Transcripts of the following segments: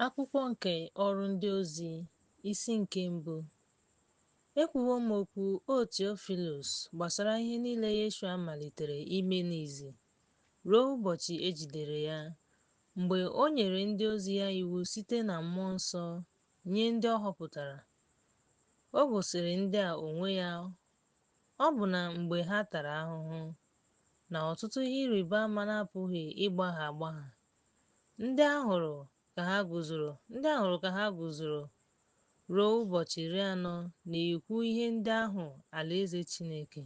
Akwụkwọ nke Ọrụ Ndị Ozi, isi nke mbụ. Ekwuwo m okwu, o Theophilus, gbasara ihe niile Yeshua malitere ime n'izi ruo ụbọchị e jidere ya, mgbe o nyere ndị ozi ya iwu site na mmụọ nsọ nye ndị ọ họpụtara. O gosiri ndị a onwe ya ọbụna mgbe ha tara ahụhụ, na ọtụtụ ihe ịrịba ama na-apụghị ịgbagha agbagha. Ndị ahụrụ ka ha guzoro ruo ụbọchị 40 na-ekwu ihe ndị ahụ Alaeze Chineke.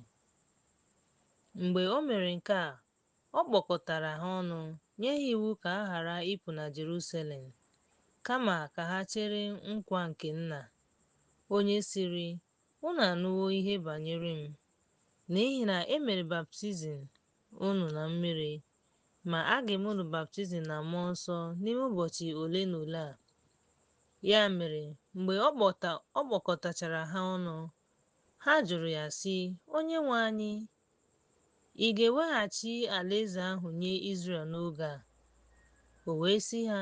Mgbe o mere nke a, ọ kpọkọtara ha ọnụ, nye ha iwu ka ha ghara ịpụ na Jerusalem, kama ka ha chere nkwa nke Nna, onye sịrị, “Unu anụwo ihe banyere m, n'ihi na e mere baptizim unu na mmiri, ma a ga-eme unu baptizim na mmụọ nsọ n'ime ụbọchị ole na ole a.” Ya mere, mgbe ọ kpọkọtachara ha ọnụ, ha jụrụ ya sị, “Onyenwe anyị, ị ga-eweghachi alaeze ahụ nye Izrel n'oge a?” O wee sị ha,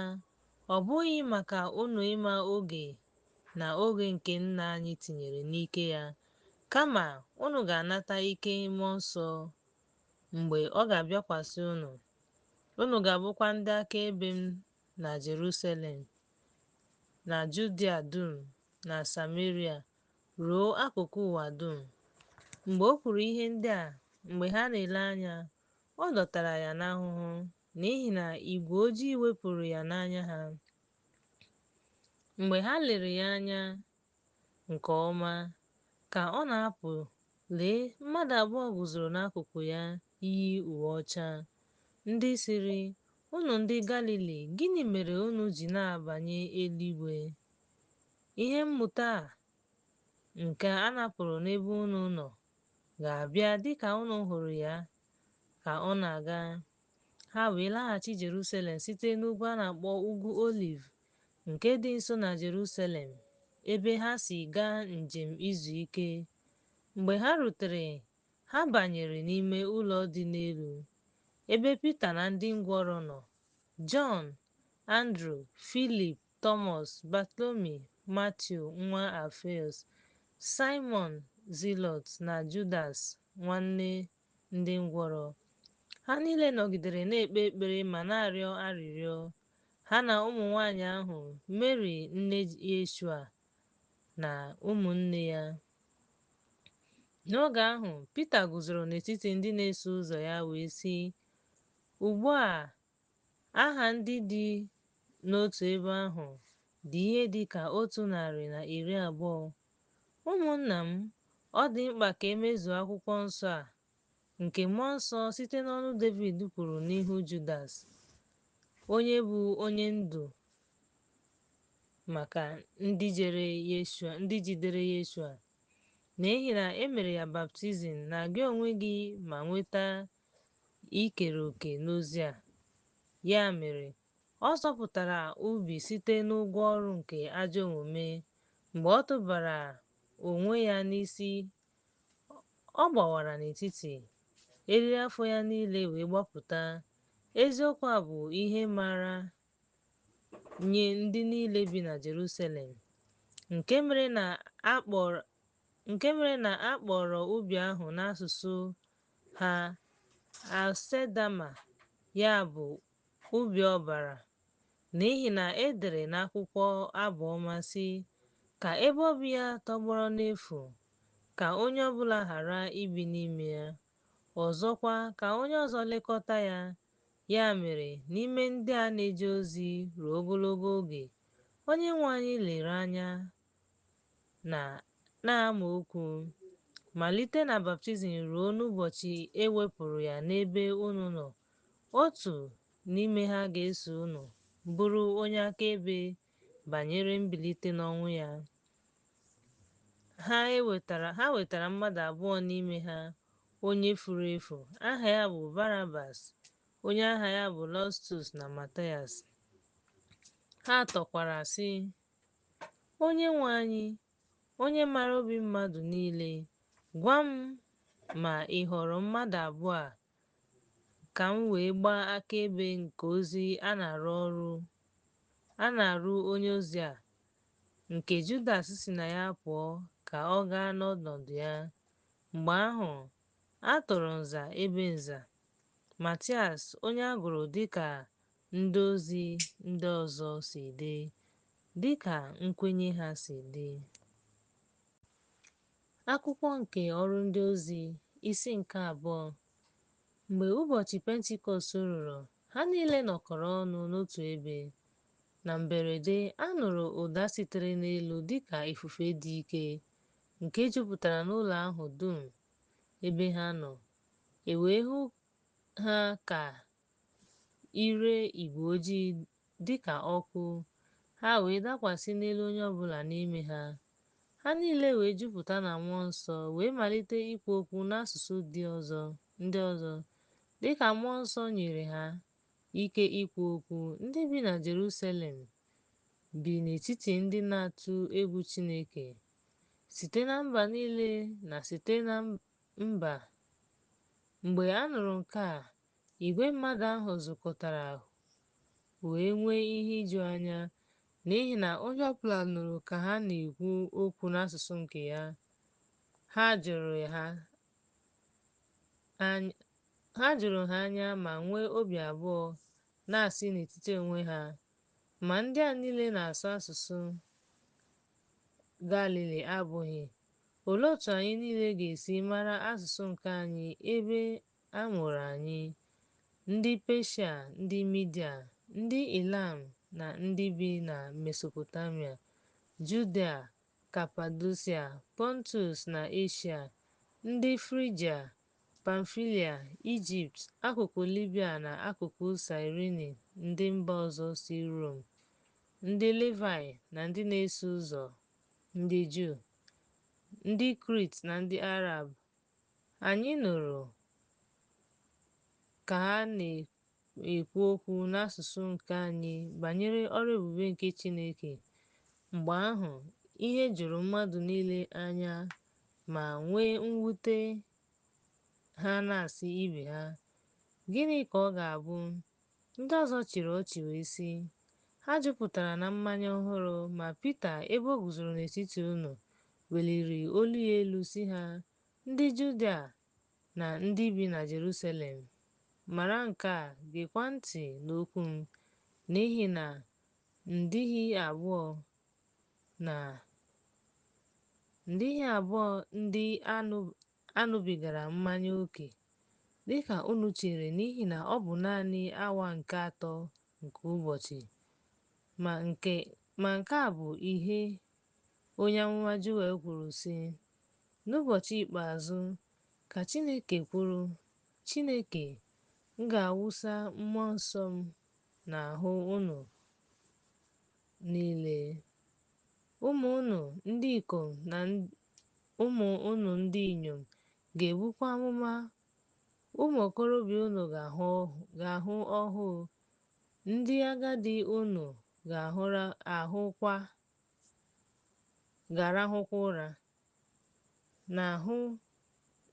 “Ọ bụghị maka unu ịma oge na oge nke Nna anyị tinyere n'ike ya, kama unu ga-anata ike mmụọ nsọ mgbe ọ ga-abịakwasị unu. Unu ga-abụkwa ndị akaebe m na Jerusalem, na Judia dum, na Samaria, ruo akụkụ ụwa dum.” Mgbe o kwuru ihe ndị a, mgbe ha na-ele anya, ọ dọtara ya n'ahụhụ, n'ihi na igwe ojii wepụrụ ya n'anya ha. Mgbe ha lere ya anya nke ọma ka ọ na-apụ, lee, mmadụ abụọ guzoro n'akụkụ ya yi uwe ọcha, ndị sịrị, “Unu ndị Galili, gịnị mere unu ji na-abanye eluigwe? Ihe mmụta a nke a napụrụ n'ebe unu nọ ga-abịa dịka unu hụrụ ya ka ọ na-aga.” Ha wee laghachi Jerusalem site n'ugwu a na-akpọ Ugwu Oliv, nke dị nso na Jerusalem, ebe ha si gaa njem izu ike. Mgbe ha rutere, ha banyere n'ime ụlọ dị n'elu, ebe Pita na ndị ngwụrọ nọ, Jọn, Andrew, Filip, Thomas, Bartholomew, Matiu nwa Alfaeus, Simon Zilọt, na Judas nwanne ndị ngwụrọ. Ha niile nọgidere na-ekpe ekpere ma na-arịọ arịrịọ, ha na ụmụ nwanyị ahụ, Mary nne Yeshua, na ụmụnne ya. N'oge ahụ, Pita guzoro n'etiti ndị na-eso ụzọ ya wee sị, “Ugbu a, aha ndị dị n'otu ebe ahụ dị ihe dị ka 120. Ụmụnna m, ọ dị mkpa ka e mezuo akwụkwọ nsọ a, nke mmụọ nsọ site n'ọnụ Devid kwuru n'ihu Judas, onye bụ onye ndu maka ndị jidere Yeshua, n'ihi na e mere ya baptizim na gị onwe gị ma nweta ikere òkè n'ozi a. Ya mere, ọ zọpụtara ubi site n'ụgwọ ọrụ nke ajọ omume. Mgbe ọ tụbara onwe ya n'isi, ọ gbawara n'etiti, eriri afọ ya niile wee gbapụta. Eziokwu a bụ ihe mara nye ndị niile bi na Jerusalem, nke mere na a kpọrọ ubi ahụ n'asụsụ ha Alsedama, ya bụ ubi ọbara, n'ihi na e dere n'akwụkwọ Abụ Ọma sị, “Ka ebe obi ya tọgbọrọ n'efu, ka onye ọbụla ghara ibi n'ime ya, ọzọkwa ka onye ọzọ lekọta ya.” Ya mere, n'ime ndị a na-eje ozi ruo ogologo oge, Onyenwe anyị lere anya n'amaokwu, malite na baptizim ruo n'ụbọchị e wepụrụ ya n'ebe unu nọ. Otu n'ime ha ga-eso unu bụrụ onye akaebe banyere mbilite n'ọnwụ ya. Ha wetara mmadụ abụọ n'ime ha, onye furu efu, aha ya bụ Barabas, onye aha ya bụ Justus, na Mataias. Ha tọkwara sị, “Onyenwe anyị, onye maara obi mmadụ niile, gwa m ma ị họrọ mmadụ abụọ a ka m wee gbaa akaebe nke ozi a na-arụ a na-arụ onye ozi a nke Judas si na ya pụọ ka ọ gaa n'ọnọdụ ya. Mgbe ahụ, a tụrụ nza ebe nza. Matias, onye a gụrụ dịka ndị ozi ndị ọzọ si dị, dịka nkwenye ha si dị. Akwụkwọ nke Ọrụ Ndị Ozi, isi nke 2. Mgbe ụbọchị Pentikọst ruru, ha niile nọkọrọ ọnụ n'otu ebe. Na mberede, a nụrụ ụda sitere n'elu dịka ifufe dị ike, nke jupụtara n'ụlọ ahụ dum ebe ha nọ. E wee hụ ha ka ire igwe ojii dịka ọkụ, ha wee dakwasị n'elu onye ọbụla n'ime ha. Ha niile wee jupụta na Mmụọ Nsọ wee malite ikwu okwu n'asụsụ ndị ọzọ dịka Mmụọ Nsọ nyere ha ike ikwu okwu. Ndị bi na Jerusalem bi n'etiti ndị na-atụ egwu Chineke site na mba niile na site na mba. Mgbe a nụrụ nke a, igwe mmadụ ahụ zukọtara wee nwee ihe iju anya, n'ihi na onye ọbụla nụrụ ka ha na-ekwu okwu n'asụsụ nke ya. Ha jụrụ ha anya ma nwee obi abụọ, na-asị n'etiti onwe ha, ma ndị a niile na-asụ asụsụ Galili abụghị? Olee otu anyị niile ga-esi mara asụsụ nke anyị ebe a mụrụ anyị? Ndị Peshia, ndị Midia, ndị Elam na ndị bi na Mesopotamia, Judea, Kapadosia, Pontus na Eshia, ndị Frigia, Pamfilia, Ijipt, akụkụ Libya na akụkụ Sirini, ndị mba ọzọ si Rom, ndị Livaị na ndị na-eso ụzọ ndị Juu, ndị Krit na ndị Arab. Anyị nụrụ ka ha na-ekwu okwu n'asụsụ nke anyị banyere ọrụ ebube nke Chineke. Mgbe ahụ, ihe juru mmadụ niile anya ma nwee mwute. Ha na-asị ibe ha, "Gịnị ka ọ ga-abụ?" Ndị ọzọ chịrị ọchị wee sị, "Ha jupụtara na mmanya ọhụrụ." Ma Pita, ebe o guzoro n'etiti unu, weliri olu ya elu sị ha, "Ndị Juda na ndị bi na Jerusalem, mara nke a, geekwa ntị n'okwu m, n'ihi na ndịihe abụọ ndị aṅụbigara mmanya ókè dịka unu chere, n'ihi na ọ bụ naanị awa nke 3 nke ụbọchị. Ma nke a bụ ihe onye amụma Joel kwuru sị, n'ụbọchị ikpeazụ, ka Chineke kwuru, Chineke, m ga-awụsa Mmụọ Nsọ m n'ahụ unu niile. Ụmụ unu ndị ikom na ụmụ unu ndị inyom ga-ebukwa amụma. Ụmụ okorobịa unu ga-ahụ ọhụ. Ndị agadi unu ga-arahụkwa ụra. N'ahụ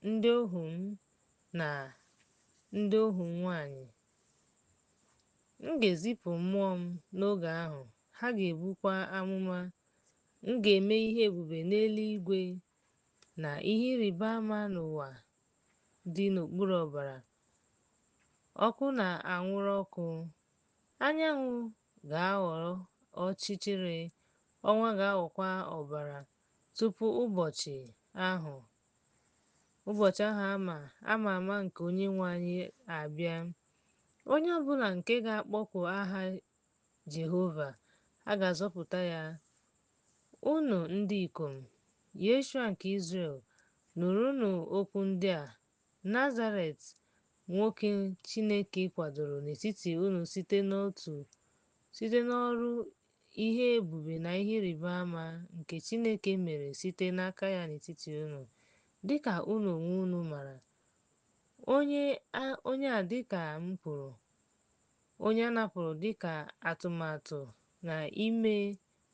ndị ohu m na ndị ohu m nwanyị, m ga-ezipụ Mmụọ m n'oge ahụ. Ha ga-ebukwa amụma. M ga-eme ihe ebube n'eluigwe na ihe ịrịba ama n'ụwa dị n'okpuru ọbara, ọkụ na anwụrụ ọkụ. Anyanwụ ga-aghọ ọchịchịrị, ọnwa ga-aghọkwa ọbara tupu ụbọchị ahụ ama nke Onyenwe anyị abịa. Onye ọbụla nke ga-akpọku aha Jehova, a ga-azọpụta ya. Unu ndị ikom Yeshua nke Izrel, nụrụnụ okwu ndị a. Nazaret, nwoke Chineke kwadoro n'etiti unu site n'ọrụ ihe ebube na ihe ịrịba ama nke Chineke mere site n'aka ya n'etiti unu, dịka unu onwe unu mara. Onye a, dịka m kwuru, onye a napụrụ dịka atụmatụ na ime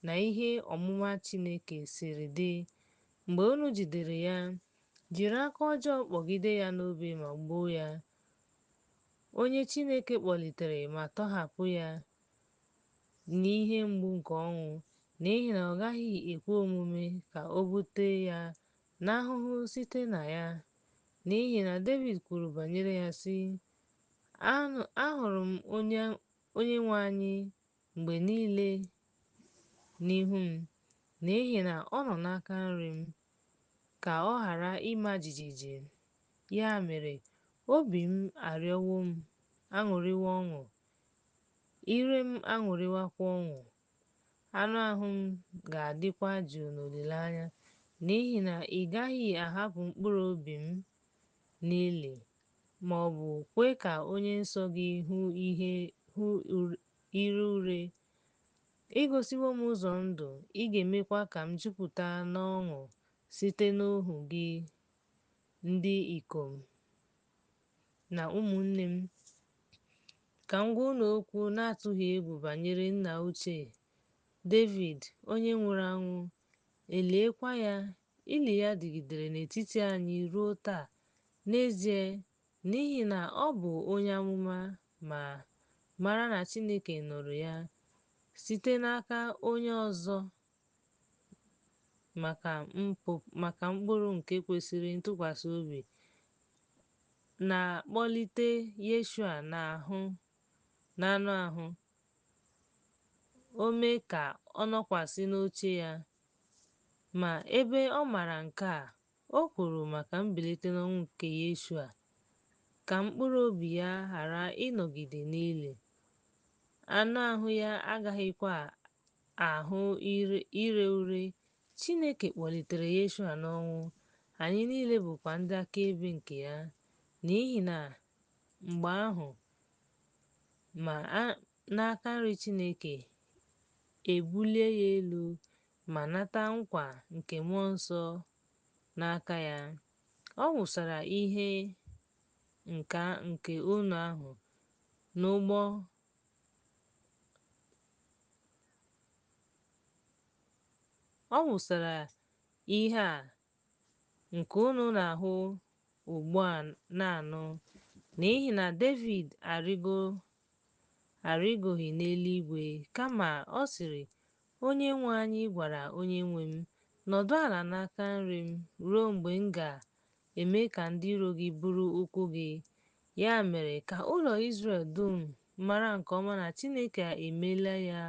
na ihe ọmụma Chineke siri dị. Mgbe unu jidere ya, jiri aka ọjọọ kpọgide ya n'obe ma gbuo ya. Onye Chineke kpọlitere ma tọhapụ ya. n'ihe mgbu nke ọnwụ, n'ihi na ọ gaghị ekwe omume ka o bute ya n'ahụhụ site na ya. N'ihi na David kwuru banyere ya sị, ahụrụ m onye nwe anyị mgbe niile n'ihu m, n'ihi na ọ nọ n'aka nri m, ka ọ ghara ịma jijiji. Ya mere, obi m aṅụrịwo ọṅụ, ire m aṅụrịwakwa ọṅụ, anụ ahụ m ga-adịkwa jụụ n'olileanya, n'ihi na ị gaghị ahapụ mkpụrụ obi m n'ili, ma ọ bụ kwe ka onye nsọ gị hụ ire ure. Ị gosiwo m ụzọ ndụ, ị ga-emekwa ka m jupụta n'ọṅụ site n'ohu gị ndị ikom na ụmụnne m. Ka m gwa unu okwu na-atụghị egwu banyere nna ochie David, onye nwụrụ anwụ. Eliekwa ya, ili ya dịgidere n'etiti anyị ruo taa. N'ezie, n'ihi na ọ bụ onye amụma, ma mara na Chineke nụrụ ya site n'aka onye ọzọ maka mkpụrụ nke kwesịrị ntụkwasị obi, na-akpọlite Yeshua n'anụ ahụ. O mee ka ọ nọkwasị n'oche ya. Ma ebe ọ maara nke a, o kwuru maka mbilite n'ọnwụ nke Yeshua, ka mkpụrụ obi ya ghara ịnọgide n'ili. Anụ ahụ ya agaghịkwa ahụ ire ure. Chineke kpọlitere Yeshua n'ọnwụ, anyị niile bụkwa ndị akaebe nke ya. N'ihi na mgbe ahụ, ma n'aka nri Chineke, ebulie ya elu, ma nata nkwa nke mmụọ nsọ n'aka ya. Ọ wụsara ihe nka nke unu ahụ n'ụgbọ ọ wụsara ihe a nke unu na-ahụ ugbu a na-anụ, n'ihi na David arịgoghị n'eluigwe, kama ọ sịrị, onye nwe anyị gwara onye nwe m, nọdụ ala n'aka nri m ruo mgbe m ga-eme ka ndị iro gị bụrụ ụkwụ gị. Ya mere, ka ụlọ Izrel dum mara nke ọma na Chineke emeela ya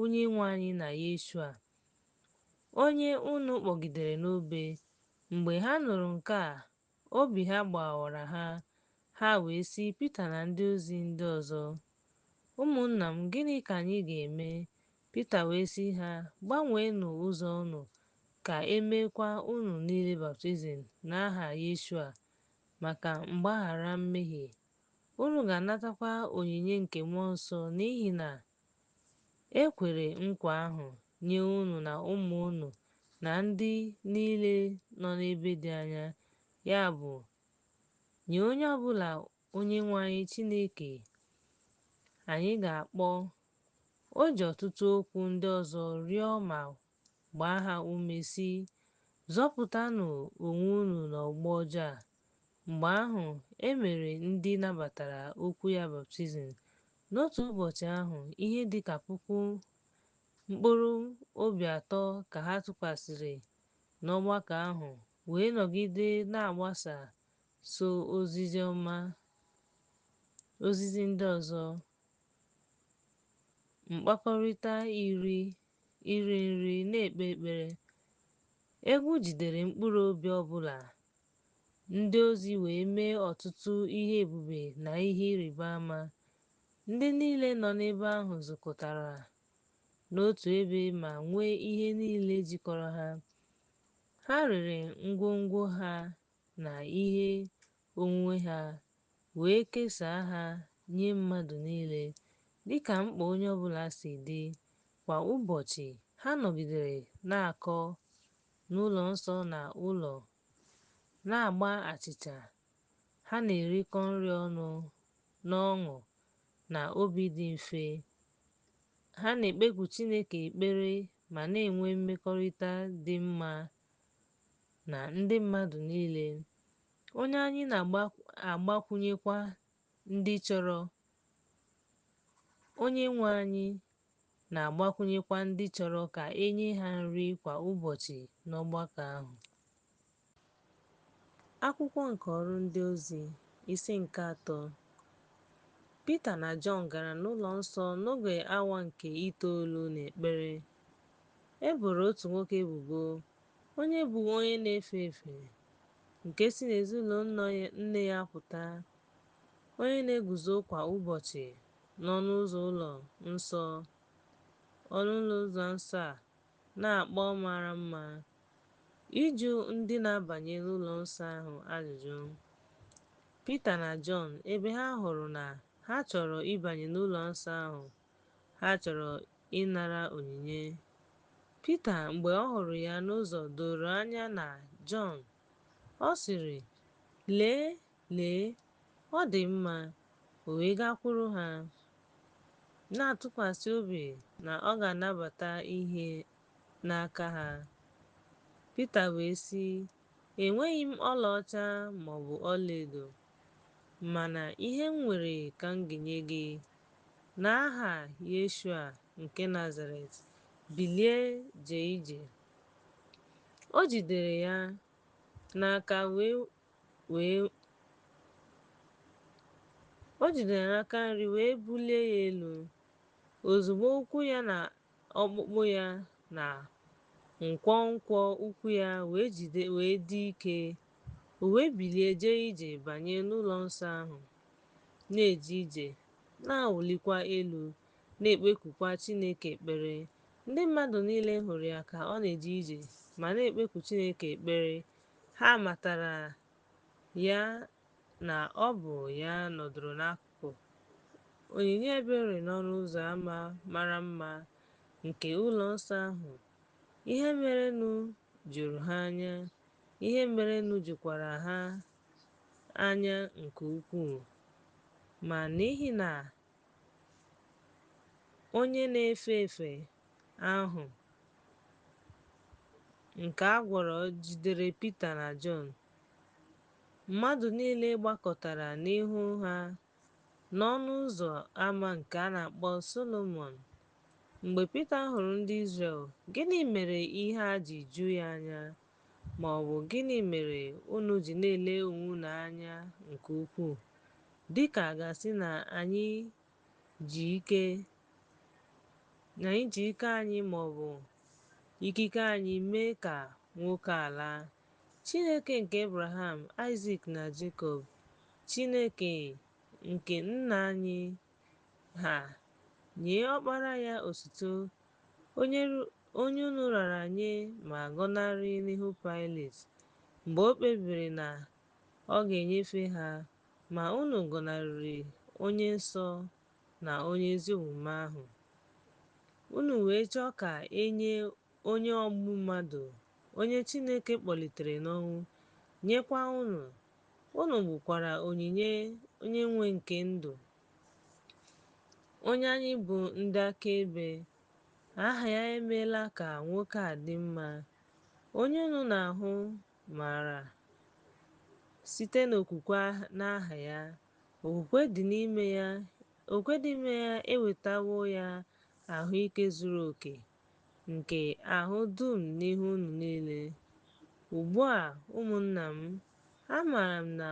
onye nwe anyị na Yeshua, onye unu kpọgidere n'obe. Mgbe ha nụrụ nke a, obi ha gbawara ha wee sị Pita na ndị ozi ndị ọzọ, ụmụnna m, gịnị ka anyị ga-eme? Pita wee sị ha, gbanweenụ ụzọ unu, ka e meekwa unu niile baptizim n'aha Yeshua maka mgbaghara mmehie. Unu ga-anatakwa onyinye nke mmụọ nsọ, n'ihi na e kwere nkwa ahụ nye unu na ụmụ unu na ndị niile nọ n'ebe dị anya, ya bụ, nye onye ọbụla onye nwe anyị Chineke anyị ga-akpọ. O ji ọtụtụ okwu ndị ọzọ rịọ ma gbaa ha ume sị, zọpụtanụ onwe unu n'ọgbọ ọjọọ a. Mgbe ahụ, e mere ndị nabatara okwu ya baptizim. N'otu ụbọchị ahụ, ihe dị ka 300,000 ka ha tụkwasịrị n'ọgbakọ ahụ, wee nọgide na-agbasa so ozizi ndị ọzọ. Mkpakọrịta iri nri na-ekpe ekpere. Egwu jidere mkpụrụ obi ọbụla. Ndị ozi wee mee ọtụtụ ihe ebube na ihe ịrịba ama. Ndị niile nọ n'ebe ahụ zukọtara n'otu ebe ma nwee ihe niile jikọrọ ha. Ha rere ngwongwo ha na ihe onwunwe ha, wee kesaa ha nye mmadụ niile, dịka mkpa onye ọbụla si dị. Kwa ụbọchị, ha nọgidere na-akọ n'ụlọ nsọ na ụlọ, na-agba achịcha. Ha na-erikọ nri ọnụ n'ọṅụ na obi dị mfe. Ha na-ekpeku Chineke ekpere ma na-enwe mmekọrịta dị mma na ndị mmadụ niile. Onye anyị na-agbakwunyekwa ndị chọrọ onye nwe anyị na-agbakwunyekwa ndị chọrọ ka e nye ha nri kwa ụbọchị n'ọgbakọ ahụ. Akwụkwọ nke Ọrụ Ndị Ozi, isi nke 3. Pita na Jọn gara n'ụlọ nsọ n'oge awa nke 9 n'ekpere. E boro otu nwoke ebubo, onye bụ onye na-efe efe, nke si n'ezinụlọ nne ya pụta, onye na-eguzo kwa ụbọchị n'ọnụ ụzọ ụlọ nsọ a na-akpọ mara mma, ịjụ ndị na-abanye n'ụlọ nsọ ahụ ajụjụ. Pita na Jọn, ebe ha hụrụ na ha chọrọ ịbanye n'ụlọ nsọ ahụ, ha chọrọ ịnara onyinye. Pita, mgbe ọ hụrụ ya n'ụzọ, doro anya na Jọn. Ọ sịrị, "Lee, lee, ọ dị mma," o wee gakwuru ha, na-atụkwasị obi na ọ ga-anabata ihe n'aka ha. Pita wee sị, "Enweghị m ọlaọcha maọbụ ọlaedo, mana ihe m nwere ka m ga-enye gị. N'aha Yeshua nke Nazaret, bilie, jee ije." O jidere ya n'aka nri wee bulie ya elu. Ozugbo ụkwụ ya na ọkpụkpụ ya na nkwonkwo ụkwụ ya wee dị ike, o wee bilie jee ije banye n'ụlọ nsọ ahụ, na-eje ije, na-awụlikwa elu, na-ekpekukwa Chineke ekpere. Ndị mmadụ niile hụrụ ya ka ọ na-eje ije ma na-ekpeku Chineke ekpere. Ha matara ya na ọ bụ ya nọdụrụ n'akụkụ onyinye ebere n'ọnụ ụzọ ámá mara mma nke ụlọ nsọ ahụ. Ihe merenụ juru ha anya. Ihe merenụ jukwara ha anya nke ukwuu. Ma n'ihi na onye na-efe efe ahụ nke a gwọrọ jidere Pita na Jọn, mmadụ niile gbakọtara n'ihu ha n'ọnụ ụzọ ámá nke a na-akpọ Solomọn. Mgbe Pita hụrụ ndị Izrel, "Gịnị mere ihe a ji ju ya anya? Ma ọ bụ gịnị mere unu ji na-ele onwe unu anya nke ukwuu, dịka a ga-asị na anyị ji ike anyị ma ọ bụ ikike anyị mee ka nwoke a laa? Chineke nke Abraham, Isaac na Jacob, Chineke nke nna anyị ha, nye ọkpara ya otuto, onye unu rara nye ma gọnarị n'ihu Pilet mgbe o kpebiri na ọ ga-enyefe ha, ma unu gọnarịrị onye nsọ na onye ezi omume ahụ. Unu wee chọọ ka e nye onye ọgbụ mmadụ, onye Chineke kpọlitere n'ọnwụ, nyekwa unu. Unu gbukwara onyinye onye nwe nke ndụ, onye anyị bụ ndị akaebe. Aha ya emeela ka nwoke a dị mma, onye unu na-ahụ maara site n'okwukwe n'aha ya. Okwukwe dị n'ime ya ewetawo ya ahụike zuru oke nke ahụ dum n'ihu unu niile. Ugbu a, ụmụnna m, amaara m na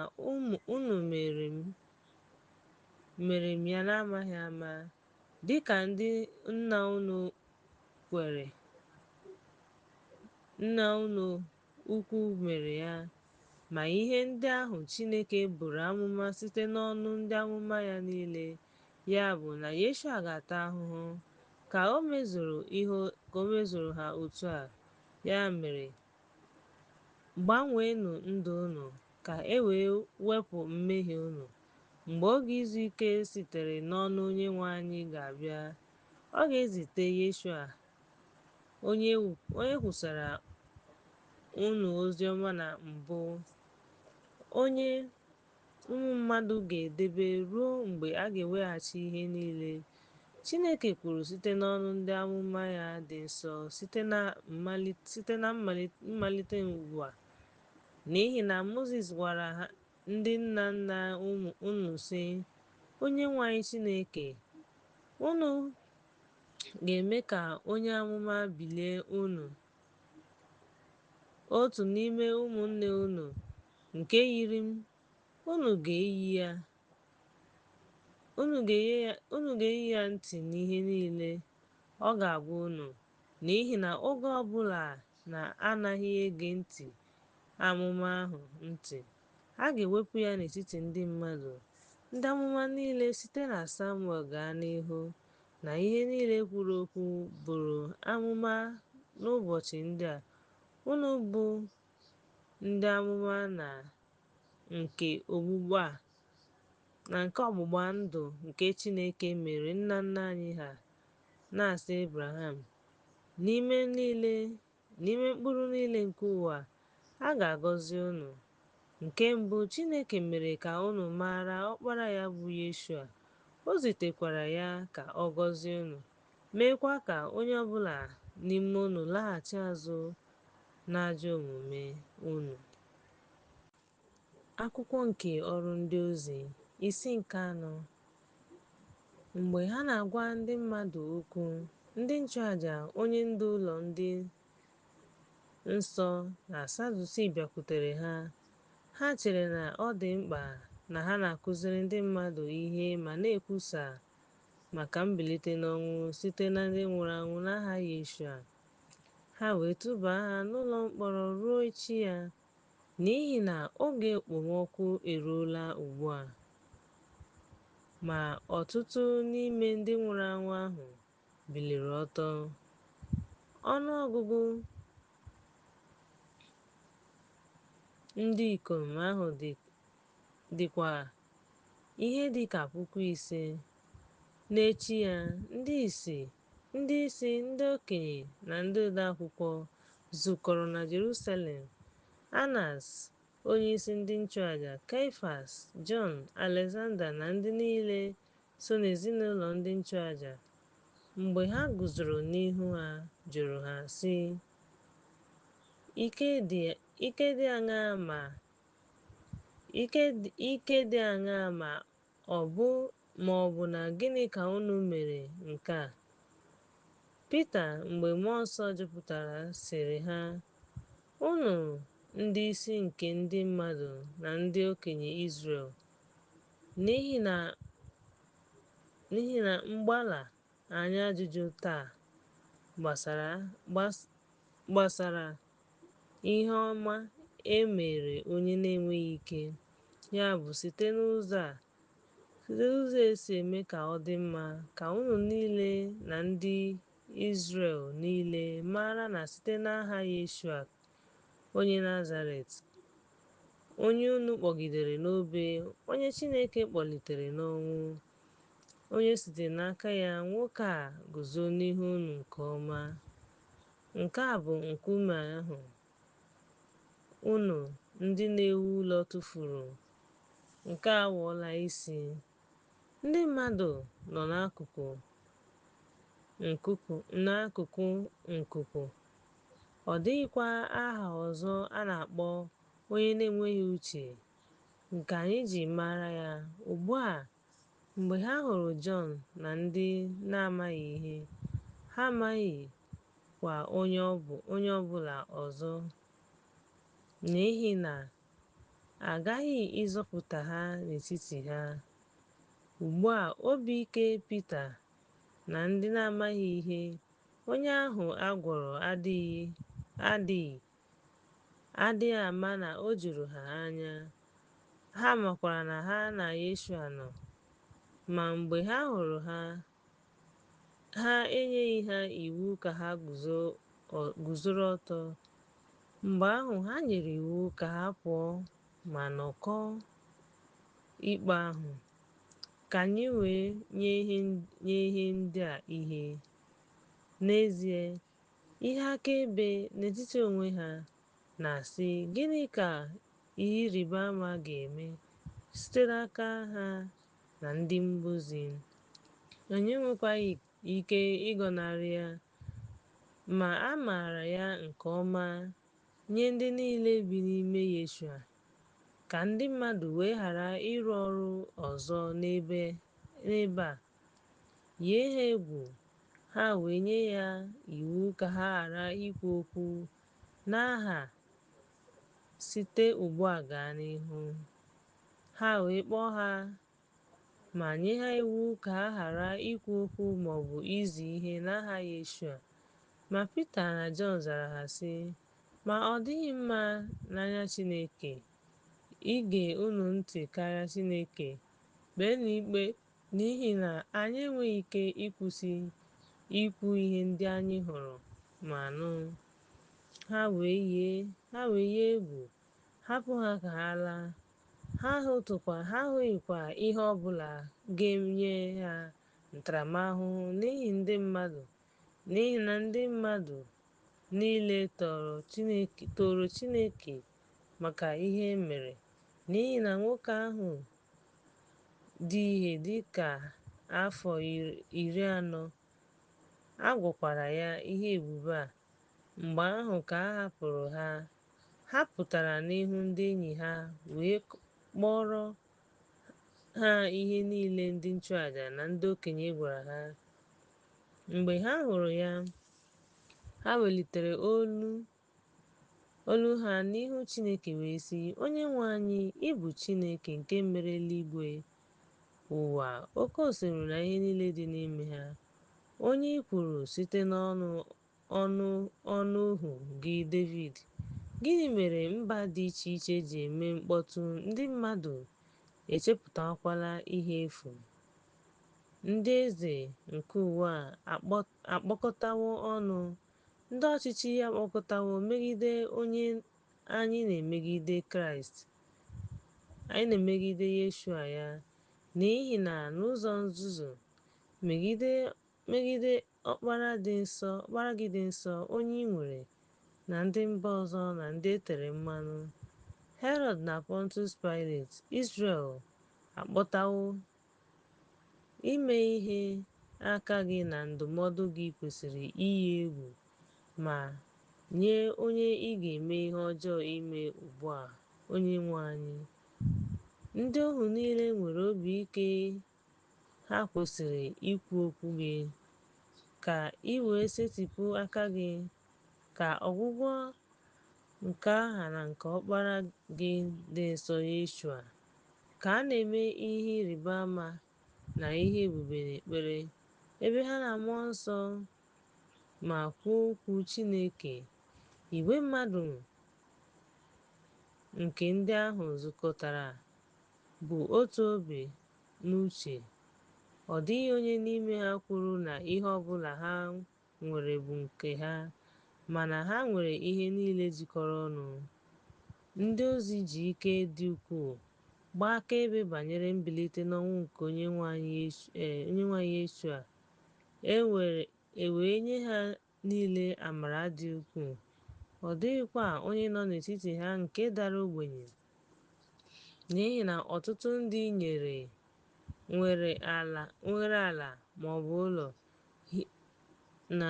unu mere m ya n'amaghị ama, dịka ndị nna unu ukwu mere ya. Ma ihe ndị ahụ Chineke buru amụma site n'ọnụ ndị amụma ya niile, ya bụ na Yeshua ga-ata ahụhụ, ka o mezuru ha otu a. Ya mere, gbanweenụ ndụ unu ka e wee wepụ mmehie unu. Mgbe oge izu ike sitere n'ọnụ Onyenwe anyị ga-abịa, ọ ga-ezite Yeshua, onye kwusara unu oziọma na mbụ, onye ụmụ mmadụ ga-edebe ruo mgbe a ga-eweghachi ihe niile Chineke kwuru site n'ọnụ ndị amụma ya dị nsọ site na mmalite ụwa. N'ihi na Mozis gwara ndị nna nna unu sị, "Onyenwe anyị Chineke unu ga-eme ka onye amụma bilie unu, otu n'ime ụmụnne unu nke yiri m, unu ga-eyi ya unu ga-eyi ya ntị n'ihe niile ọ ga-agwa unu, n'ihi na oge ọbụla na-anaghị ege ntị amụma ahụ ntị, a ga-ewepụ ya n'etiti ndị mmadụ. Ndị amụma niile site na Samuel gaa n'ihu na ihe niile kwuru okwu buru amụma n'ụbọchị ndị a. Unu bụ ndị amụma na nke ọgbụgba ndụ nke Chineke mere nna nna anyị ha na-asị Abraham, n'ime mkpụrụ niile nke ụwa, a ga-agọzi unu. Nke mbụ, Chineke mere ka unu maara ọkpara ya bụ Yeshua. O zitekwara ya ka ọ gọzie unu, meekwa ka onye ọbụla n'ime unu laghachi azụ n'ajọ omume unu. Akwụkwọ nke Ọrụ Ndị Ozi, isi nke 4. Mgbe ha na-agwa ndị mmadụ okwu, ndị nchụaja, onye ndu ụlọ ndị nsọ na Sadusii bịakwutere ha. Ha chere na ọ dị mkpa na ha na-akụziri ndị mmadụ ihe ma na-ekwusa maka mbilite n'ọnwụ site na ndị nwụrụ anwụ n'aha Yeshua. Ha wee tụbaa ha n'ụlọ mkpọrọ ruo echi ya, n'ihi na oge okpomọkụ eruola ugbu a. Ma ọtụtụ n'ime ndị nwụrụ anwụ ahụ biliri ọtọ. Ọnụ ọgụgụ ndị ikom ahụ dịkwa ihe dị ka 5,000. N'echi ya, ndị isi, ndị okenye na ndị odeakwụkwọ zukọrọ na Jerusalem. Anas, onyeisi ndị nchụaja, Kaịfas, Jọn, Alexander na ndị niile so n'ezinụlọ ndị nchụaja, mgbe ha guzoro n'ihu ha, jụrụ ha, sị, ike dị aṅaa ma ọ bụ na gịnị ka unu mere nke a? Pita, mgbe mmụọ nsọ jupụtara, sịrị ha, unu ndị isi nke ndị mmadụ na ndị okenye Izrel, n'ihi na mgbala anyị ajụjụ taa gbasara ihe ọma e mere onye na-enweghị ike, ya bụ site n'ụzọ esi eme ka ọ dị mma ka unu niile na ndị Izrel niile mara na site n'aha Yeshua onye Nazaret, onye unu kpọgidere n'obe, onye Chineke kpọlitere n'ọnwụ, onye site n'aka ya nwoke a guzo n'ihu unu nke ọma. Nke a bụ nkume ahụ unu ndị na-ewu ụlọ tụfuru, nke a ghọọla isi. Ndị mmadụ nọ n'akụkụ nkuku. Ọ dịghịkwa aha ọzọ a na-akpọ onye na-enweghị uche nke anyị ji mara ya. Ugbu a, mgbe ha hụrụ Jọn na ndị na-amaghị ihe, ha amaghị kwa onye ọ bụla ọzọ, n'ihi na a ghaghị ịzọpụta ha n'etiti ha. Ugbu a, obi ike Pita na ndị na-amaghị ihe onye ahụ a gwọrọ adịghị ama na o juru ha anya. Ha makwara na ha na Yeshua nọ, ma mgbe ha hụrụ ha enyeghị ha iwu ka ha guzoro ọtọ. Mgbe ahụ ha nyere iwu ka ha pụọ ma nọkọọ ikpe ahụ, ka anyị wee nye ihe ndị a ihe. N'ezie, ihe akaebe n'etiti onwe ha na-asị, gịnị ka ihe ịrịba ama ga-eme site n'aka ha na ndị mmụọ ozi? Anyị enwekwaghị ike ịgọnarị ya, ma a maara ya nke ọma nye ndị niile bi n'ime Yeshua, ka ndị mmadụ wee ghara ịrụ ọrụ ọzọ n'ebe a, yie ha egwu, ha wee nye ya iwu ka ha ghara ikwu okwu n'aha site ugbu a gaa n'ihu. Ha wee kpọọ ha ma nye ha iwu ka ha ghara ikwu okwu maọbụ izi ihe n'aha Yeshua. Ma Pita na Jọn zara ha sị, ma ọ dịghị mma n'anya Chineke ige unu ntị karịa Chineke. Kpeenụ ikpe, n'ihi na anyị enweghị ike ịkwụsị ikwu ihe ndị anyị hụrụ ma nụ. Ha wee yie egwu, hapụ ha ka ha laa. Ha ahụghịkwa ihe ọ bụla ga-enye ha ntaramahụhụ n'ihi na ndị mmadụ niile toro Chineke maka ihe e mere. N'ihi na nwoke ahụ dị ihe dị ka afọ 40, a gwakwara ya ihe ebube a. Mgbe ahụ ka a hapụrụ ha. Ha pụtara n'ihu ndị enyi ha wee kọọrọ ha ihe niile ndị nchụaja na ndị okenye gwara ha. Mgbe ha hụrụ ya, ha welitere olu ha n'ihu Chineke wee sị, Onyenwe anyị, ị bụ Chineke nke mere eluigwe, ụwa, oke osimiri na ihe niile dị n'ime ha. Onye i kwuru site n'ọnụ ohu gị David. Gịnị mere mba dị iche iche ji eme mkpọtụ, ndị mmadụ echepụtakwala ihe efu? Ndị eze nke ụwa akpọkọtawo ọnụ, ndị ọchịchị akpọkọtawo megide onye anyị na-emegide Kraịst, anyị na-emegide Yeshua ya, n'ihi na n'ụzọ nzuzo megide ọkpara gị dị nsọ, onye i nwere, na ndị mba ọzọ na ndị e tere mmanụ. Herod na Pontus Pilate, Israel akpọtawo ime ihe aka gị na ndụmọdụ gị kwesịrị iyi egwu ma nye onye ị ga-eme ihe ọjọọ ime ugbu a, Onyenwe anyị. Ndị ohu niile nwere obi ike, ha kwesịrị ikwu okwu gị, ka ị wee setịpụ aka gị ka ọgwụgwọ nke aha na nke ọkpara gị dị nsọ Yeshua. Ka a na-eme ihe ịrịba ama na ihe ebube n'ekpere, ebe ha na mmụọ nsọ ma kwuo okwu Chineke. Igwe mmadụ nke ndị ahụ zukọtara bụ otu obi n'uche. Ọ dịghị onye n'ime ha kwuru na ihe ọ bụla ha nwere bụ nke ha, mana ha nwere ihe niile jikọrọ ọnụ. Ndị ozi ji ike dị ukwuu gbaa akaebe banyere mbilite n'ọnwụ nke Onyenwe anyị Yeshua. E wee nye ha niile amara dị ukwuu. Ọ dịghịkwa onye nọ n'etiti ha nke dara ogbenye, n'ihi na ọtụtụ ndị nwere ala ma ọ bụ ụlọ, na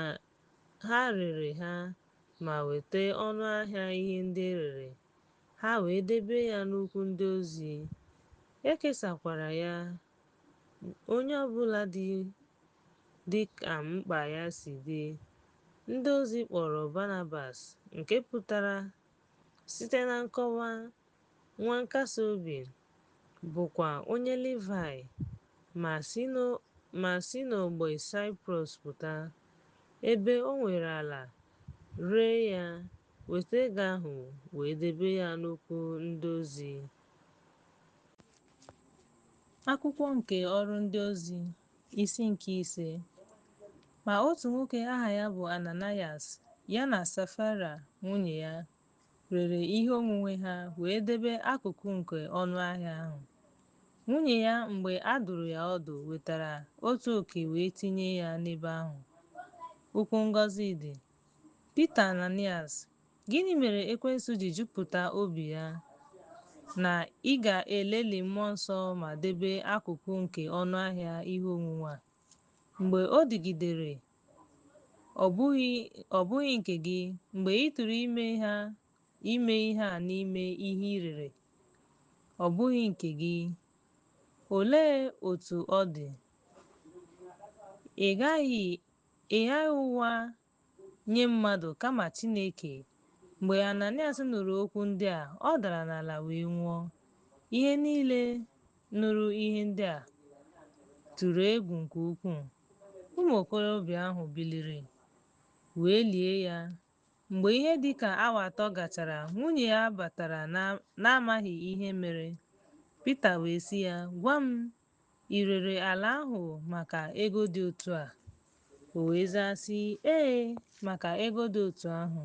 ha rere ha ma weta ọnụ ahịa ihe ndị erere, ha wee debe ya n'ụkwụ ndị ozi. E kesakwara ya onye ọbụla dị ka mkpa ya si dị. Ndị ozi kpọrọ Barnabas, nke pụtara site na nkọwa nwa nkasi obi, bụkwa onye Livaị, ma si n'ógbè Saịprọs pụta, ebe o nwere ala, ree ya, weta ego ahụ wee debe ya n'ụkwụ ndị ozi. Akwụkwọ nke Ọrụ Ndị Ozi, isi nke 5. Ma otu nwoke aha ya bụ Ananias, ya na Safira nwunye ya, rere ihe onwunwe ha wee debe akụkụ nke ọnụ ahịa ahụ. Nwunye ya, mgbe a dụrụ ya ọdụ, wetara otu oke wee tinye ya n'ebe ahụ. Okwu ngọzi dị. Pita Ananias, gịnị mere Ekwensu ji jupụta obi ya na ị ga-eleli mmụọ nsọ ma debe akụkụ nke ọnụ ahịa ihe onwunwe a? Mgbe o dịgidere, ọ bụghị nke gị, mgbe ị tụrụ ime ihe a n'ime ihe ị rere, ọ bụghị nke gị. Olee otú ọ dị? Ị gaghị ị ghaghị ụgha nye mmadụ kama Chineke. Mgbe Ananias nụrụ okwu ndị a, ọ dara n'ala wee nwụọ. Ihe niile nụrụ ihe ndị a tụrụ egwu nke ukwuu. Ụmụ okorobịa ahụ biliri wee lie ya. Mgbe ihe dị ka awa 3 gachara, nwunye ya batara n'amaghị ihe mere. Pita wee sị ya, "Gwa m, ị rere ala ahụ maka ego dị otu a?" O wee zaa sị, "Ee, maka ego dị otu ahụ."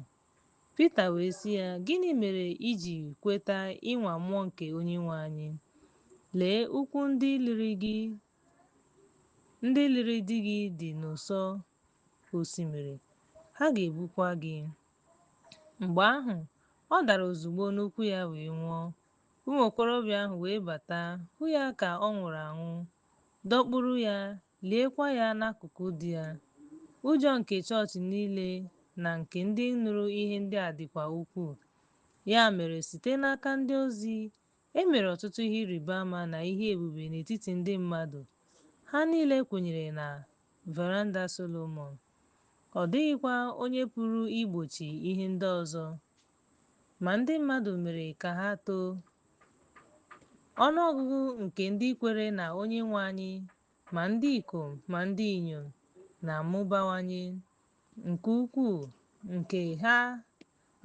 Pita wee sị ya, "Gịnị mere i ji kweta ịnwa mmụọ nke Onyenwe anyị? Lee, ụkwụ ndị liri di gị dị n'ụsọ osimiri, ha ga-ebukwa gị." Mgbe ahụ, ọ dara ozugbo n'ụkwụ ya wee nwụọ. Ụmụ okorobịa ahụ wee bata, hụ ya ka ọ nwụrụ anwụ, dọkpụrụ ya, liekwa ya n'akụkụ di ya. Ụjọ nke chọọchị niile na nke ndị nụrụ ihe ndị a dịkwa ukwuu. Ya mere, site n'aka ndị ozi, e mere ọtụtụ ihe ịrịba ama na ihe ebube n'etiti ndị mmadụ. Ha niile kwenyere na veranda Solomọn. Ọ dịghịkwa onye pụrụ igbochi ihe ndị ọzọ. Ma ndị mmadụ mere ka ha too. Ọnụọgụgụ nke ndị kwere na Onyenwe anyị, ma ndị ikom ma ndị inyom, na-amụbawanye nke ukwuu,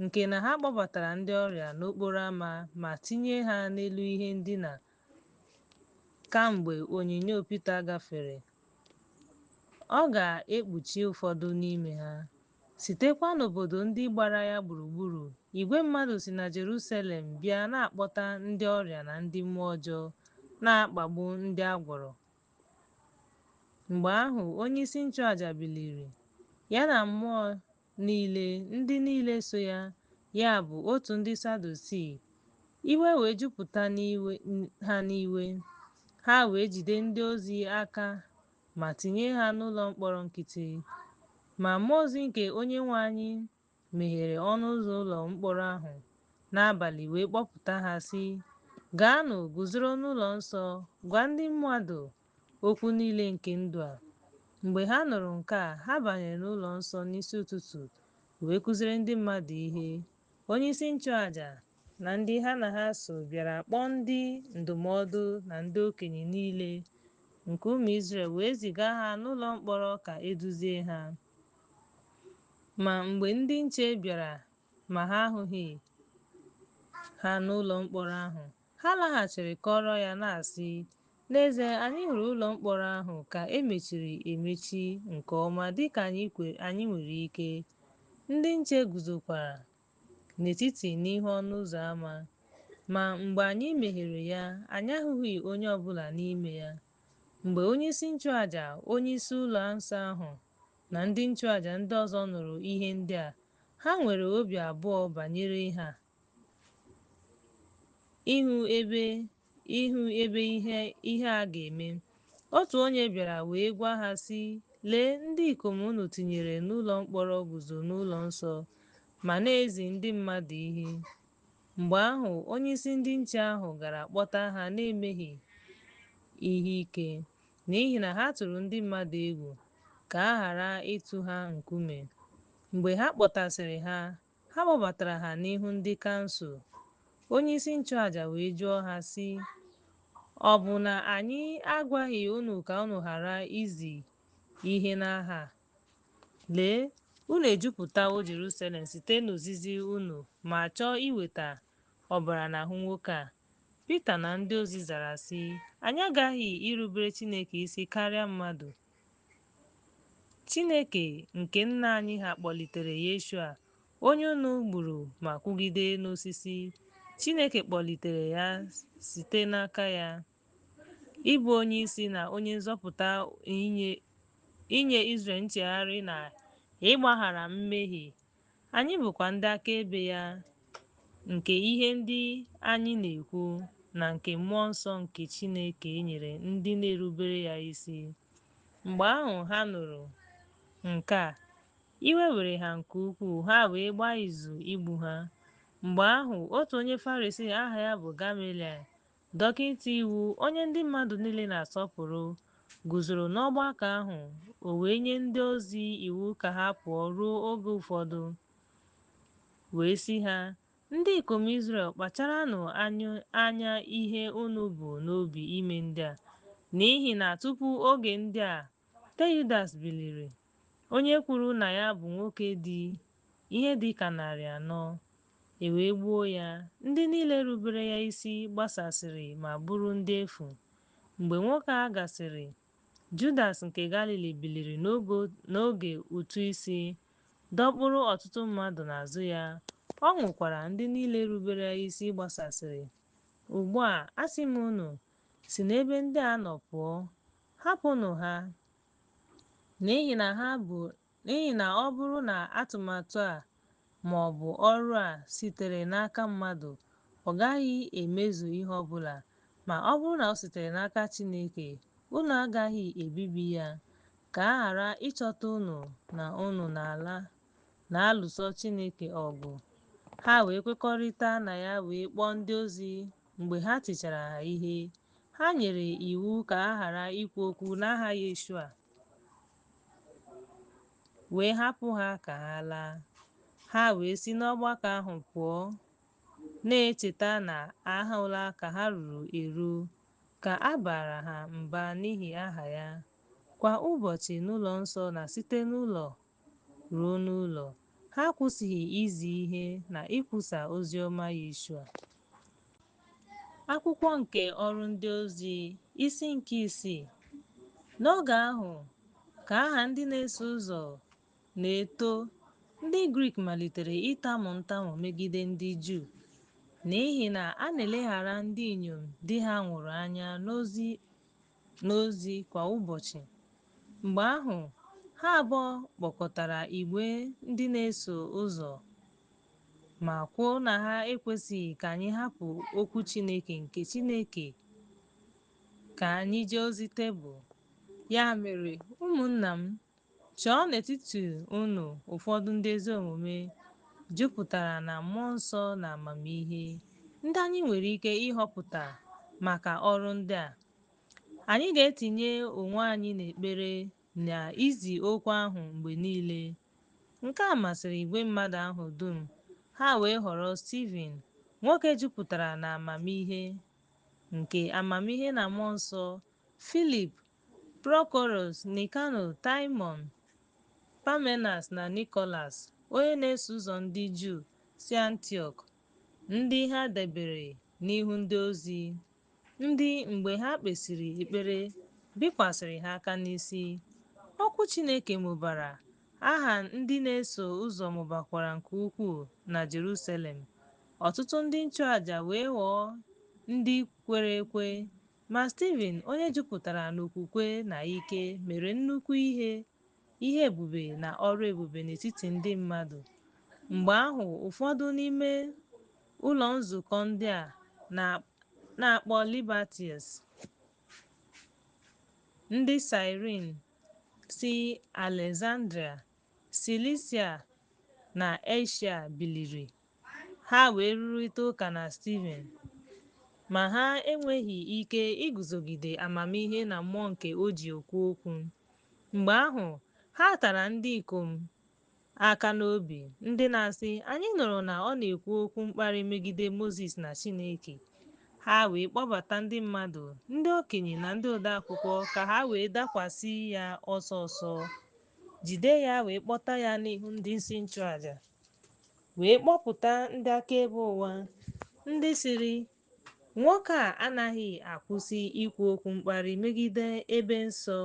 nke na ha kpọbatara ndị ọrịa n'okporo ámá ma tinye ha n'elu ihe ndina kamgbe onyinyo Pita gafere. Ọ ga-ekpuchi ụfọdụ n'ime ha. Sitekwa n'obodo ndị gbara ya gburugburu, igwe mmadụ si na Jerusalem bịa na-akpọta ndị ọrịa na ndị mmụọ ọjọọ na-akpagbu ndị agwọrọ. Mgbe ahụ, onyeisi nchụaja biliri, ya na mmụọ niile ndị niile so ya, ya bụ otu ndị Sadusii. Iwe wee jupụta ha n'iwe. Ha wee jide ndị ozi aka ma tinye ha n'ụlọ mkpọrọ nkịtị. Ma mmụọ ozi nke Onyenwe anyị meghere ọnụ ụzọ ụlọ mkpọrọ ahụ n'abalị wee kpọpụta ha sị, "Gaanụ guzoro n'ụlọ nsọ gwa ndị mmadụ okwu niile nke ndụ a." Mgbe ha nụrụ nke a, ha banyere n'ụlọ nsọ n'isi ụtụtụ wee kụziere ndị mmadụ ihe. Onyeisi nchụaja na ndị ha na ha so bịara kpọọ ndị ndụmọdụ na ndị okenye niile nke ụmụ Izrel wee ziga ha n'ụlọ mkpọrọ ka eduzie ha. Ma mgbe ndị nche bịara ma ha ahụghị ha n'ụlọ mkpọrọ ahụ, ha laghachiri kọrọ ya na-asị, "N'ezie, anyị hụrụ ụlọ mkpọrọ ahụ ka emechiri emechi nke ọma dịka anyị nwere ike." Ndị nche guzokwara n'etiti n'ihu ọnụ ụzọ ámá, ma mgbe anyị meghere ya, anyị ahụghị onye ọbụla n'ime ya. Mgbe onyeisi nchụaja, onyeisi ụlọ nsọ ahụ na ndị nchụaja ndị ọzọ nụrụ ihe ndị a, ha nwere obi abụọ banyere ịhụ ebe ihe a ga-eme. Otu onye bịara wee gwa ha sị, "Lee, ndị ikom unu tinyere n'ụlọ mkpọrọ guzo n'ụlọ nsọ ma na-ezi ndị mmadụ ihe." Mgbe ahụ, onyeisi ndị nche ahụ gara kpọta ha na-emeghị ihe ike, n'ihi na ha tụrụ ndị mmadụ egwu ka a ghara ịtụ ha nkume. Mgbe ha kpọtasịrị ha, ha kpọbatara ha n'ihu ndị kansụl. Onyeisi nchụaja wee jụọ ha sị, "Ọ bụ na anyị agwaghị unu ka unu ghara izi ihe n'aha a? Lee, unu ejupụtawo Jerusalem site n'ozizi unu ma chọọ iweta ọbara n'ahụ nwoke a." Pita na ndị ozi zara sị, "Anyị aghaghị irubere Chineke isi karịa mmadụ. Chineke nke nna anyị ha kpọlitere Yeshua, onye unu gburu ma kwụgide n'osisi. Chineke kpọlitere ya site n'aka ya ịbụ onye isi na onye nzọpụta, inye Izrel nchegharị na ịgbaghara mmehie. Anyị bụkwa ndị akaebe ya nke ihe ndị anyị na-ekwu na nke mmụọ nsọ nke Chineke nyere ndị na-erubere ya isi." Mgbe ahụ ha nụrụ nke a, iwe were ha nke ukwuu, ha wee gbaa izu igbu ha. Mgbe ahụ, otu onye Farisii aha ya bụ Gamaliel, dọkịta iwu, onye ndị mmadụ niile na-asọpụrụ, guzoro n'ọgbakọ ahụ, o wee nye ndị ozi iwu ka ha pụọ ruo oge ụfọdụ, wee sị ha, ndị ikom Izrel, kpacharanụ anya ihe unu bụ n'obi ime ndị a, n'ihi na tupu oge ndị a, Teudas biliri, onye kwuru na ya bụ nwoke dị ihe dị ka 400, e wee gbuo ya. Ndị niile rubere ya isi gbasasịrị ma bụrụ ndị efu. Mgbe nwoke a gasịrị, Judas nke Galili biliri n'oge ụtụ isi, dọkpụrụ ọtụtụ mmadụ n'azụ ya. Ọ nwụkwara. Ndị niile rubere ya isi gbasasịrị. Ugbu a, asị m unu, si n'ebe ndị a nọ pụọ, hapụnụ ha, n'ihi na ọ bụrụ na atụmatụ a ma ọ bụ ọrụ a sitere n'aka mmadụ, ọ gaghị emezu ihe ọ bụla, ma ọ bụrụ na ọ sitere n'aka Chineke, unu agaghị ebibi ya. Ka a ghara ịchọta unu na unu na-alụso Chineke ọgụ. Ha wee kwekọrịta na ya, wee kpọọ ndị ozi. Mgbe ha tichara ha ihe, ha nyere iwu ka a ghara ikwu okwu n'aha Yeshua, wee hapụ ha ka ha laa. Ha wee si n'ọgbakọ ahụ pụọ, na-echeta na ahụla ka ha ruru eru, ka a baara ha mba n'ihi aha ya. Kwa ụbọchị n'ụlọ nsọ na site n'ụlọ ruo n'ụlọ, ha kwụsịghị izi ihe na ikwusa ozi ọma Yeshua. Akwụkwọ nke Ọrụ Ndị Ozi, isi nke 6. N'oge ahụ ka aha ndị na-eso ụzọ na-eto, ndị Grik malitere ịtamu ntamu megide ndị Juu, n'ihi na a na-eleghara ndị inyom di ha nwụrụ anya n'ozi kwa ụbọchị. Mgbe ahụ, ha abụọ kpọkọtara igwe ndị na-eso ụzọ ma kwuo na ha ekwesịghị ka anyị hapụ okwu Chineke nke Chineke ka anyị jee ozi tebụl. Ya mere, ụmụnna m, chọọ n'etiti unu ụfọdụ ndị ezi omume, jupụtara na mmụọ nsọ na amamihe, ndị anyị nwere ike ịhọpụta maka ọrụ ndị a. Anyị ga-etinye onwe anyị n'ekpere na izi okwu ahụ mgbe niile. Nke a masịrị igwe mmadụ ahụ dum. Ha wee họrọ Steven, nwoke jupụtara na amamihe, nke amamihe na mmụọ nsọ, Filip, Prokoros, Nikano, Taịmọn, Pamenas na Nikolas, onye na-eso ụzọ ndị Juu si Antiọk, ndị ha debere n'ihu ndị ozi. Ndị mgbe ha kpesịrị ekpere, bikwasịrị ha aka n'isi. Okwu Chineke mụbara, aha ndị na-eso ụzọ mụbakwara nke ukwuu na Jerusalem. Ọtụtụ ndị nchụaja wee ghọọ ndị kwere ekwe, ma Steven, onye jupụtara n'okwukwe na ike, mere nnukwu ihe ebube na ọrụ ebube n'etiti ndị mmadụ. Mgbe ahụ, ụfọdụ n'ime ụlọ nzukọ ndị a na-akpọ Liberties, ndị Cyrene si Alexandria, Silisia na Eshia biliri. Ha wee rụrịta ụka na Steven, ma ha enweghị ike iguzogide amamihe na mmụọ nke o ji ekwu okwu. Mgbe ahụ, ha tara ndị ikom aka n'obi, ndị na-asị, anyị nụrụ na ọ na-ekwu okwu mkparị megide Mozis na Chineke. Ha wee kpọbata ndị mmadụ, ndị okenye na ndị odeakwụkwọ, ka ha wee dakwasị ya ọsọ ọsọ, jide ya, wee kpọta ya n'ihu ndị isi nchụaja, wee kpọpụta ndị akaebe ụgha, ndị sịrị, nwoke a anaghị akwụsị ikwu okwu mkparị megide ebe nsọ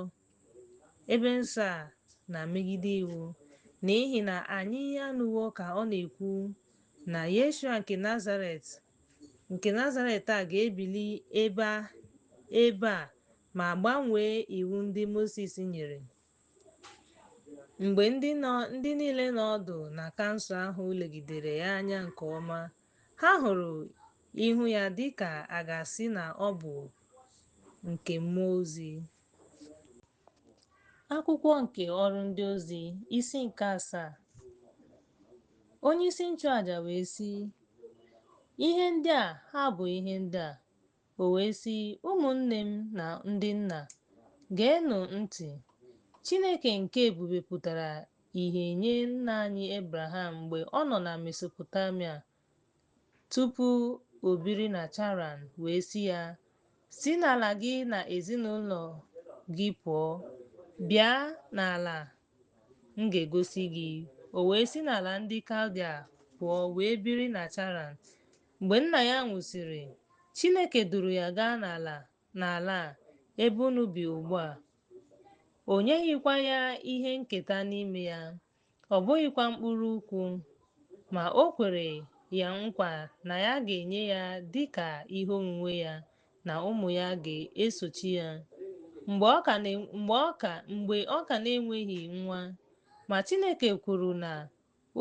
a na megide iwu, n'ihi na anyị anụwo ka ọ na-ekwu na Yeshua nke Nazaret a ga-ebili ebe a ma gbanwee iwu ndị Mozis nyere. Mgbe ndị niile nọ ọdụ na kansụl ahụ legidere ya anya nke ọma, ha hụrụ ihu ya dị ka a ga-asị na ọ bụ nke mmụọ ozi. Akwụkwọ nke Ọrụ Ndị Ozi, isi nke 7. Onyeisi nchụaja wee sị, ihe ndị a ha bụ ihe ndị a. O wee sị, ụmụnne m na ndị nna, Geenụ ntị, Chineke nke ebube pụtara ìhè nye nna anyị Ebraham mgbe ọ nọ na Mesopotamia tupu o biri na Charan wee sị ya, "Si n'ala gị na ezinụlọ gị pụọ, bịa n'ala m ga-egosi gị." O wee si n'ala ndị Kaldịa pụọ wee biri na Charan. Mgbe nna ya nwụsịrị, Chineke duru ya gaa n'ala a ebe unu bi ugbu a. O nyeghịkwa ya ihe nketa n'ime ya, ọ bụghịkwa mkpụrụ ukwu, ma o kwere ya nkwa na ya ga-enye ya dịka ihe onwunwe ya na ụmụ ya ga-esochi ya mgbe ọ ka na-enweghị nwa. Ma Chineke kwuru na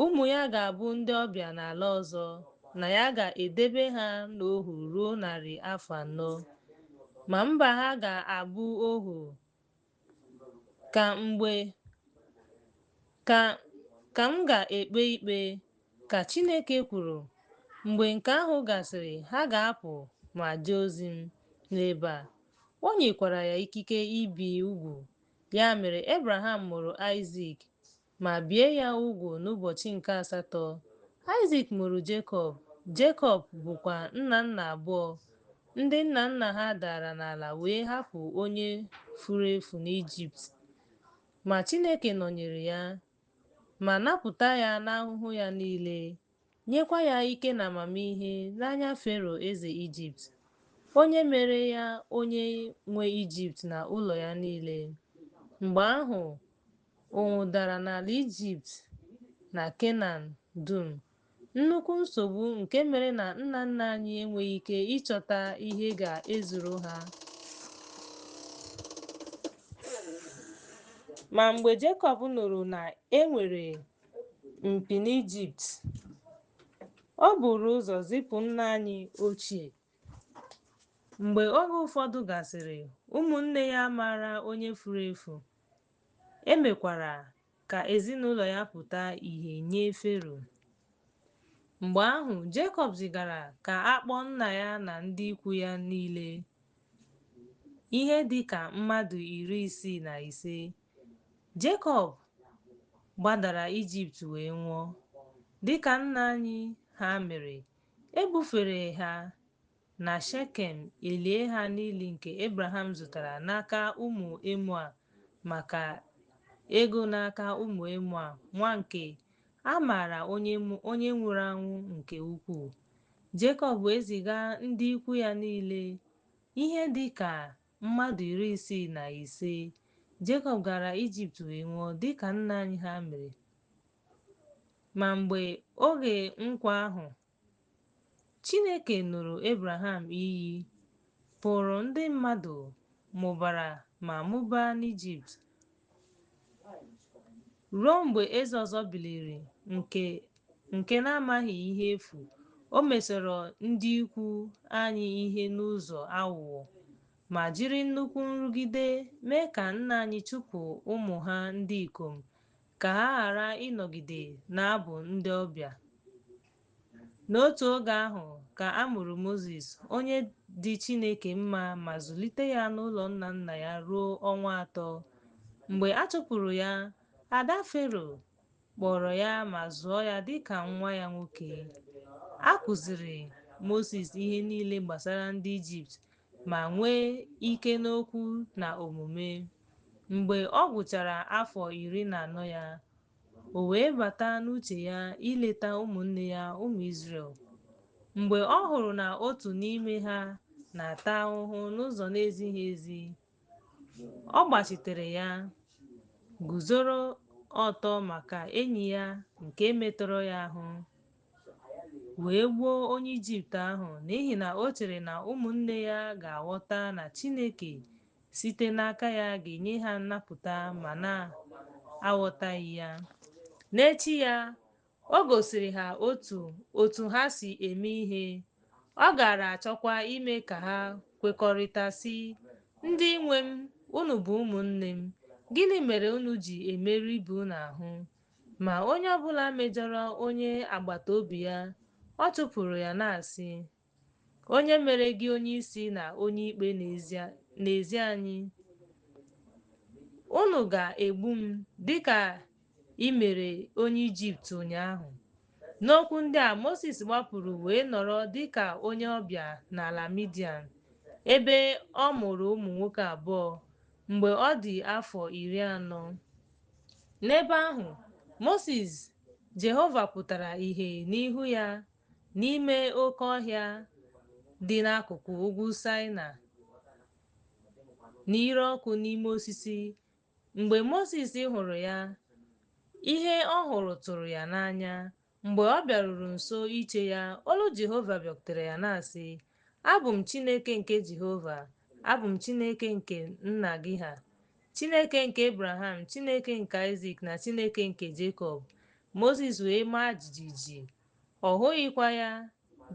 ụmụ ya ga-abụ ndị ọbịa n'ala ọzọ, na ya ga-edebe ha n'ohu ruo narị afọ anọ. Ma mba ha ga-abụ ohu ka m ga-ekpe ikpe, ka Chineke kwuru. Mgbe nke ahụ gasịrị, ha ga-apụ ma jee ozi m n'ebe a. O nyekwara ya ikike ibi ugwu. Ya mere Ebraham mụrụ Aịzik ma bie ya ugwu n'ụbọchị nke asatọ. Aịzik mụrụ Jekọb. Jekọb bụkwa nna nna abụọ. Ndị nna nna ha dara n'ala wee hapụ onye furu efu n'Ijipt. Ma Chineke nọnyere ya ma napụta ya n'ahụhụ ya niile, nyekwa ya ike na amamihe n'anya Fero eze Ijipt, onye mere ya onye nwe Ijipt na ụlọ ya niile. Mgbe ahụ ụnwụ dara n'ala Ijipt na Kenan dum, nnukwu nsogbu nke mere na nna nna anyị enweghị ike ịchọta ihe ga-ezuru ha. Ma mgbe Jekọb nụrụ na e nwere mpi n'Ijipt, o buru ụzọ zipụ nna anyị ochie. Mgbe oge ụfọdụ gasịrị, ụmụnne ya maara onye furu efu. E mekwara ka ezinụlọ ya pụta ìhè nye Fero. Mgbe ahụ Jekọb zigara ka a kpọọ nna ya na ndị ikwu ya niile, ihe dị ka mmadụ 65. Jekọb gbadara Ijipt wee nwụọ. Dịka nna anyị ha mere, e bufere ha na Shekem elie ha n'ili nke Ebraham zụtara n'aka ụmụ Emua maka ego n'aka ụmụ Emua, nwa nke a maara onye nwụrụ anwụ nke ukwuu. Jekọb wee ziga ndị ikwu ya niile, ihe dị ka mmadụ 65. Jekọb gara Ijipt wee nwụọ dịka nna anyị ha mere. Ma mgbe oge nkwa ahụ, Chineke ṅụrụ Ebraham iyi, pụrụ ndị mmadụ mụbara ma mụbaa n'Ijipt ruo mgbe eze ọzọ biliri nke na-amaghị ihe efu. O mesoro ndị ikwu anyị ihe n'ụzọ aghụghọ ma jiri nnukwu nrụgide mee ka nna anyị chụpụ ụmụ ha ndị ikom ka ha ghara ịnọgide na-abụ ndị ọbịa. N'otu oge ahụ ka a mụrụ Mozis, onye dị Chineke mma ma zụlite ya n'ụlọ nna nna ya ruo ọnwa 3. Mgbe a chụpụrụ ya, ada Fero kpọrọ ya ma zụọ ya dịka nwa ya nwoke. A kụziri Mozis ihe niile gbasara ndị Ijipt ma nwee ike n'okwu na omume. Mgbe ọ gụchara afọ 14 ya, o wee bata n'uche ya ileta ụmụnne ya ụmụ Izrel. Mgbe ọ hụrụ na otu n'ime ha na-ata ahụhụ n'ụzọ na-ezighị ezi, ọ gbachitere ya, guzoro ọtọ maka enyi ya nke metọrọ ya ahụ, wee gbuo onye Ijipt ahụ n'ihi na o chere na ụmụnne ya ga-aghọta na Chineke site n'aka ya ga-enye ha nnapụta, ma na-aghọtaghị ya. N'echi ya, o gosiri ha otu ha si eme ihe. Ọ gaara achọkwa ime ka ha kwekọrịta, sị, "Ndị nwe m, unu bụ ụmụnne m. Gịnị mere unu ji emerụ ibe unu ahụ?" Ma onye ọbụla mejọrọ onye agbata obi ya, ọ chụpụrụ ya na-asị, "Onye mere gị onye isi na onye ikpe n'ezi anyị?" unu ga-egbu m dịka i mere onye Ijipt ụnyaahụ. N'okwu ndị a, Moses gbapụrụ wee nọrọ dịka onye ọbịa n'ala Midian, ebe ọ mụrụ ụmụ nwoke abụọ mgbe ọ dị afọ 40. N'ebe ahụ, Moses, Jehova pụtara ìhè n'ihu ya n'ime oke ọhịa dị n'akụkụ ugwu Saịna, na ire ọkụ n'ime osisi. Mgbe Moses hụrụ ya, ihe ọ hụrụ tụrụ ya n'anya. Mgbe ọ bịaruru nso iche ya, olu Jehova bịakwutere ya na-asị, "Abụ m Chineke nke Jehova, abụ m Chineke nke nna gị ha, Chineke nke Abraham, Chineke nke Isaac na Chineke nke Jekọb." Moses wee maa jijiji, ọ hụghịkwa ya.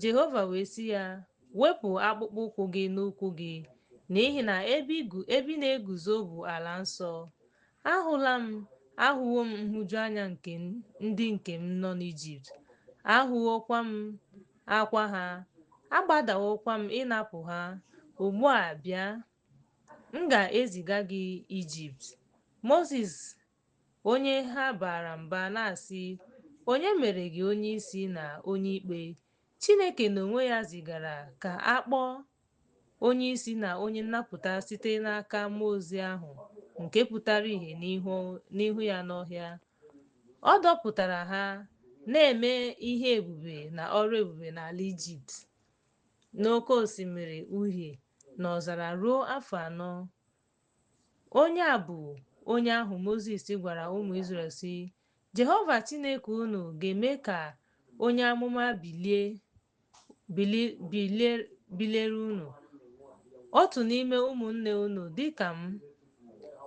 Jehova wee sị ya, "Wepụ akpụkpọ ụkwụ gị n'ụkwụ gị, n'ihi na ebe ị na-eguzo bụ ala nsọ. Ahụwo m nhụjuanya nke ndị nke m nọ n'Ijipt, ahụwokwa m akwa ha, agbadawokwa m ịnapụ ha. Ugbu a bịa, m ga-eziga gị Ijipt." Moses onye ha bara mba na-asị, "Onye mere gị onye isi na onye ikpe?" Chineke n'onwe ya zigara ka a kpọọ onye isi na onye nnapụta site n'aka mmụọ ozi ahụ nke pụtara ìhè n'ihu ya n'ọhịa. Ọ dọpụtara ha na-eme ihe ebube na ọrụ ebube n'ala Ijipt, n'oké osimiri Uhie na ọzara ruo afọ 4. Onye a bụ onye ahụ Mozis gwara ụmụ Izrel sị, "Jehova Chineke unu ga-eme ka onye amụma biliere unu, otu n'ime ụmụnne unu dịka m,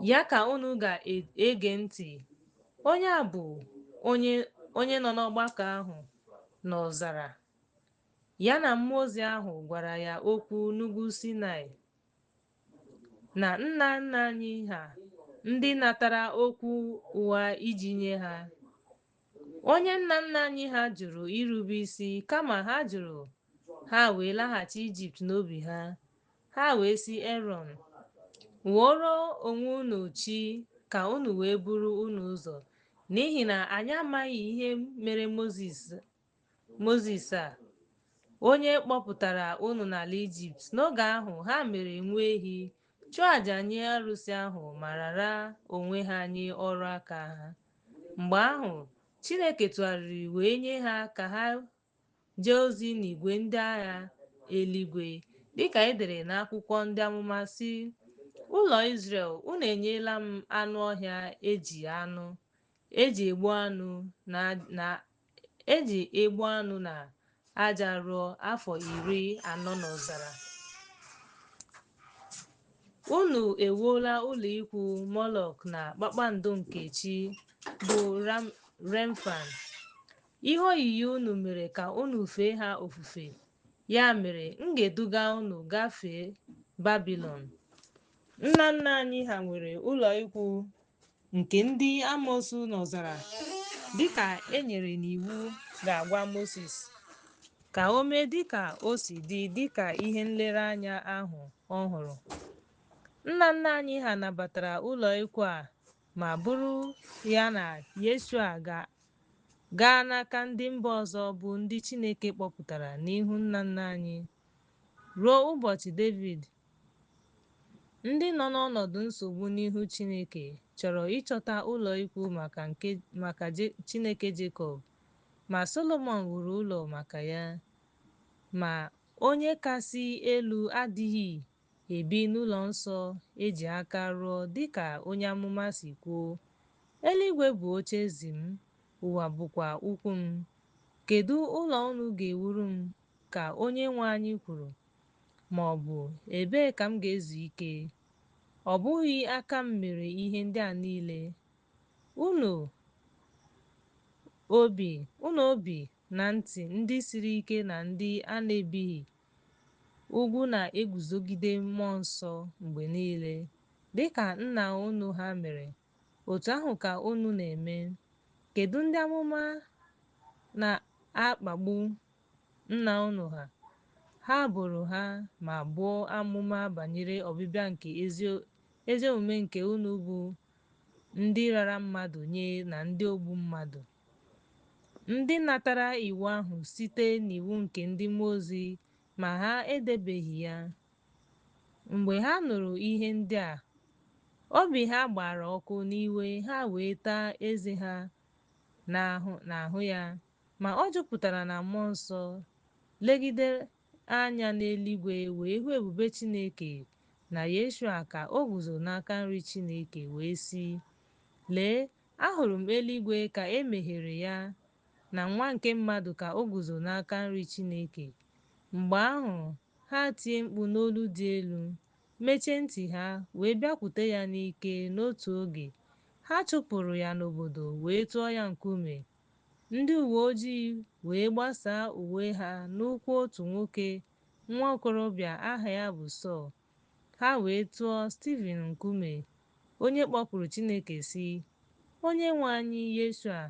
ya ka unu ga-ege ntị." Onye a bụ onye nọ n'ọgbakọ ahụ n'ọzara, ya na mmụọ ozi ahụ gwara ya okwu n'ugwu Sinai, na nna nna anyị ha ndị natara okwu ụgha iji nye ha. Onye nna nna anyị ha jụrụ irube isi, kama ha jụrụ, ha wee laghachi Ijipt n'obi ha. Ha wee sị Erọn, "Wuoro onwe unu chi ka unu wee buru unu ụzọ, n'ihi na anyị amaghị ihe mere Mozis a, onye kpọpụtara unu n'ala Ijipt." N'oge ahụ, ha mere nwa ehi, chụọ àjà nye arụsị ahụ, ma rara onwe ha nye ọrụ aka ha. Mgbe ahụ, Chineke tụgharịrị wee nye ha ka ha jee ozi n'igwe ndị agha eluigwe, dịka e dere n'akwụkwọ ndị amụma sị, "Ụlọ Izrel, unu enyela m anụ ọhịa eji egbu anụ na aja ruo afọ 40 n'ọzara. Unu ewuola ụlọ ikwu Molok na kpakpando nke chi bụ Remfan. Ihe oyiyi unu mere ka unu fee ha ofufe. Ya mere, m ga-eduga unu gafee Babilọn. Nna nna anyị ha nwere ụlọ ikwu nke ndị amoosu n'ọzara, dịka e nyere n'iwu ga-agwa Moses, ka o mee dịka o si dị, dịka ihe nlereanya ahụ ọ hụrụ." Nna nna anyị ha nabatara ụlọ ikwu a ma buru ya na Yeshua gaa n'aka ndị mba ọzọ bụ ndị Chineke kpọpụtara n'ihu nna nna anyị. Ruo ụbọchị Devid, ndị nọ n'ọnọdụ nsogbu n'ihu Chineke chọrọ ịchọta ụlọ ikwu maka Chineke Jekọb, ma Solomọn wuru ụlọ maka ya. Ma onye kasị elu adịghị ebi n'ụlọ nsọ eji aka rụọ, dịka onye amụma si kwuo, "Eluigwe bụ ocheeze m, ụwa bụkwa ụkwụ m. Kedu ụlọ unu ga-ewuru m?" ka Onyenwe anyị kwuru. "Ma ọ bụ, ebee ka m ga-ezu ike? Ọ bụghị aka m mere ihe ndị a niile?" Unu obi na ntị ndị siri ike na ndị a na-ebighị ugwu na-eguzogide mmụọ nsọ mgbe niile, dịka nna unu ha mere, otu ahụ ka unu na-eme. Kedu ndị amụma na-akpagbu nna unu ha? Ha boro ha ma buo amụma banyere ọbịbịa nke ezi omume nke unu bụ ndị rara mmadụ nye na ndị ogbu mmadụ. Ndị natara iwu ahụ site n'iwu nke ndị mmụọ ozi, ma ha edebeghị ya. Mgbe ha nụrụ ihe ndị a, obi ha gbara ọkụ n'iwe, ha wee taa eze ha n'ahụ ya. Ma ọ jupụtara na mmụọ nsọ, legide anya n'eluigwe wee hụ ebube Chineke na Yeshua ka o guzo n'aka nri Chineke, wee sị, lee, ahụrụ m eluigwe ka e meghere ya, na nwa nke mmadụ ka o guzo n'aka nri Chineke. Mgbe ahụ ha tie mkpu n'olu dị elu, mechie ntị ha, wee bịakwute ya n'ike n'otu oge. Ha chụpụrụ ya n'obodo wee tụọ ya nkume. Ndị uwe ojii wee gbasaa uwe ha n'ụkwụ otu nwoke, nwa okorobịa aha ya bụ Sọl. Ha wee tụọ Stivin nkume, onye kpọkuru Chineke sị, Onyenwe anyị Yeshua,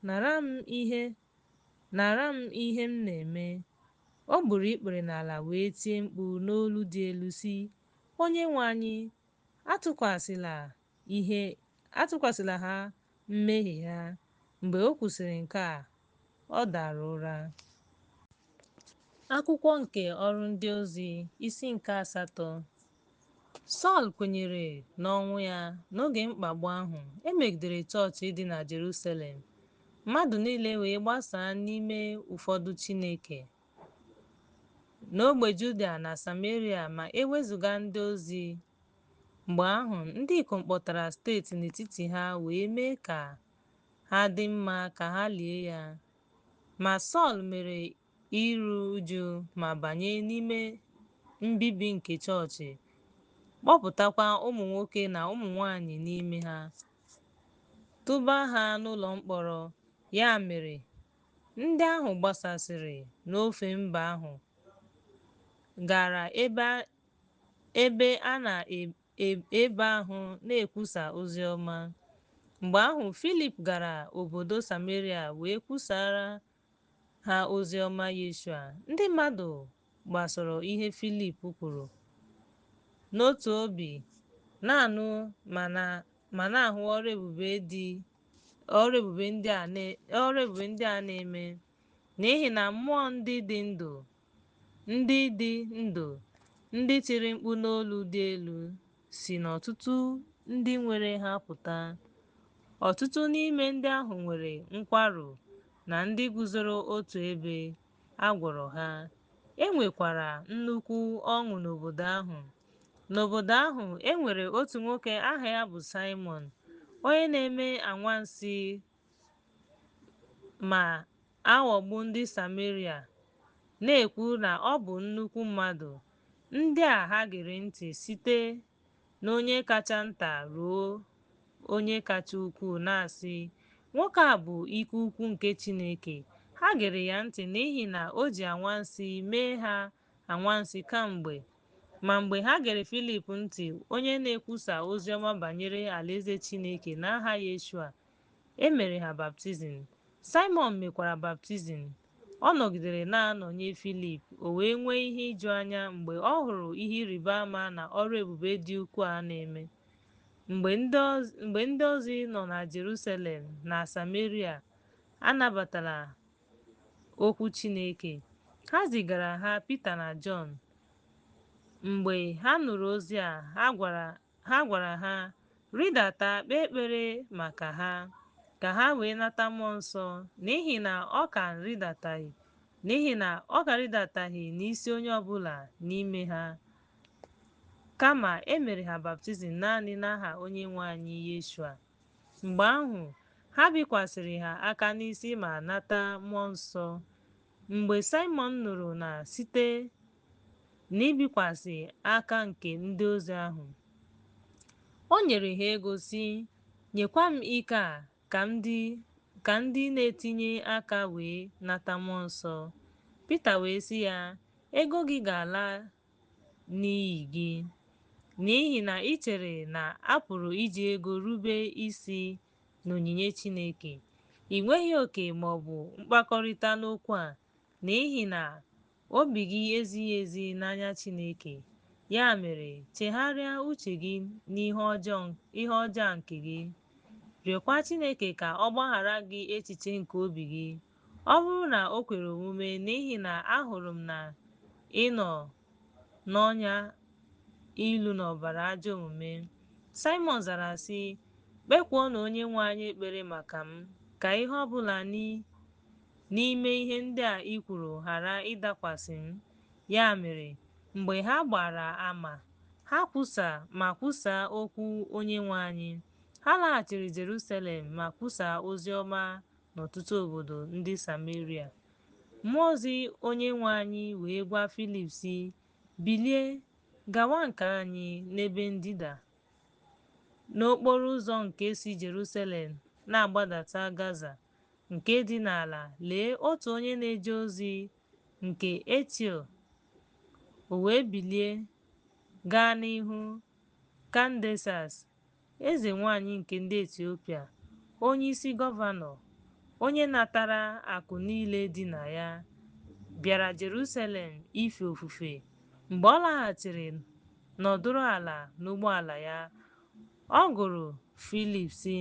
nara m ihe m na-eme. O gburu ikpere n'ala wee tie mkpu n'olu dị elu sị, Onyenwe anyị, atụkwasịla ha mmehie ha. Mgbe o kwusịrị nke a, ọ dara ụra. Akwụkwọ nke Ọrụ Ndị Ozi, isi nke 8. Sọl kwenyere n'ọnwụ ya. N'oge mkpagbu ahụ, e megidere chọọchị dị na Jerusalem. Mmadụ niile wee gbasaa n'ime ụfọdụ Chineke n'ogbe Juda na Samaria, ma e wezụga ndị ozi. Mgbe ahụ, ndị ikom kpọtara steeti n'etiti ha wee mee ka ha dị mma ka ha lie ya. Ma Sọl mere iru uju ma banye n'ime mbibi nke chọọchị, kpọpụtakwa ụmụ nwoke na ụmụ nwanyị n'ime ha, tụba ha n'ụlọ mkpọrọ. Ya mere, ndị ahụ gbasasịrị n'ofe mba ahụ gara ebe ahụ na-ekwusa ozi ọma. Mgbe ahụ, Filip gara obodo Samaria wee kwusara ha ozi ọma Yeshua. Ndị mmadụ gbasoro ihe Filip kwuru n'otu obi, na-anụ ma na-ahụ ọrụ ebube ndị a na-eme, n'ihi na mmụọ ndị dị ndụ, ndị tiri mkpu n'olu dị elu, si n'ọtụtụ ndị nwere ha pụta. Ọtụtụ n'ime ndị ahụ nwere nkwarụ na ndị guzoro otu ebe, a gwọrọ ha. E nwekwara nnukwu ọṅụ n'obodo ahụ. N'obodo ahụ, e nwere otu nwoke aha ya bụ Simon, onye na-eme anwansi ma aghọgbu ndị Sameria, na-ekwu na ọ bụ nnukwu mmadụ. Ndị a ha gere ntị site n'onye kacha nta ruo onye kacha ukwuu, na-asị, nwoke a bụ ike ukwu nke Chineke. Ha gere ya ntị n'ihi na o ji anwansi mee ha anwansi kamgbe. Ma mgbe ha gere Filip ntị, onye na-ekwusa oziọma banyere alaeze Chineke n'aha Yeshua, e mere ha baptizim. Simon mekwara baptizim. Ọ nọgidere na-anọnye Filip, o wee nwee ihe iju anya mgbe ọ hụrụ ihe ịrịba ama na ọrụ ebube dị ukwuu a na-eme. Mgbe ndị ozi nọ na Jerusalem na Samaria anabatala okwu Chineke, ha zigara ha Pita na Jọn. Mgbe ha nụrụ ozi a, ha gwara ha, rịdata kpee ekpere maka ha, ka ha wee nata mmụọ nsọ, n'ihi na ọ ka rịdataghị n'isi onye ọbụla n'ime ha, kama e mere ha baptizim naanị n'aha Onyenwe anyị Yeshua. Mgbe ahụ, ha bikwasịrị ha aka n'isi ma nata mmụọ nsọ. Mgbe Simon nụrụ na site n'ibikwasị aka nke ndị ozi ahụ, o nyere ha ego sị, nyekwa m ike a ka ndị na-etinye aka wee nata mmụọ nsọ. Pita wee sị ya, ego gị ga-ala n'iyi gị, n'ihi na ị chere na a pụrụ iji ego rube isi n'onyinye Chineke. Ị nweghị oke ma ọ bụ mkpakọrịta n'okwu a, n'ihi na obi gị ezighị ezi n'anya Chineke. Ya mere, chegharịa uche gị n'ihe ọjọọ nke gị. rịọkwa Chineke ka ọ gbaghara gị echiche nke obi gị, ọ bụrụ na o kwere omume, n'ihi na ahụrụ m na ị nọ n'ọnya ilu na ọbara ajọ omume. Simon zara sị, kpekuonụ Onyenwe anyị ekpere maka m, ka ihe ọbụla n'ime ihe ndị a i kwuru ghara ịdakwasị m. Ya mere, mgbe ha gbara ama, ha kwusaa okwu Onyenwe anyị. Ha laghachiri Jerusalem ma kwusaa ozi ọma n'ọtụtụ obodo ndị Sameria. Mmụọ ozi Onyenwe anyị wee gwa Filip sị, bilie, gawa nke anyị n'ebe ndịda, n'okporo ụzọ nke si Jerusalem na-agbadata Gaza, nke dị n'ala. Lee, otu onye na-eje ozi nke Etiopia, o wee bilie gaa n'ihu Kandesas, eze nwanyị nke ndị Etiopia, onye isi gọvanọ, onye natara akụ niile dị na ya, bịara Jerusalem ife ofufe. Mgbe ọ laghachiri nọdụrụ ala n'ụgbọala ya, ọ gụrụ Filip sị,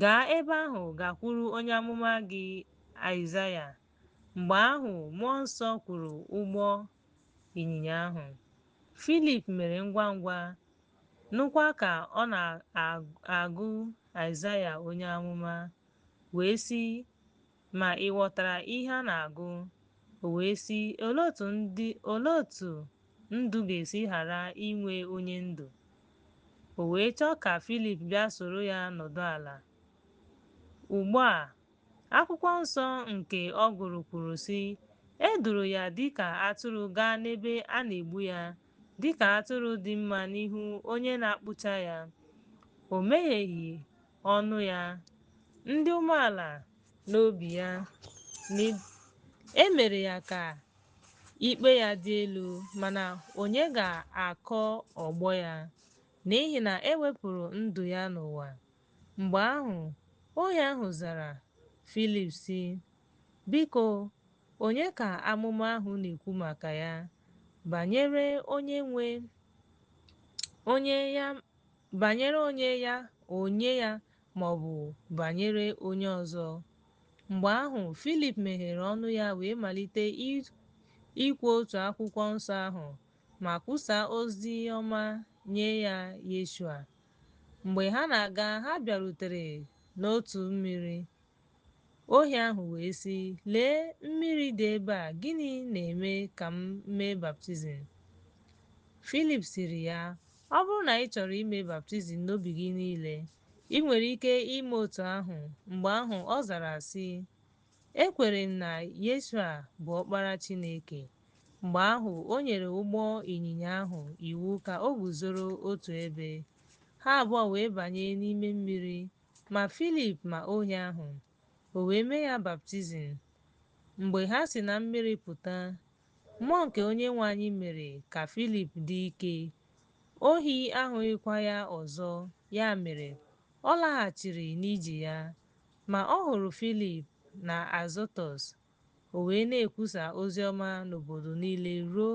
gaa ebe ahụ gakwuru onye amụma gị Aịzaya. Mgbe ahụ mmụọ nsọ kwụrụ ụgbọ ịnyịnya ahụ. Filip mere ngwa ngwa nụkwa ka ọ na-agụ Aịzaya onye amụma, wee sị, ma ị ghọtara ihe a na-agụ? O wee sị, olee otu ndụ ga-esi ghara inwe onye ndụ? O wee chọọ ka Filip bịa soro ya nọdụ ala. Ugbu a, akwụkwọ nsọ nke ọ gụrụ kwuru sị, e duru ya dịka atụrụ gaa n'ebe a na-egbu ya, dịka atụrụ dị mma n'ihu onye na-akpụcha ya. O megheghị ọnụ ya. Ndị umeala n'obi ya, e mere ya ka ikpe ya dị elu, mana onye ga-akọ ọgbọ ya? N'ihi na e wepụrụ ndụ ya n'ụwa. Mgbe ahụ ohi ahụ zara Filip sị, biko, onye ka amụma ahụ na-ekwu maka ya? Banyere onye ya ma ọ bụ banyere onye ọzọ? Mgbe ahụ Filip meghere ọnụ ya wee malite ikwu otu akwụkwọ nsọ ahụ ma kwusaa ozi ọma nye ya Yeshua. Mgbe ha na-aga, ha bịarutere n'otu mmiri. Ohi ahụ wee sị, lee, mmiri dị ebe a, gịnị na-eme ka m mee baptizim? Filip sịrị ya, ọ bụrụ na ị chọrọ ime baptizim n'obi gị niile, ị nwere ike ime otu ahụ. Mgbe ahụ ọ zara sị, ekwere m na Yeshua bụ ọkpara Chineke. Mgbe ahụ o nyere ụgbọ ịnyịnya ahụ iwu ka o guzoro otu ebe. Ha abụọ wee banye n'ime mmiri, ma Filip ma ohi ahụ. O wee mee ya baptizim. Mgbe ha si na mmiri pụta, mmụọ nke Onyenwe anyị mere ka Filip dị ike. Ohi ahụghịkwa ya ọzọ. Ya mere, ọ laghachiri n'ije ya. Ma ọ hụrụ Filip na Azotọs. O wee na-ekwusa ozi ọma n'obodo niile ruo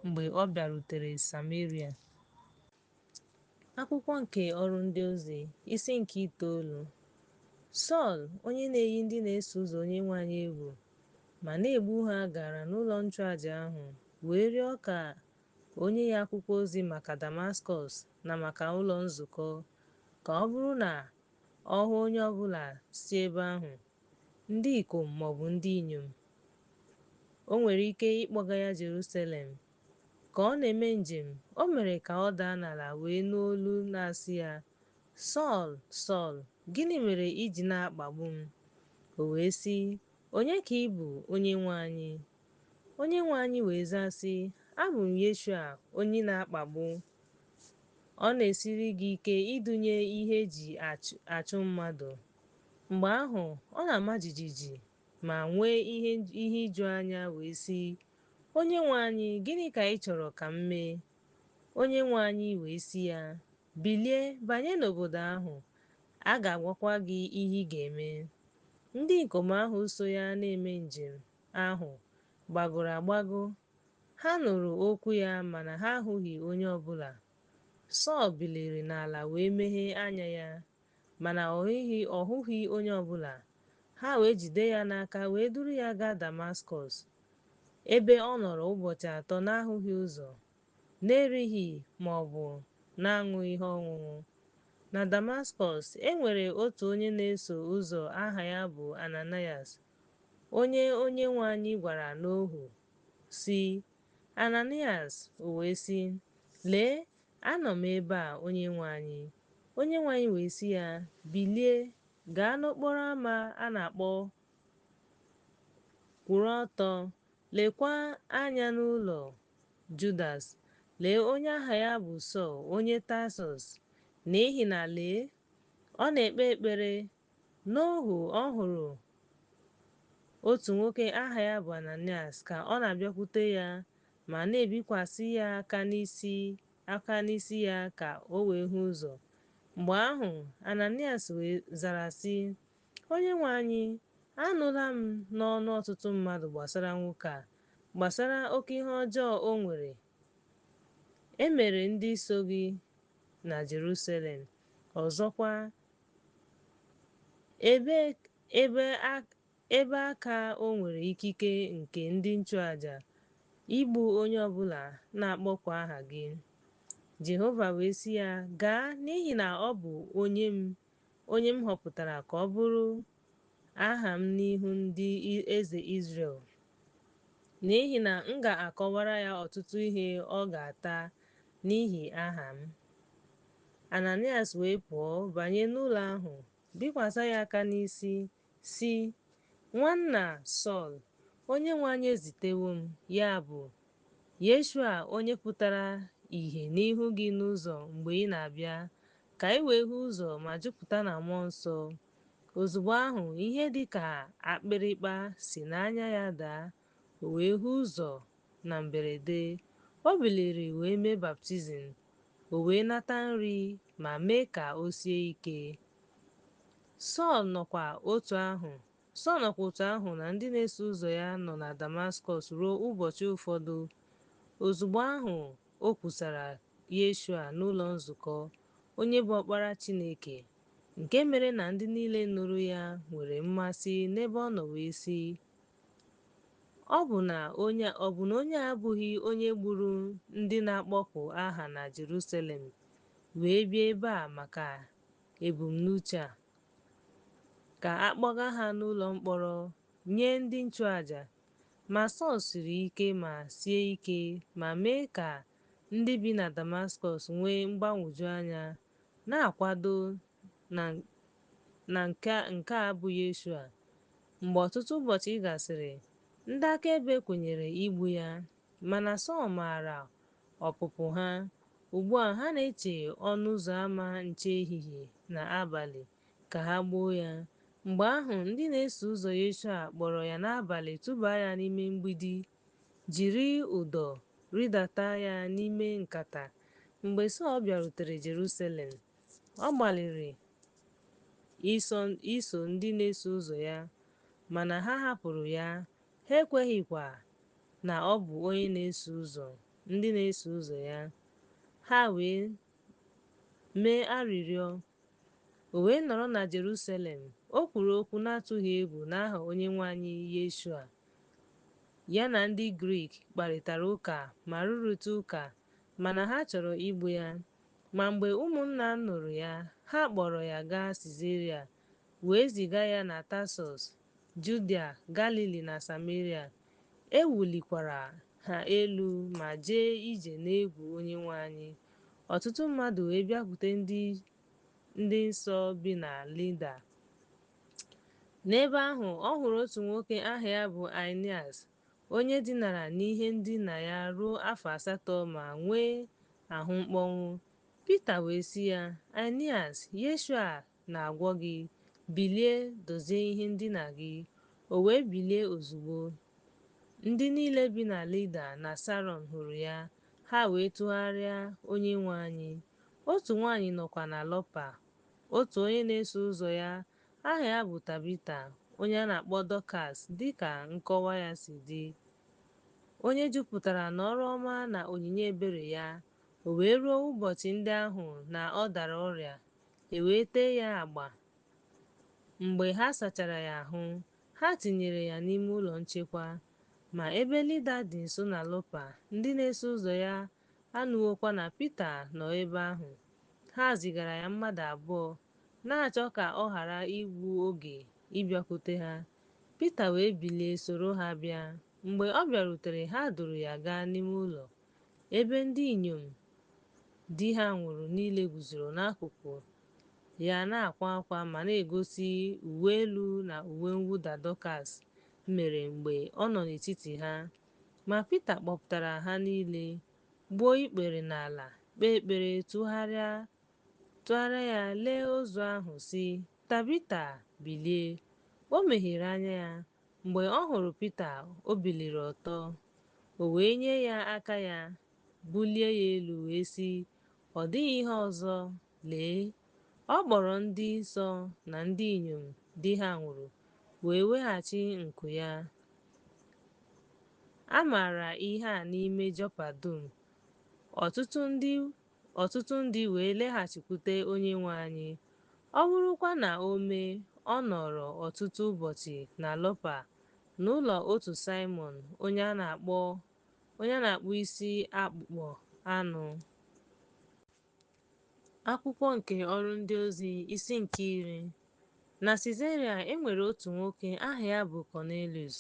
mgbe ọ bịarutere Sameria. Akwụkwọ nke Ọrụ Ndị Ozi, isi nke 9. Sọl, onye na-eyi ndị na-eso ụzọ Onyenwe anyị egwu ma na-egbu ha, gara n'ụlọ nchụaja ahụ wee rịọ ka o nye ya akwụkwọ ozi maka Damaskọs na maka ụlọ nzukọ, ka ọ bụrụ na ọ hụ onye ọbụla si ebe ahụ, ndị ikom maọbụ ndị inyom, o nwere ike ịkpọga ya Jerusalem. Ka ọ na-eme njem, o mere ka ọ daa n'ala wee nụ olu na-asị ya, Sọl, Sọl, gịnị mere i ji na-akpagbu m? O wee sị, onye ka ị bụ, Onyenwe anyị? Onyenwe anyị wee zaa sị, abụ m Yeshua onye na-akpagbu. Ọ na-esiri gị ike idunye ihe eji achụ mmadụ. Mgbe ahụ ọ na-ama jijiji ma nwee ihe iju anya wee sị, Onyenwe anyị, gịnị ka ị chọrọ ka m mee? Onyenwe anyị wee sị ya, bilie, banye n'obodo ahụ, a ga-agwakwa gị ihe ị ga-eme. Ndị ikom ahụ so ya na-eme njem ahụ gbagọrọ agbagọ. Ha nụrụ okwu ya mana ha ahụghị onye ọbụla. Sọl biliri n'ala wee meghee anya ya. mana ọ hụghị onye ọbụla. Ha wee jide ya n'aka wee duru ya gaa Damaskọs, ebe ọ nọrọ ụbọchị 3 n'ahụghị ụzọ, na-erighị ma ọ bụ na-aṅụghị ihe ọṅụṅụ. Na Damaskọs, e nwere otu onye na-eso ụzọ aha ya bụ Ananias, onye Onyenwe anyị gwara n'ohu, sị, Ananias. O wee sị, lee, anọ m ebe a, Onyenwe anyị. Onyenwe anyị wee sị ya, bilie, gaa n'okporo ámá a na-akpọ Kwụrụ Ọtọ, lekwa anya n'ụlọ Judas, lee onye aha ya bụ Sọl onye Tasọs, n'ihi na lee, ọ na-ekpe ekpere. N'ohu ọ hụrụ otu nwoke aha ya bụ Ananias ka ọ na-abịakwute ya ma na-ebikwasị ya aka n'isi ya ka o wee hụ ụzọ. Mgbe ahụ Ananias wee zara sị, Onyenwe anyị, anụla m n'ọnụ ọtụtụ mmadụ gbasara nwoke a, gbasara oke ihe ọjọọ o nwere emere ndị so gị na Jerusalem. Ọzọkwa, ebe aka o nwere ikike nke ndị nchụaja igbu onye ọbụla na-akpọku aha gị. Jehova wee sị ya, gaa, n'ihi na ọ bụ onye m họpụtara ka ọ bụrụ aha m n'ihu ndị eze Izrel, n'ihi na m ga-akọwara ya ọtụtụ ihe ọ ga-ata n'ihi aha m. Ananias wee pụọ banye n'ụlọ ahụ, bikwasị ya aka n'isi, sị, Nwanna Sọl, Onyenwe anyị ezitewo m, ya bụ Yeshua, onye pụtara ìhè n'ihu gị n'ụzọ mgbe ị na-abịa, ka ị wee hụ ụzọ ma jupụta na mmụọ nsọ. Ozugbo ahụ ihe dị ka akpịrịkpa si n'anya ya daa, o wee hụ ụzọ na mberede. O biliri wee mee baptizim, o wee nata nri ma mee ka o sie ike. Sọl nọkwa otu ahụ na ndị na-eso ụzọ ya nọ na Damaskọs ruo ụbọchị ụfọdụ. Ozugbo ahụ o kwusara Yeshua n'ụlọ nzukọ, onye bụ Ọkpara Chineke, nke mere na ndị niile nụrụ ya nwere mmasị n'ebe ọ nọ wee sị, ọ bụ na onye a abụghị onye gburu ndị na-akpọku aha na Jerusalem wee bịa ebe a maka ebumnuche a, ka a kpọga ha n'ụlọ mkpọrọ nye ndị nchụaja. Ma Sọl siri ike ma sie ike ma mee ka ndị bi na Damaskọs nwee mgbagwoju anya, na-akwado na nke a bụ Yeshua. Mgbe ọtụtụ ụbọchị gasịrị, ndị akaebe kwenyere igbu ya, mana Sọl maara ọpụpụ ha. Ugbu a ha na-eche ọnụ ụzọ ámá nche ehihie na abalị ka ha gbuo ya. Mgbe ahụ ndị na-eso ụzọ Yeshua kpọrọ ya n'abalị, tụba ya n'ime mgbidi, jiri ụdọ rịdata ya n'ime nkata. Mgbe Sọl bịarutere Jerusalem, ọ gbalịrị iso ndị na-eso ụzọ ya, mana ha hapụrụ ya. Ha ekweghịkwa na ọ bụ onye ndị na-eso ụzọ ya. Ha wee mee arịrịọ, o wee nọrọ na Jerusalem. O kwuru okwu na-atụghị egwu n'aha Onyenwe anyị Yeshua. Ya na ndị Grik kparịtara ụka ma rụrịta ụka, mana ha chọrọ igbu ya. Ma mgbe ụmụnna nụrụ ya, ha kpọrọ ya gaa Sizaria, wee ziga ya na Tasọs, Judia, Galili na Samaria. E wulikwara ha elu ma jee ije n'egwu Onyenwe anyị. Ọtụtụ mmadụ wee bịakwute ndị nsọ bi na Lida. N'ebe ahụ ọ hụrụ otu nwoke aha ya bụ Ainias, onye dinara n'ihe ndina ya ruo afọ 8 ma nwee ahụ mkpọnwụ. Pita wee sị ya, Ainias, Yeshua na-agwọ gị, bilie, dozie ihe ndina gị. O wee bilie ozugbo. Ndị niile bi na Lida na Saron hụrụ ya, ha wee tụgharịa Onyenwe anyị. Otu nwaanyị nọkwa na Lọpa, otu onye na-eso ụzọ ya, aha ya bụ Tabita, onye a na-akpọ Dọkas dịka nkọwa ya si dị, onye jupụtara n'ọrụ ọma na onyinye ebere ya. O wee ruo ụbọchị ndị ahụ na ọ dara ọrịa. e wee tee ya agba. Mgbe ha sachara ya ahụ, ha tinyere ya n'ime ụlọ nchekwa. Ma ebe Lida dị nso na Lọpa, ndị na-eso ụzọ ya anụwokwa na Pita nọ ebe ahụ. Ha zigara ya mmadụ abụọ, na-achọ ka ọ ghara igbu oge ịbịakwute ha. Pita wee bilie soro ha bịa. Mgbe ọ bịarutere, ha duru ya gaa n'ime ụlọ, ebe ndị inyom di ha nwụrụ niile guzoro n'akụkụ ya na-akwa akwa ma na-egosi uwe elu na uwe mwụda Dọkas mere mgbe ọ nọ n'etiti ha. Ma Pita kpọpụtara ha niile, gbuo ikpere n'ala, kpee ekpere, tụgharịa ya, lee ozu ahụ, sị, "Tabita, bilie." O meghere anya ya. Mgbe ọ hụrụ Pita, o biliri ọtọ. O wee nye ya aka ya, bulie ya elu, wee sị, "Ọ dịghị ihe ọzọ, lee." Ọ kpọrọ ndị nsọ na ndị inyom di ha nwụrụ, wee weghachi nku ya. A maara ihe a n'ime Jọpa dum. Ọtụtụ ndị wee laghachikwute Onyenwe anyị. Ọ bụrụkwa na o mee, ọ nọrọ ọtụtụ ụbọchị na Lọpa, n'ụlọ otu Saimọn onye a na-akpụ isi akpụkpọ anụ. Akwụkwọ nke Ọrụ Ndị Ozi isi nke 10. Na Sizaria e nwere otu nwoke aha ya bụ Kọnelius,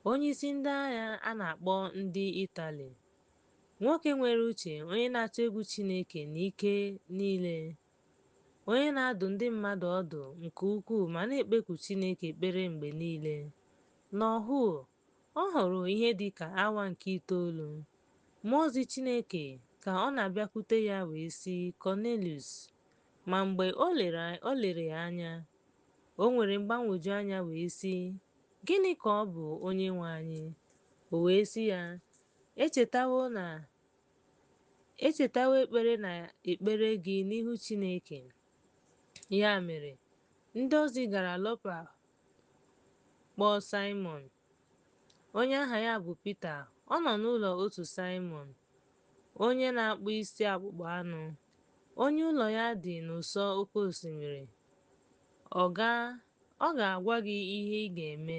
onyeisi ndị agha a na-akpọ ndị Itali. Nwoke nwere uche, onye na-atụ egwu Chineke n'ike niile, onye na-adụ ndị mmadụ ọdụ nke ukwuu ma na-ekpeku Chineke ekpere mgbe niile. N'ọhụụ, ọ hụrụ ihe dị ka awa nke 9, mmụọ ozi Chineke ka ọ na-abịakwute ya wee sị, "Kọnelius." Ma mgbe o lere ya anya, o nwere mgbagwoju anya wee sị, "Gịnị ka ọ bụ, Onyenwe anyị?" O wee sị ya, echetawo ekpere na ekpere gị n'ihu Chineke." Ya mere, ndị ozi gara Lọpa kpọọ Saimọn, onye aha ya bụ Pita. Ọ nọ n'ụlọ otu Saimọn, onye na-akpụ isi akpụkpọ anụ, onye ụlọ ya dị n'ụsọ oké osimiri. Ọ ga-agwa gị ihe ị ga-eme."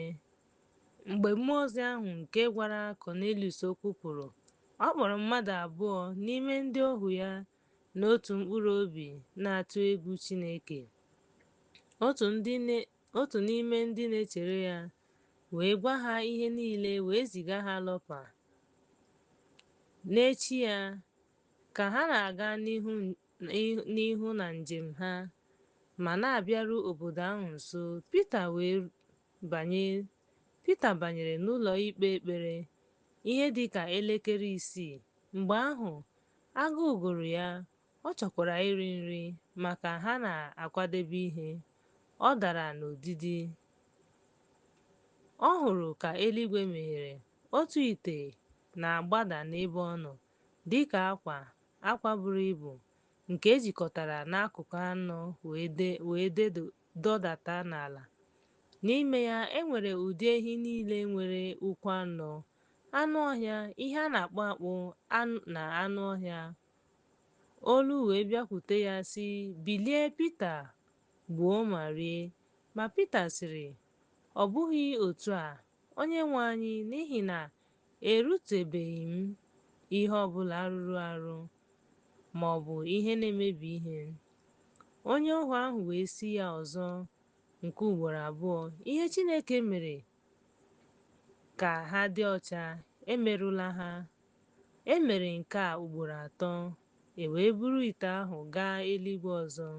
Mgbe mmụọ ozi ahụ nke gwara Kọnelius okwu pụrụ, ọ kpọrọ mmadụ abụọ n'ime ndị ohu ya na otu mkpụrụ obi na-atụ egwu Chineke, otu n'ime ndị na-echere ya, wee gwa ha ihe niile, wee ziga ha Lọpa. N'echi ya, ka ha na-aga n'ihu na njem ha ma na-abịaru obodo ahụ nso, Pita banyere n'ụlọ ikpe ekpere ihe dị ka elekere 6. Mgbe ahụ, agụụ gụrụ ya, ọ chọkwara iri nri, ma ka ha na-akwadebe ihe, ọ dara n'odidi. Ọ hụrụ ka eluigwe meghere, otu ite na-agbada n'ebe ọ nọ, dị ka akwa buru ibu nke ejikọtara n'akụkụ anọ wee dọdata n'ala. N'ime ya, e nwere ụdị ehi niile nwere ụkwụ anọ, anụ ọhịa, ihe a na-akpụ akpụ na anụ ọhịa. Olu wee bịakwute ya sị, "Bilie, Pita, gbuo ma rie." Ma Pita sịrị, "Ọ bụghị otu a, Onyenwe anyị, n'ihi na erutebeghị m ihe ọbụla rụrụ arụ ma ọ bụ ihe na-emebi ihe." Onye ohu ahụ wee sị ya ọzọ nke ugboro abụọ, "Ihe Chineke mere ka ha dị ọcha, emerụla ha." E mere nke a ugboro 3, e wee buru ite ahụ gaa eluigwe ọzọ.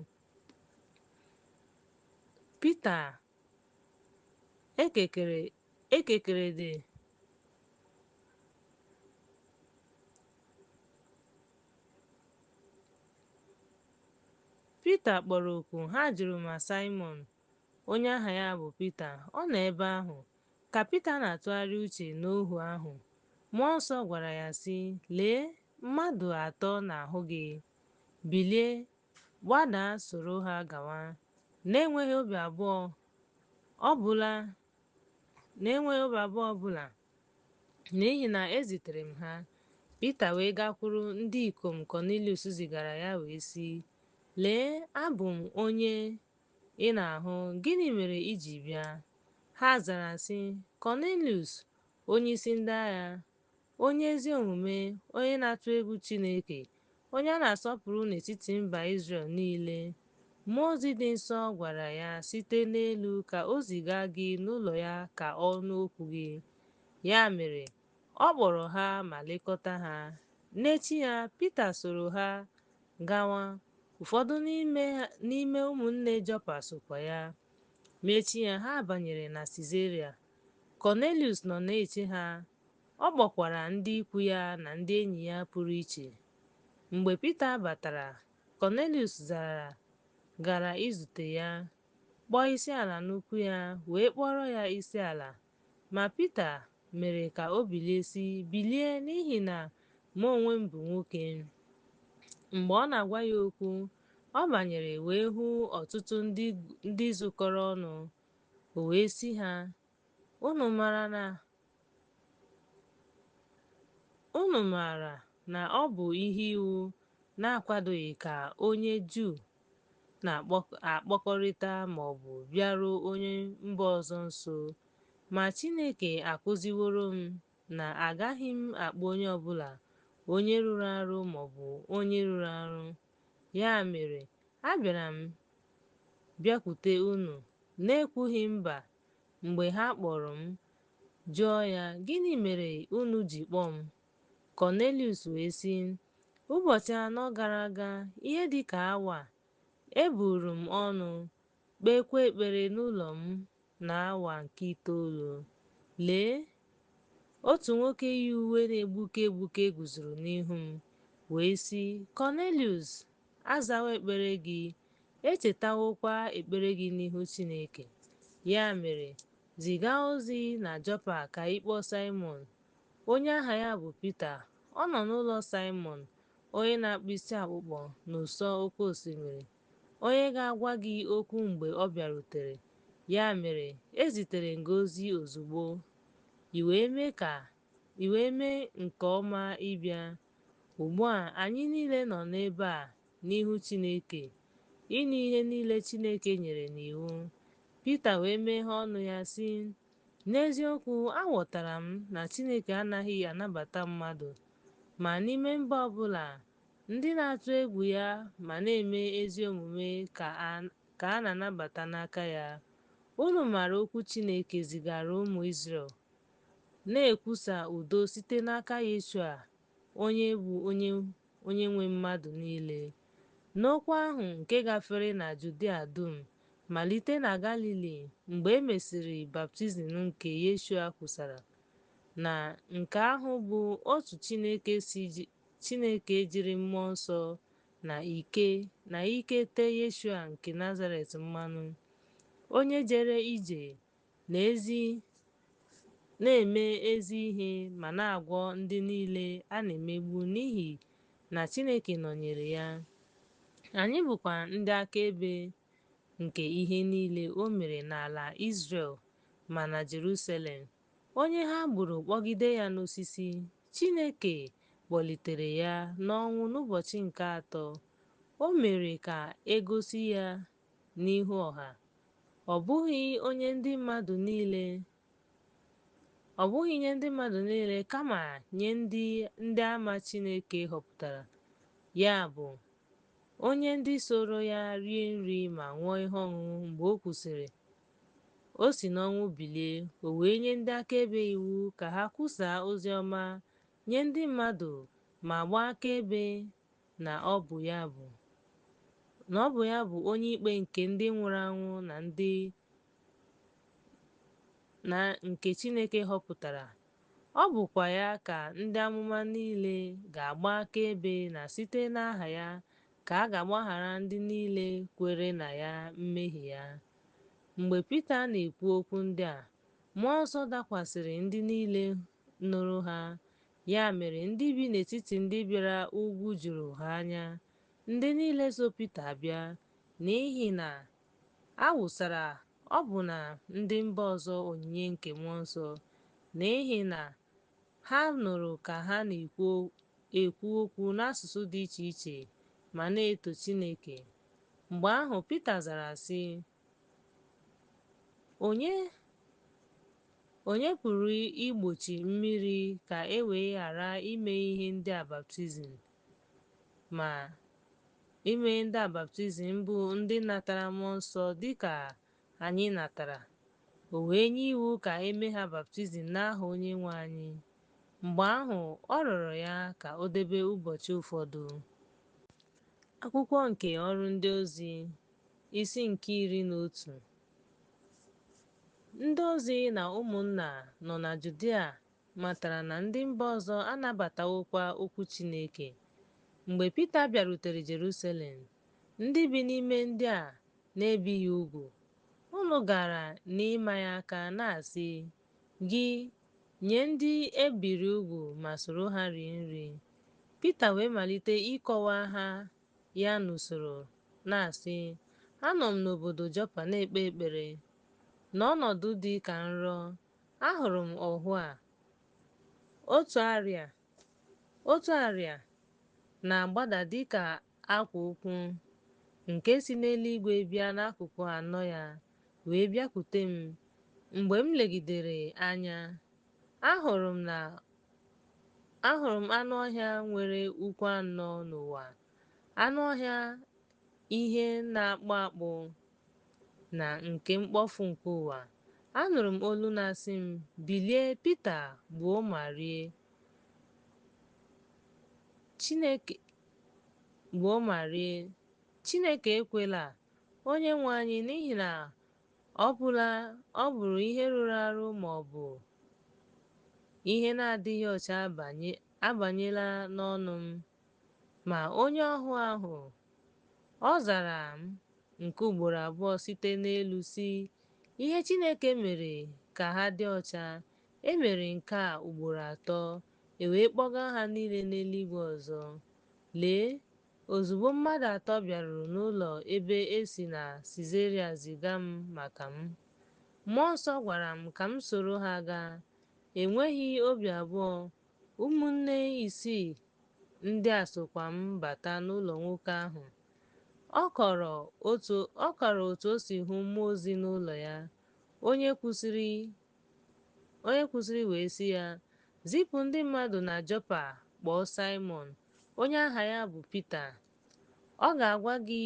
Pita kpọrọ oku, ha jụrụ ma Saimọn, onye aha ya bụ Pita, ọ nọ ebe ahụ. Ka Pita na-atụgharị uche n'ohu ahụ, Mmụọ Nsọ gwara ya sị, "Lee, mmadụ 3 na-ahụ gị. Bilie, gbadaa, soro ha gawa, na-enweghị obi abụọ ọbụla, n'ihi na ezitere m ha." Pita wee gakwuru ndị ikom Kọnelius zigara ya wee sị, Lee, abụ m onye ị na-ahụ, gịnị mere i ji bịa? Ha zara sị, Kọneliọs, onyeisi ndị agha, onye ezi omume, onye na-atụ egwu Chineke, onye a na-asọpụrụ n'etiti mba Izrel niile. Mmụọ ozi dị nsọ gwara ya site n'elu ka o ziga gị n'ụlọ ya ka ọ nụ okwu gị. Ya mere, ọ kpọrọ ha ma lekọta ha. N'echi ya, Pita soro ha gawa. Ụfọdụ n'ime ụmụnne Jọpa sokwa ya. Mechi ya, ha banyere na Sizaria. Kọneliọs nọ na-eche ha. Ọ kpọkwara ndị ikwu ya na ndị enyi ya pụrụ iche. Mgbe Pita batara, Kọneliọs gara izute ya, kpọọ isiala n'ụkwụ ya, wee kpọrọ ya isiala. Ma Pita mere ka o bilie n'ihi na mụ onwe m bụ nwoke. Mgbe ọ na-agwa ya okwu, ọ banyere wee hụ ọtụtụ ndị zukọrọ ọnụ. O wee sị ha, unu maara na ọ bụ ihe iwu na-akwadoghị ka onye Juu na-akpọkọrịta maọbụ bịaruo onye mba ọzọ nso. Ma Chineke akụziworo m na agaghị m akpọ onye ọbụla onye rụrụ arụ maọbụ onye rụrụ arụ. Ya mere, abịara m bịakwute unu na-ekwughị mba. Mgbe ha kpọrọ m, jụọ ya, gịnị mere unu ji kpọọ m? Kọneliọs wee sị, ụbọchị 4 gara aga, ihe dị ka awa, eburu m ọnụ kpeekwa ekpere n'ụlọ m n'awa nke 9. Lee, otu nwoke yi uwe na-egbuke egbuke guzoro n'ihu m wee sị, Kọneliọs, azawo ekpere gị, echetawokwa ekpere gị n'ihu Chineke. Ya mere, ziga ozi na Jọpa ka ị kpọọ Saimọn, onye aha ya bụ Pita. Ọ nọ n'ụlọ Saimọn onye na-akpụ isi akpụkpọ n'ụsọ oké osimiri, onye ga-agwa gị okwu mgbe ọ bịarutere. Ya mere, ezitere m gị ozi ozugbo. I wee mee nke ọma ịbịa. Ugbu a anyị niile nọ n'ebe a n'ihu Chineke ịnụ ihe niile Chineke nyere n'iwu. Pita wee meghee ọnụ ya sị, n'eziokwu, aghọtara m na Chineke anaghị anabata mmadụ, ma n'ime mba ọbụla, ndị na-atụ egwu ya ma na-eme ezi omume ka a na-anabata n'aka ya. Unu maara okwu Chineke zigara ụmụ Izrel, na-ekwusa udo site n'aka Yeshua, onye bụ onye nwe mmadụ niile. N'okwu ahụ nke gafere na Judia dum, malite na Galili, mgbe e mesịrị baptizim nke Yeshua kwusara na nke ahụ bụ otu Chineke jiri mmụọ nsọ na ike tee Yeshua nke Nazaret mmanụ, onye jere ije na-eme ezi ihe ma na-agwọ ndị niile a na-emegbu n'ihi na Chineke nọnyere ya. Anyị bụkwa ndị akaebe nke ihe niile o mere n'ala Izrel ma na Jerusalem. Onye ha gburu kpọgide ya n'osisi, Chineke kpọlitere ya n'ọnwụ n'ụbọchị nke 3. O mere ka e gosi ya n'ihu ọha, ọ bụghị nye ndị mmadụ niile kama nye ndị ama Chineke họpụtara, ya bụ onye ndị soro ya rie nri ma ṅụọ ihe ọṅụṅụ mgbe o kwusịrị o si n'ọnwụ bilie. O wee nye ndị akaebe iwu ka ha kwusaa ozi ọma nye ndị mmadụ ma gbaa akaebe na ọ bụ ya bụ onye ikpe nke ndị nwụrụ anwụ na nke Chineke họpụtara. Ọ bụkwa ya ka ndị amụma niile ga-agba akaebe na site n'aha ya ka a ga-agbaghara ndị niile kwere na ya mmehie ya. Mgbe Pita na-ekwu okwu ndị a, mmụọ nsọ dakwasịrị ndị niile nụrụ ha. Ya mere, ndị bi n'etiti ndị bịara ugwu juru ha anya. Ndị niile so Pita bịa, n'ihi na a wụsara ọbụna ndị mba ọzọ onyinye nke mmụọ nsọ, n'ihi na ha nụrụ ka ha na-ekwu okwu n'asụsụ dị iche iche ma na-eto Chineke. Mgbe ahụ Pita zara sị, onye pụrụ igbochi mmiri ka e wee ghara ime ihe ndị a baptizim bụ ndị natara mmụọ nsọ dịka anyị natara? O wee nye iwu ka e mee ha baptizim n'aha Onyenwe anyị. Mgbe ahụ ọ rịọrọ ya ka o debe ụbọchị ụfọdụ. Akwụkwọ nke Ọrụ Ndị Ozi, isi nke 11. Ndị ozi na ụmụnna nọ na Judia matara na ndị mba ọzọ anabatawokwa okwu Chineke. Mgbe Pita bịarutere Jerusalem, ndị bi n'ime ndị a na-ebi ya ugwu, unu gara n'ịma ya aka na-asị, gị nye ndị e biri ugwu ma soro ha rie nri. Pita wee malite ịkọwa ha ya n'usoro na-asị, anọ m n'obodo Jopa na-ekpe ekpere. N'ọnọdụ dị ka nrọ, ahụrụ m ọhụ a, otu arịa na-agbada dịka akwa ụkwụ, nke si n'eluigwe bịa n'akụkụ anọ ya wee bịakwute m. Mgbe m legidere anya, ahụrụ m anụ ọhịa nwere ụkwụ anọ n'ụwa, anụ ọhịa ihe na-akpụ akpụ na nke mkpofu nke ụwa. Anụrụ m olu na-asị m, bilie Pita, gbuo ma rie. Chineke ekwela, Onyenwe anyị, n'ihi na ọ bụrụ ihe rụrụ arụ ma ọ bụ ihe na-adịghị ọcha abanyela n'ọnụ m. Ma onye ọhụ ahụ, ọ zara m nke ugboro abụọ site n'elu sị, ihe Chineke mere ka ha dị ọcha. E mere nke a ugboro atọ, e wee kpọga ha niile n'eluigwe ọzọ. Lee, ozugbo mmadụ atọ bịaruru n'ụlọ ebe e si na Sizaria ziga m maka m. Mmụọ nsọ gwara m ka m soro ha gaa. Enweghị obi abụọ, ụmụnne isii ndị a sokwa m bata n'ụlọ nwoke ahụ. Ọ kọrọ otu o si hụ mmụọ ozi n'ụlọ ya. Onye kwụsịrị wee sị ya, zipụ ndị mmadụ na Jopa kpọọ Simon, onye aha ya bụ Pita. Ọ ga-agwa gị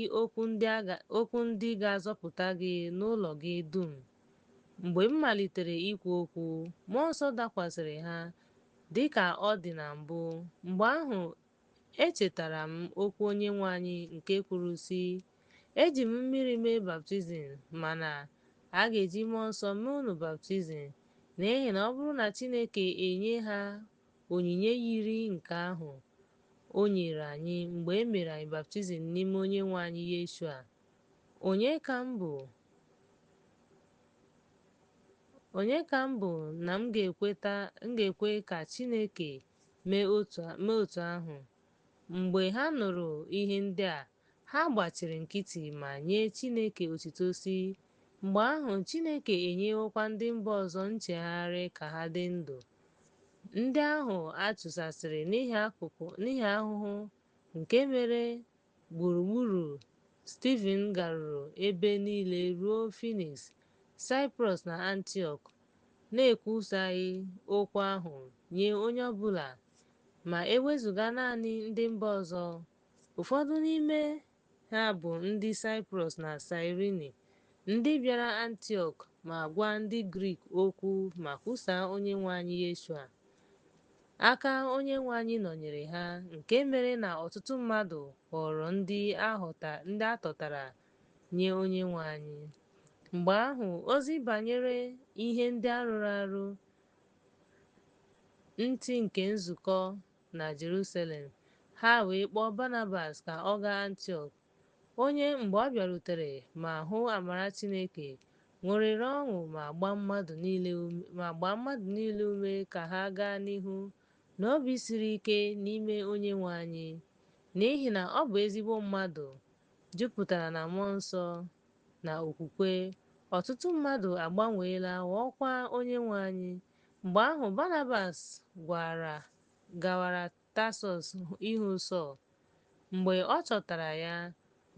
okwu ndị ga-azọpụta gị n'ụlọ gị dum. Mgbe m malitere ikwu okwu, mmụọ nsọ dakwasịrị ha dịka ọ dị na mbụ. Mgbe ahụ echetara m okwu Onyenwe anyị nke kwuru sị, eji m mmiri mee baptizim, mana a ga-eji mmụọ nsọ mee unu baptizim. N'ihi na ọ bụrụ na Chineke enye ha onyinye yiri nke ahụ o nyere anyị mgbe e mere anyị baptizim n'ime Onyenwe anyị Yeshua, onye ka m bụ na m ga-ekwe ka Chineke mee otu ahụ? Mgbe ha nụrụ ihe ndị a, ha gbachiri nkịtị ma nye Chineke otuto sị, mgbe ahụ Chineke enyewokwa ndị mba ọzọ nchegharị ka ha dị ndụ. Ndị ahụ a chụsasịrị n'ihi ahụhụ nke mere gburugburu Stivin garuru ebe niile ruo Finiks, Saịprọs na Antiọk, na-ekwusaghị okwu ahụ nye onye ọbụla, ma e wezụga naanị ndị mba ọzọ. Ụfọdụ n'ime ha bụ ndị Saịprọs na Sairini, ndị bịara Antiọk ma gwa ndị Grik okwu ma kwusaa Onyenwe anyị Yeshua. Aka Onyenwe anyị nọnyere ha, nke mere na ọtụtụ mmadụ ghọrọ ndị atọtara nye Onyenwe anyị. Mgbe ahụ ozi banyere ihe ndị arụrụ arụ ntị nke nzukọ na Jerusalem. Ha wee kpọọ Barnabas ka ọ gaa Antiọk. Onye mgbe ọ bịarutere ma hụ amara Chineke, ṅụrịrị ọṅụ ma gbaa mmadụ niile ume ka ha gaa n'ihu n'obi siri ike n'ime Onyenwe anyị. N'ihi na ọ bụ ezigbo mmadụ, jupụtara na mmụọ nsọ na okwukwe. Ọtụtụ mmadụ agbanweela ghọọkwa Onyenwe anyị. Mgbe ahụ Barnabas gawara Tasọs ịhụ Sọl. Mgbe ọ chọtara ya,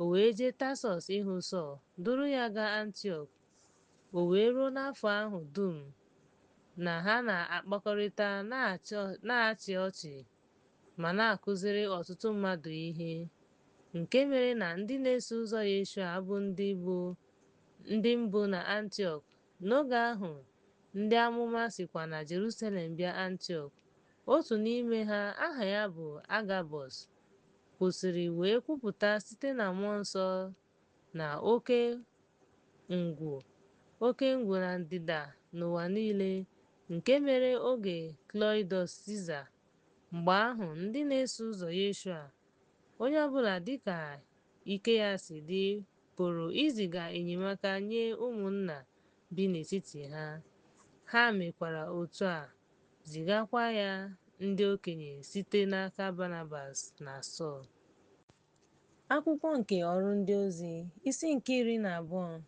o wee jee Tasọs ịhụ Sọl, duru ya gaa Antiọk. O wee ruo n'afọ ahụ dum na ha na-akpakọrịta, na-achị ọchị, ma na-akụziri ọtụtụ mmadụ ihe, nke mere na ndị na-eso ụzọ Yeshua bụ ndị mbụ na Antiọk. N'oge ahụ, ndị amụma sikwa na Jerusalem bịa Antiọk. Otu n'ime ha, aha ya bụ Agabọs, kwụsịrị wee kwupụta site na mmụọ nsọ na oke ngwu na ndịda n'ụwa niile, nke mere oge Klọdiọs Siza. Mgbe ahụ ndị na-eso ụzọ Yeshua, onye ọbụla dịka ike ya si dị, pụrụ iziga enyemaka nye ụmụnna bi n'etiti ha. Ha mekwara otu a, zigakwa ya ndị okenye site n'aka Banabas na Sọl. Akwụkwọ nke Ọrụ Ndị Ozi, isi nke 12.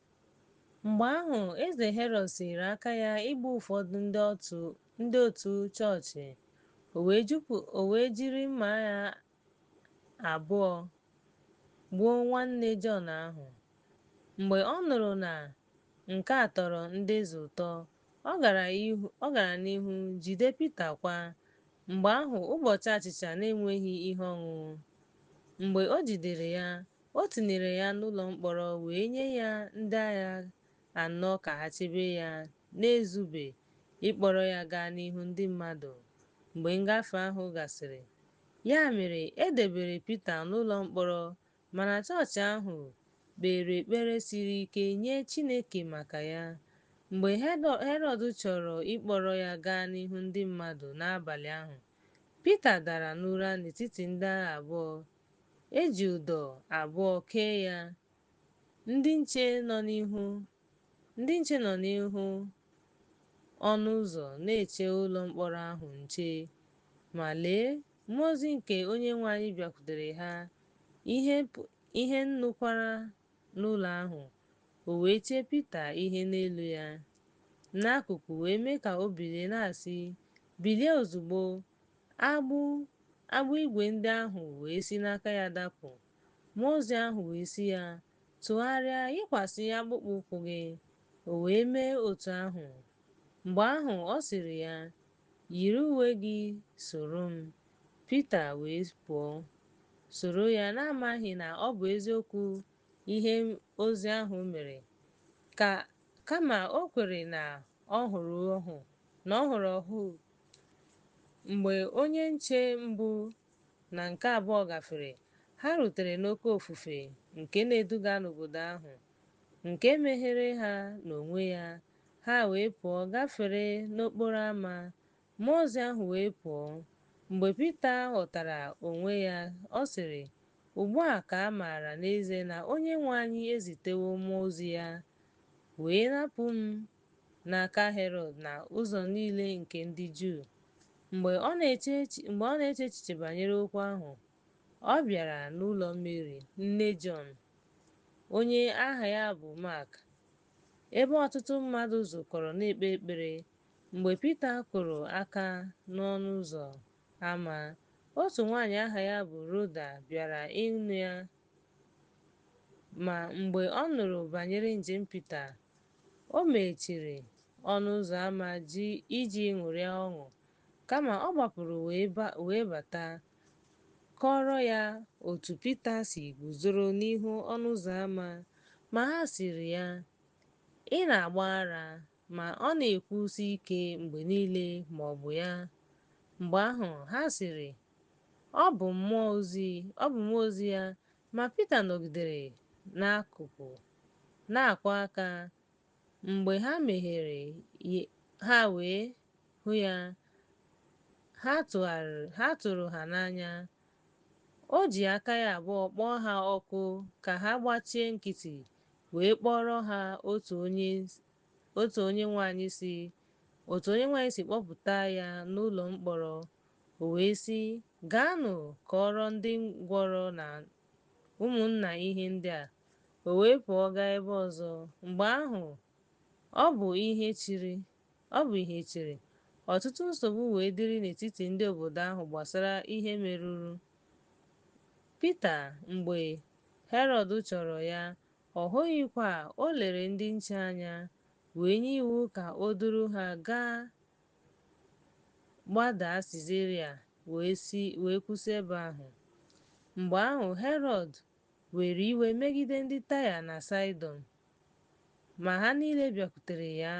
Mgbe ahụ eze Herọd sịrị aka ya igbu ụfọdụ ndị otu chọọchị. O wee jiri mma agha abụọ gbuo nwanne Jọn ahụ. Mgbe ọ nụrụ na nke a tọrọ ndị eze ụtọ, ọ gara n'ihu jide Pita kwa. Mgbe ahụ ụbọchị achịcha na-enweghị ihe ọṅụṅụ. Mgbe o jidere ya, o tinyere ya n'ụlọ mkpọrọ wee nye ya ndị agha 4 ka ha chebe ya, na-ezube ịkpọrọ ya gaa n'ihu ndị mmadụ mgbe ngafe ahụ gasịrị. Ya mere e debere Pita n'ụlọ mkpọrọ, mana chọọchị ahụ kpere ekpere siri ike nye Chineke maka ya. Mgbe Herọd chọrọ ịkpọrọ ya gaa n'ihu ndị mmadụ n'abalị ahụ, Pita dara n'ụra n'etiti ndị agha abụọ. E ji ụdọ abụọ kee ya. Ndị nche nọ n'ihu ọnụ ụzọ na-eche ụlọ mkpọrọ ahụ nche. Ma lee, mmụọ ozi nke Onyenwe anyị bịakwutere ha, ihe nnukwara n'ụlọ ahụ. O wee chee Pita ihe n'elu ya, n'akụkụ, wee mee ka o bilie, na-asị, "Bilie ozugbo!" Agbụ igwe ndị ahụ wee si n'aka ya dapụ. Mmụọ ozi ahụ wee sị ya, "Tụgharịa, yikwasị akpụkpọ ụkwụ gị." O wee mee otu ahụ. Mgbe ahụ ọ sịrị ya, "Yiri uwe gị, soro m." Pita wee pụọ soro ya, na-amaghị na ọ bụ eziokwu ihe ozi ahụ mere, kama o kwere na ọ hụrụ ọhụ. Mgbe onye nche mbụ na nke abụọ gafere, ha rutere n'oké ofufe nke na-eduga n'obodo ahụ, nke meghere ha n'onwe ya. Ha wee pụọ gafere n'okporo ámá. Mmụọ ozi ahụ wee pụọ. Mgbe Pita ghọtara onwe ya, ọ sịrị, "Ugbu a ka a maara n'ezie na Onyenwe anyị ezitewo mmụọ ozi ya wee napụ m n'aka Herọd na ụzọ niile nke ndị Juu." Mgbe ọ na-eche echiche banyere okwu ahụ, ọ bịara n'ụlọ Meri, nne Jọn, onye aha ya bụ Mak, ebe ọtụtụ mmadụ zukọrọ na-ekpe ekpere. Mgbe Pita kụrụ aka n'ọnụ ụzọ ámá, otu nwaanyị aha ya bụ Roda bịara ịnụ ya. Ma mgbe ọ nụrụ banyere njem Pita, o mechiri ọnụ ụzọ ámá iji ṅụrịa ọṅụ. Kama ọ gbapụrụ wee bata, kọọrọ ya otu Pita si guzoro n'ihu ọnụ ụzọ ámá. Ma ha sịrị ya, "Ị na-agba ara, ma ọ na-ekwusi ike mgbe niile ma ọ bụ ya." Mgbe ahụ ha sịrị, "Ọ bụ mmụọ ozi ya." Ma Pita nọgidere n'akụkụ na-akụ aka. Mgbe ha meghere ha wee hụ ya, ha tụrụ ha n'anya. O ji aka ya abụọ kpọọ ha ọkụ ka ha gbachie nkịtị, wee kpọrọ ha otu Onyenwe anyị si kpọpụta ya n'ụlọ mkpọrọ. O wee sị, "Gaanụ kọọrọ ndị ngwụrọ na ụmụnna ihe ndị a." O wee pụọ gaa ebe ọzọ. Mgbe ahụ ọ bụ ihe chịrị. Ọtụtụ nsogbu wee dịrị n'etiti ndị obodo ahụ gbasara ihe merụrụ Pita. Mgbe Herọd chọrọ ya, ọ hụghịkwa. O lere ndị nche anya, wee nye iwu ka o duru ha gaa gbadaa Sizaria, wee kwụsị ebe ahụ. Mgbe ahụ Herọd were iwe megide ndị Taya na Saịdọn, ma ha niile bịakwutere ya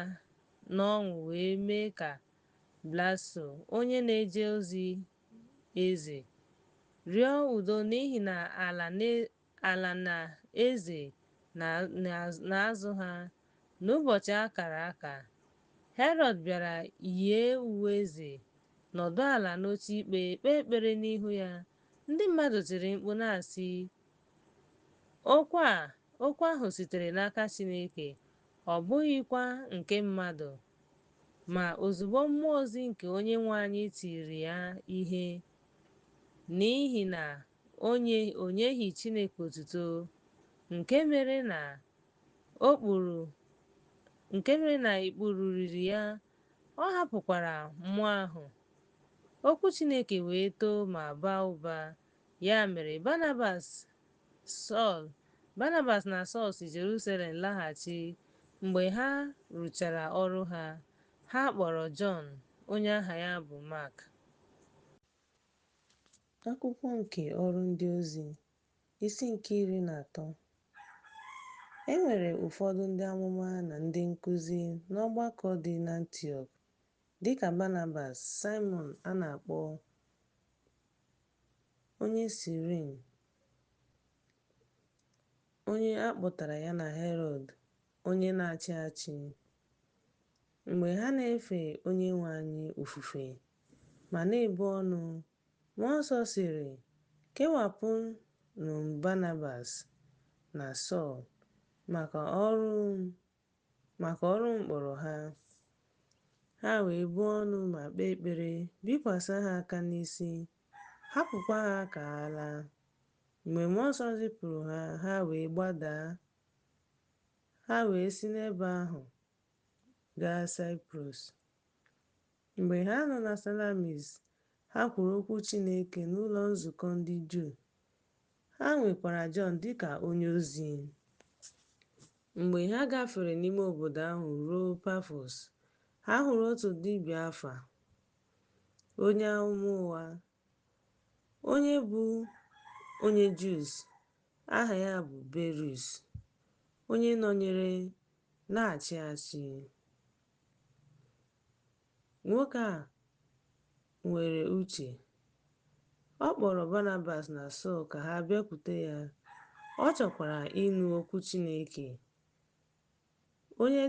n'ọṅụ wee mee ka Blasto, onye na-eje ozi eze, rịọ udo n'ihi na ala na eze na-azụ ha. N'ụbọchị a kara aka, Herọd bịara yie uwe eze, nọdụ ala n'oche ikpe, kpee ekpere n'ihu ya. Ndị mmadụ tiri mkpu na-asị, okwu ahụ sitere n'aka Chineke, ọ bụghịkwa nke mmadụ. Ma ozugbo mmụọ ozi nke Onyenwe anyị tiri ya ihe n'ihi na o nyeghị Chineke otuto, nke mere na ikpuru riri ya, ọ hapụkwara mmụọ ahụ. Okwu Chineke wee too ma baa ụba. Ya mere Barnabas na Sọl si Jerusalem laghachi. Mgbe ha rụchara ọrụ ha, ha kpọrọ Jọn, onye aha ya bụ Mark. Akwụkwọ nke Ọrụ Ndị Ozi, isi nke 13. E nwere ụfọdụ ndị amụma na ndị nkuzi n'ọgbakọ dị n'Antiọk, dịka Barnabas, Simon a na-akpọ onye Sirini, onye a kpọtara ya na Herọd, onye na-achị achị. Mgbe ha na-efe Onyenwe anyị ofufe ma na-ebu ọnụ, Mmụọ Nsọ sịrị, "Kewapụnụ Barnabas na Sọl maka ọrụ mkpọrọ ha." Ha wee buo ọnụ ma kpee ekpere, bikwasị ha aka n'isi, hapụkwa ha ka ha laa. Mgbe Mmụọ Nsọ zipụrụ ha, ha wee gbadaa. Ha wee si n'ebe ahụ gaa Saịprọs. Mgbe ha nọ na Salamis, ha kwuru okwu Chineke n'ụlọ nzukọ ndị Juu. Ha nwekwara Jọn dịka onye ozi. Mgbe ha gafere n'ime obodo ahụ ruo Pafọs, ha hụrụ otu dibịa afa, onye amụma ụgha, onye bụ onye Jus, aha ya bụ Berus, onye nọnyere na-achị achị. Nwoke a nwere uche. Ọ kpọrọ Barnabas na Sọl ka ha bịakwute ya. Ọ chọkwara ịnụ okwu Chineke. Onye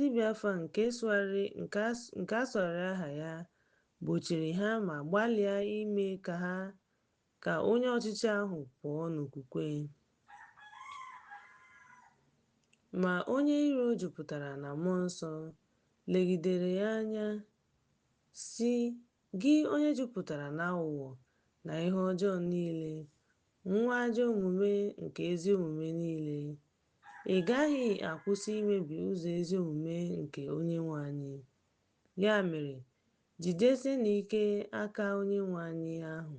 dibịa afa nke a sụgharịrị aha ya gbochiri ha ma gbalịa ime ka onye ọchịchị ahụ pụọ n'okwukwe. Ma onye iro jupụtara na Mmụọ Nsọ legidere ya anya, sị, "Gị onye jupụtara n'aghụghọ na ihe ọjọọ niile, nwa ajọ omume nke ezi omume niile, ị gaghị akwụsị imebi ụzọ ezi omume nke Onyenwe anyị. Ya mere, jidesienụ ike aka Onyenwe anyị ahụ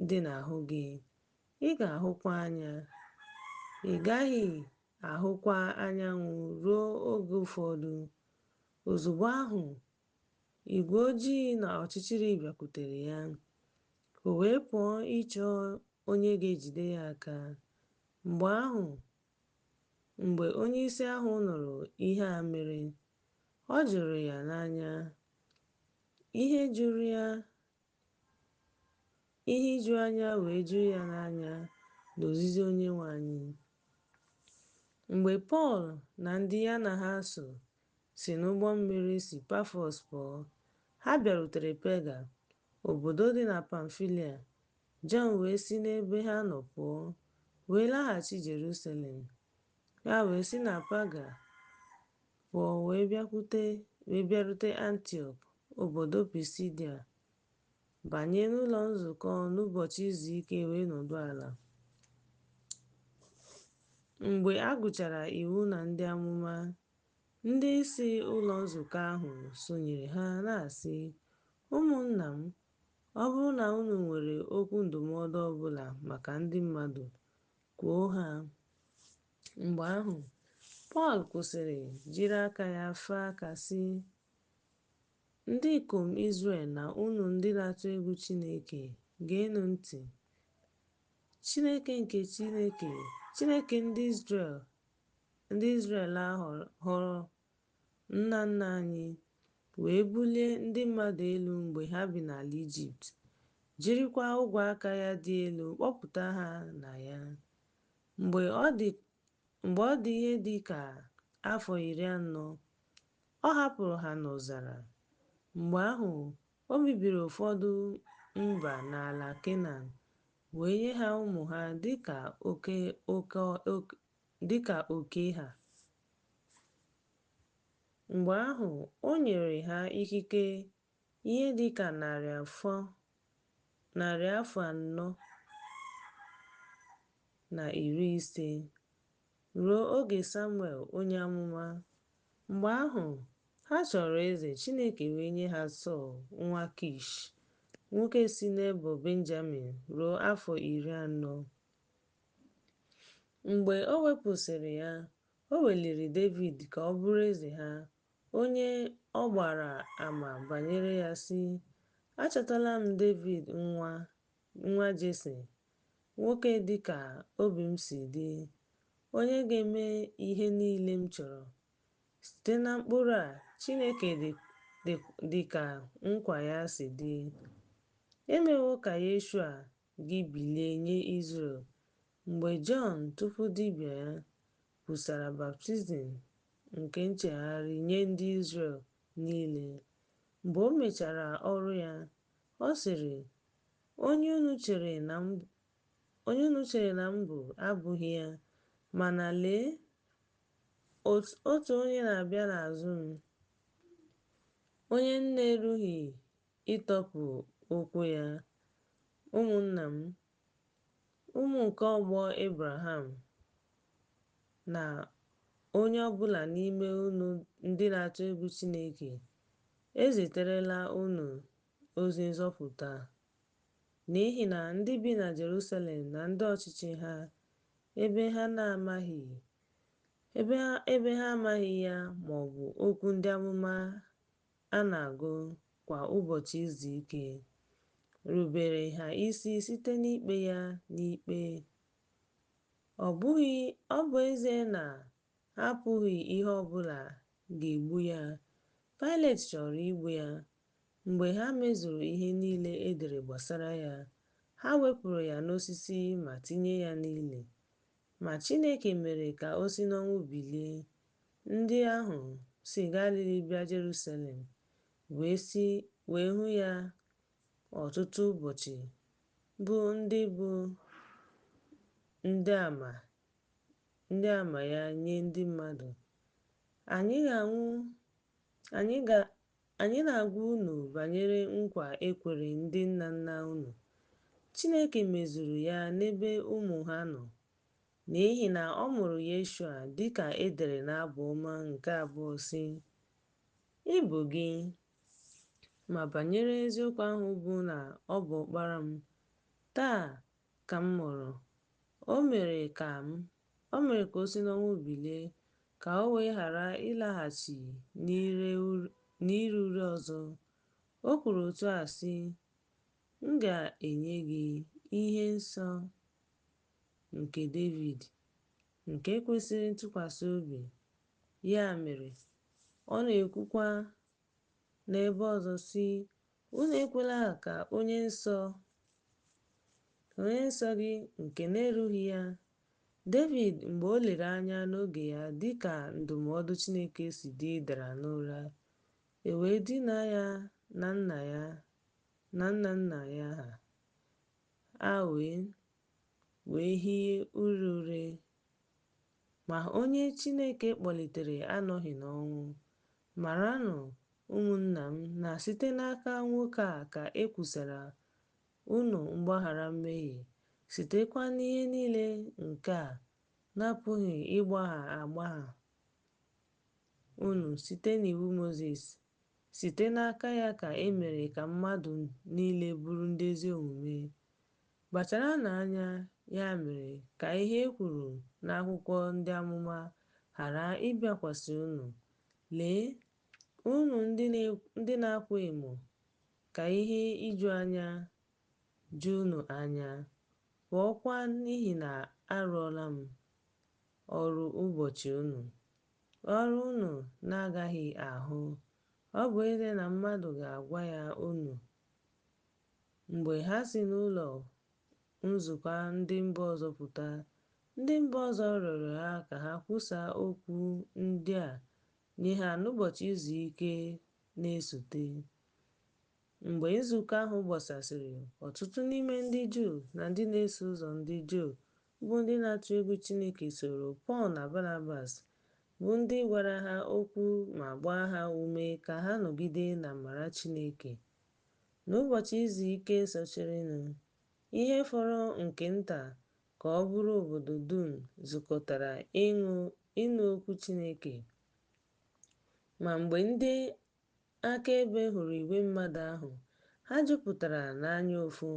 dị n'ahụ gị. Ị ga-ahụkwa anya. Ị gaghị ahụkwa anyanwụ ruo oge ụfọdụ." Ozugbo ahụ, igwe ojii na ọchịchịrị bịakwutere ya. O wee pụọ ịchọ onye ga-ejide ya aka. Mgbe onyeisi ahụ nụrụ ihe a mere, ọ jụrụ ya n'anya. Ihe iju anya wee ju ya n'anya n'ozizi Onyenwe anyị. Mgbe Pọl na ndị ya na ha so si n'ụgbọ mmiri si Pafọs pụọ, ha bịarutere Pega, obodo dị na Pamfilia. Jọn wee si n'ebe ha nọ pụọ, wee laghachi Jerusalem. Ha wee si na Pega pụọ wee bịarute Antiọk, obodo Pisidia, banye n'ụlọ nzukọ n'ụbọchị izu ike wee nọdụ ala. Mgbe a gụchara iwu na ndị amụma, ndị isi ụlọ nzukọ ahụ sonyere ha na-asị, "Ụmụnna m, Ọ bụrụ na unu nwere okwu ndụmọdụ ọbụla maka ndị mmadụ, kwuo ha. Mgbe ahụ, Pọl kwụsịrị, jiri aka ya fee aka sị, ndị ikom Izrel na unu ndị na-atụ egwu Chineke, geenụ ntị. Chineke nke Chineke ndị Izrel ahụ họrọ nna nna anyị wee bulie ndị mmadụ elu mgbe ha bi n'ala Ijipt, jirikwa ogwe aka ya dị elu kpọpụta ha na ya. Mgbe ọ dị ihe dị ka afọ 40, ọ hapụrụ ha n'ọzara. Mgbe ahụ, o bibiri ụfọdụ mba n'ala Kenan wee nye ha ụmụ ha dịka oke ha. Mgbe ahụ, o nyere ha ikike ihe dịka narị afọ 450 ruo oge Samuel onye amụma. Mgbe ahụ, ha chọrọ eze. Chineke wee nye ha Sọl nwa Kish, nwoke si n'ebo Benjamin, ruo afọ 40. Mgbe o wepụsịrị ya, o weliri David ka ọ bụrụ eze ha, onye ọ gbara ama banyere ya sị, achọtala m David nwa Jese, nwoke dịka obi m si dị, onye ga-eme ihe niile m chọrọ. Site na mkpụrụ a, Chineke dị ka nkwa ya si dị. Emewo ka Yeshua gị bilie nye Izrel. Mgbe Jọn, tupu dibịa ya, kwusara baptizim nke nchegharị nye ndị Izrel niile, mgbe o mechara ọrụ ya, ọ sịrị, onye unu chere na m bụ abụghị ya, mana lee, otu onye na-abịa n'azụ m, onye m na-erughị ịtọpụ ụkwụ ya. Ụmụnna m, ụmụ nke ọgbọ Abraham, na onye ọbụla n'ime unu ndị na-atụ egwu Chineke, eziterela unu ozi nzọpụta. N'ihi na ndị bi na Jerusalem na ndị ọchịchị ha, ebe ha amaghị ya, ma ọ bụ okwu ndị amụma a na-agụ kwa ụbọchị izu ike, rubere ha isi site n'ikpe ya n'ikpe. Ọ bụ ezie na ha apụghị ihe ọbụla ga-egbu ya. Pilet chọrọ igbu ya. Mgbe ha mezuru ihe niile e dere gbasara ya, ha wepụrụ ya n'osisi ma tinye ya n'ili. Ma Chineke mere ka o si n'ọnwụ bilie. Ndị ahụ si Galili bịa Jerusalem wee hụ ya ọtụtụ ụbọchị, bụ ndị àmà ya nye ndị mmadụ. Anyị na-agwa unu banyere nkwa e kwere ndị nna nna unu. Chineke mezuru ya n'ebe ụmụ ha nọ, n'ihi na ọ mụrụ Yeshua dịka e dere n'Abụ Ọma nke 2 sị, ị bụ gị. Ma banyere eziokwu ahụ bụ na ọ bụ Ọkpara m, taa ka m mụrụ. O mere ka o si n'ọnwụ bilie, ka o wee ghara ịlaghachi n'ire ure ọzọ. O kwuru otu a sị, m ga-enye gị ihe nsọ nke David, nke kwesịrị ntụkwasị obi. Ya mere, ọ na-ekwukwa n'ebe ọzọ sị, unu ekwela ka onye nsọ gị nke na-erughị ya. David, mgbe o lere anya n'oge ya, dịka ndụmọdụ Chineke si dị, dara n'ụra, e wee dinaa ya na nna nna ya ha wee hie ure. Ma onye Chineke kpọlitere anọghị n'ọnwụ. Maranụ, ụmụnna m, na site n'aka nwoke a ka e kwusara unu mgbaghara mmehie, sitekwa n'ihe niile nke a na-apụghị ịgbagha unu site n'iwu Mozis. site n'aka ya ka e mere ka mmadụ niile bụrụ ndị ezi omume. Kpachara n'anya, ya mere, ka ihe e kwuru n'akwụkwọ ndị amụma ghara ịbịakwasị unu. Lee, unu ndị na-akwa emo, ka ihe ijuanya ju unu anya, pụọkwa n'ihi na arụọla m ọrụ ụbọchị unu, ọrụ unu na-agaghị ahụ. Ọ bụ ezie na mmadụ ga-agwa ya unu mgbe ha si n'ụlọ nzukọ ndị mba ọzọ pụta. Ndị mba ọzọ rịọrọ ha ka ha kwusaa okwu ndị a nye ha n'ụbọchị izu ike na-esote. Mgbe nzukọ ahụ gbasasịrị, ọtụtụ n'ime ndị Juu na ndị na-eso ụzọ ndị Juu bụ ndị na-atụ egwu Chineke soro Pọl na Barnabas, bụ ndị gwara ha okwu ma gbaa ha ume ka ha nọgide n'amara Chineke. N'ụbọchị izu ike sochirinụ, ihe fọrọ nke nta ka ọ bụrụ obodo dum zukọtara ịnụ okwu Chineke. Ma mgbe ndị akaebe hụrụ igwe mmadụ ahụ, ha jupụtara n'anya ụfụ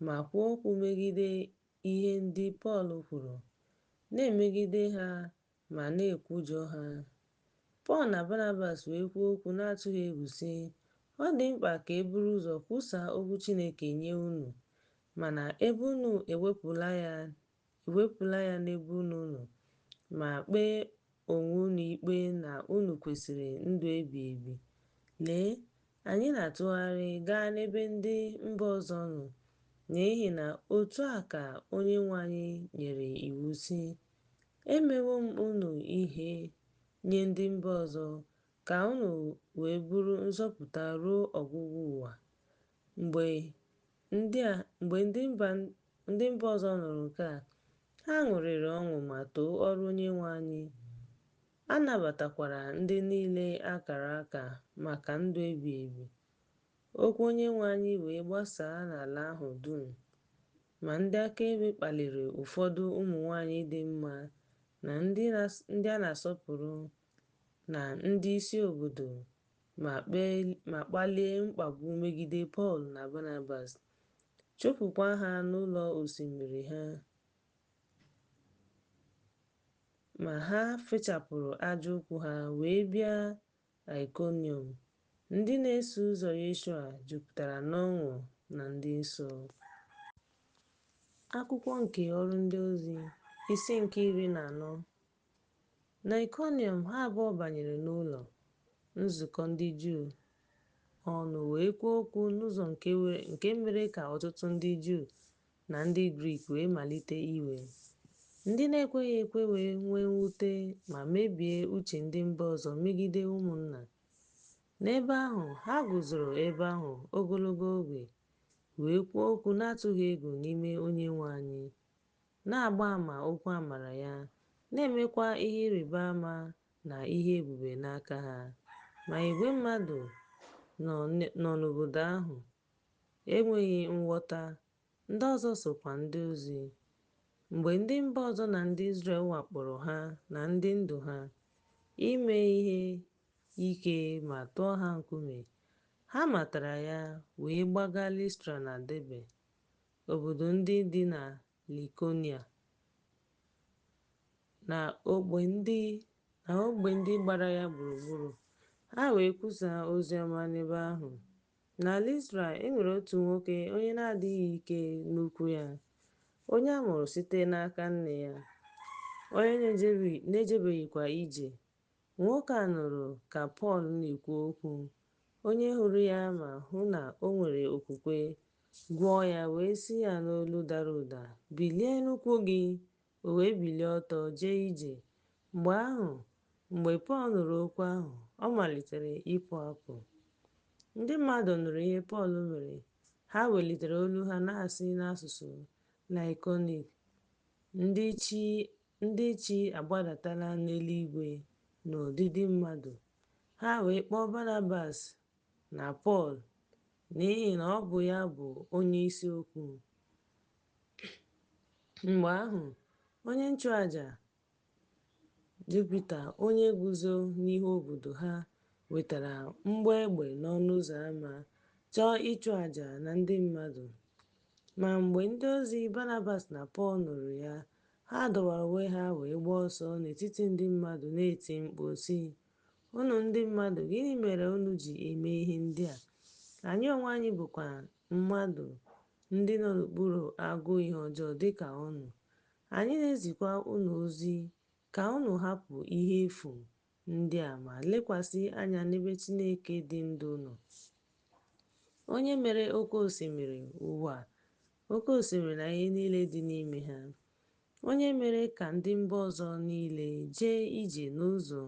ma kwuo okwu megide ihe ndị Pọl kwuru, na-emegide ha ma na-ekwujọ ha. Pọl na Barnabas wee kwuo okwu na-atụghị egwu sị, ọ dị mkpa ka e buru ụzọ kwusaa okwu Chineke nye unu, mana ebe unu ewepụla ya n'ebe unu nọ, ma kpee onwe unu ikpe na unu kwesịrị ndụ ebighị ebi. Lee, anyị na-atụgharị gaa n'ebe ndị mba ọzọ nọ, n'ihi na otu a ka Onyenwe anyị nyere iwu sị, emewo m unu ihe nye ndị mba ọzọ, ka unu wee bụrụ nzọpụta ruo ọgwụgwụ ụwa. Mgbe ndị mba ọzọ nụrụ nke a, ha ṅụrịrị ọṅụ ma too ọrụ Onyenwe anyị. A nabatakwara ndị niile a kara aka maka ndụ ebighị ebi. Okwu Onyenwe anyị wee gbasaa n'ala ahụ dum. Ma ndị akaebe kpaliri ụfọdụ ụmụ nwanyị dị mma na ndị a na-asọpụrụ na ndị isi obodo ma kpalie mkpagbu megide Pọl na Barnabas, chụpụkwa ha n'ụlọ osimiri ha. Ma ha fechapụrụ ajọ okwu ha wee bịa Aikoniọm. Ndị na-eso ụzọ Yeshua jupụtara n'ọṅụ na ndị nsọ. Akwụkwọ nke Ọrụ Ndị Ozi, isi nke 14. N'Aikoniọm, ha abụọ banyere n'ụlọ nzukọ ndị Juu ọnụ wee kwuo okwu n'ụzọ nke mere ka ọtụtụ ndị Juu na ndị Grik wee malite iwe. Ndị na-ekweghị ekwe wee nwee mwute ma mebie uche ndị mba ọzọ megide ụmụnna. N'ebe ahụ, ha guzoro ebe ahụ ogologo oge wee kwuo okwu na-atụghị egwu n'ime Onyenwe anyị, na-agba àmà okwu amara ya, na-emekwa ihe ịrịba ama na ihe ebube n'aka ha. Ma igwe mmadụ nọ n'obodo ahụ enweghị nghọta. Ndị ọzọ sokwa ndị ozi. Mgbe ndị mba ọzọ na ndị Izrel wakporo ha na ndị ndu ha, ime ihe ike ma tụọ ha nkume, ha matara ya wee gbaga Listra na Debe, obodo ndị dị na Likonia, na ogbe ndị gbara ya gburugburu. Ha wee kwusaa ozi ọma n'ebe ahụ. Na Listra, e nwere otu nwoke onye na-adịghị ike n'ụkwụ ya, onye a mụrụ site n'aka nne ya, onye na-ejebeghịkwa ije. Nwoke a nụrụ ka Pọl na-ekwu okwu. Onye hụrụ ya ma hụ na o nwere okwukwe, gwọọ ya wee sị ya n'olu dara ụda, bilie n'ụkwụ gị. O wee bilie ọtọ jee ije. Mgbe Pọl nụrụ okwu ahụ, ọ malitere ịpụ apụ. Ndị mmadụ nụrụ ihe Pọl mere. Ha welitere olu ha na-asị n'asụsụ Laikonik, ndị chi agbadatala n'eluigwe n'ụdịdị mmadụ. Ha wee kpọọ Barnabas na Pọl n'ihi na ọ bụ ya bụ onye isi okwu. Mgbe ahụ, onye nchụaja Jupita, onye guzo n'ihu obodo ha, wetara mgbọ egbe n'ọnụ ụzọ ámá chọọ ịchụ àjà na ndị mmadụ. Ma mgbe ndị ozi Barnabas na Pọl nụrụ ya, ha dọwara onwe ha wee gbaa ọsọ n'etiti ndị mmadụ na-eti mkpu sị, unu ndị mmadụ, gịnị mere unu ji eme ihe ndị a? Anyị onwe anyị bụkwa mmadụ ndị nọ n'okpuru agụụ ihe ọjọọ dịka unu. Anyị na-ezikwa unu ozi ka unu hapụ ihe efu ndị a ma lekwasị anya n'ebe Chineke dị ndụ nọ, onye mere oke osimiri, ụwa, oke osimiri na ihe niile dị n'ime ha, onye mere ka ndị mba ọzọ niile jee ije n'ụzọ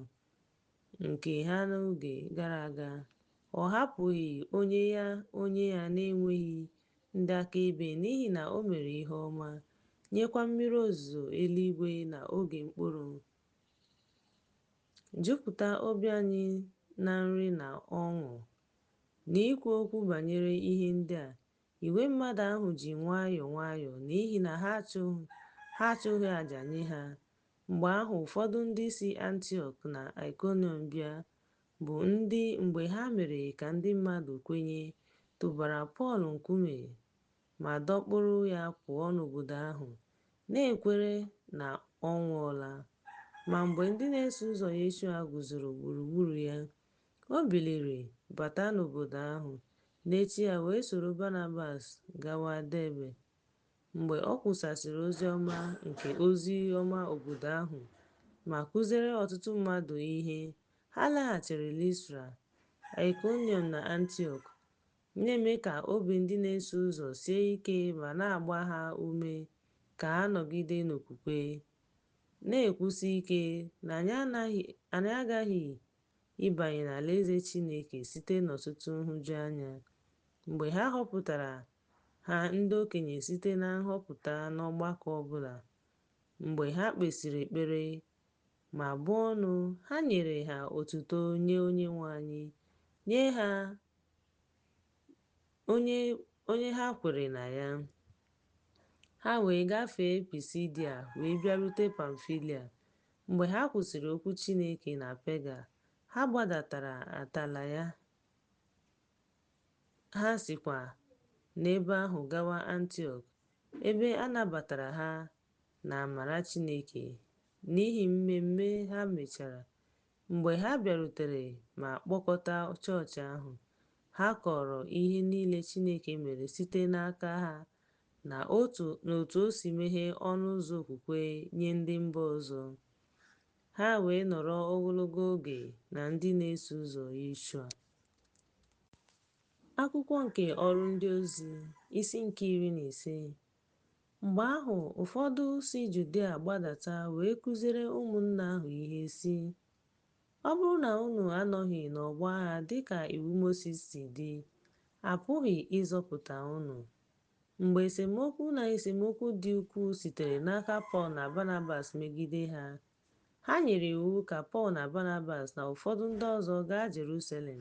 nke ha n'oge gara aga. Ọ hapụghị onye ya na-enweghị ndị akaebe, n'ihi na o mere ihe ọma, nyekwa mmiri ozuzo eluigwe na oge mkpụrụ, jupụta obi anyị na nri na ọṅụ. N'ikwu okwu banyere ihe ndị a, igwe mmadụ ahụ ji nwayọọ nwayọọ n'ihi na ha achụghị àjà nye ha. Mgbe ahụ ụfọdụ ndị si Antiọk na Aikoniọm bịa, bụ ndị mgbe ha mere ka ndị mmadụ kwenye, tụbara Pọl nkume ma dọkpụrụ ya pụọ n'obodo ahụ, na-ekwere na ọ nwụọla. Ma mgbe ndị na-eso ụzọ Yeshua guzoro gburugburu ya, o biliri bata n'obodo ahụ n'echi ya wee soro Barnabas gawa Derbe. Mgbe ọ kwusasịrị ozi ọma nke ozi ọma obodo ahụ ma kụziere ọtụtụ mmadụ ihe, ha laghachiri Listra, Aikoniọm na Antiọk, na-eme ka obi ndị na-eso ụzọ sie ike ma na-agba ha ume ka ha nọgide n'okwukwe, na-ekwusi ike na anyị aghaghị ịbanye n'alaeze Chineke site n'ọtụtụ nhụjuanya. Mgbe ha họpụtara ha ndị okenye site na nhọpụta n'ọgbakọ ọbụla, mgbe ha kpesịrị ekpere ma buo ọnụ, ha nyere ha otuto nye Onyenwe anyị, nye ha onye ha kwere na ya. Ha wee gafee Pisidia wee bịarute Pamfilia. Mgbe ha kwusịrị okwu Chineke na Pega, ha gbadatara Atalaya. Ha sikwa n'ebe ahụ gawa Antiọk, ebe a nabatara ha na amara Chineke n'ihi mmemme ha mechara. Mgbe ha bịarutere ma kpọkọta chọọchị ahụ, ha kọrọ ihe niile Chineke mere site n'aka ha na otu o si meghee ọnụ ụzọ okwukwe nye ndị mba ọzọ. Ha wee nọrọ ogologo oge na ndị na-eso ụzọ Yeshua. Akwụkwọ nke Ọrụ Ndị Ozi, isi nke 15. Mgbe ahụ ụfọdụ si Judea gbadata wee kụziere ụmụnna ahụ ihe sị, ọ bụrụ na unu anọghị n'ọgbọ agha dịka iwu Mosis si dị, a pụghị ịzọpụta unu. Mgbe esemokwu dị ukwuu sitere n'aka Pọl na Barnabas megide ha, ha nyere iwu ka Pọl na Barnabas na ụfọdụ ndị ọzọ gaa Jerusalem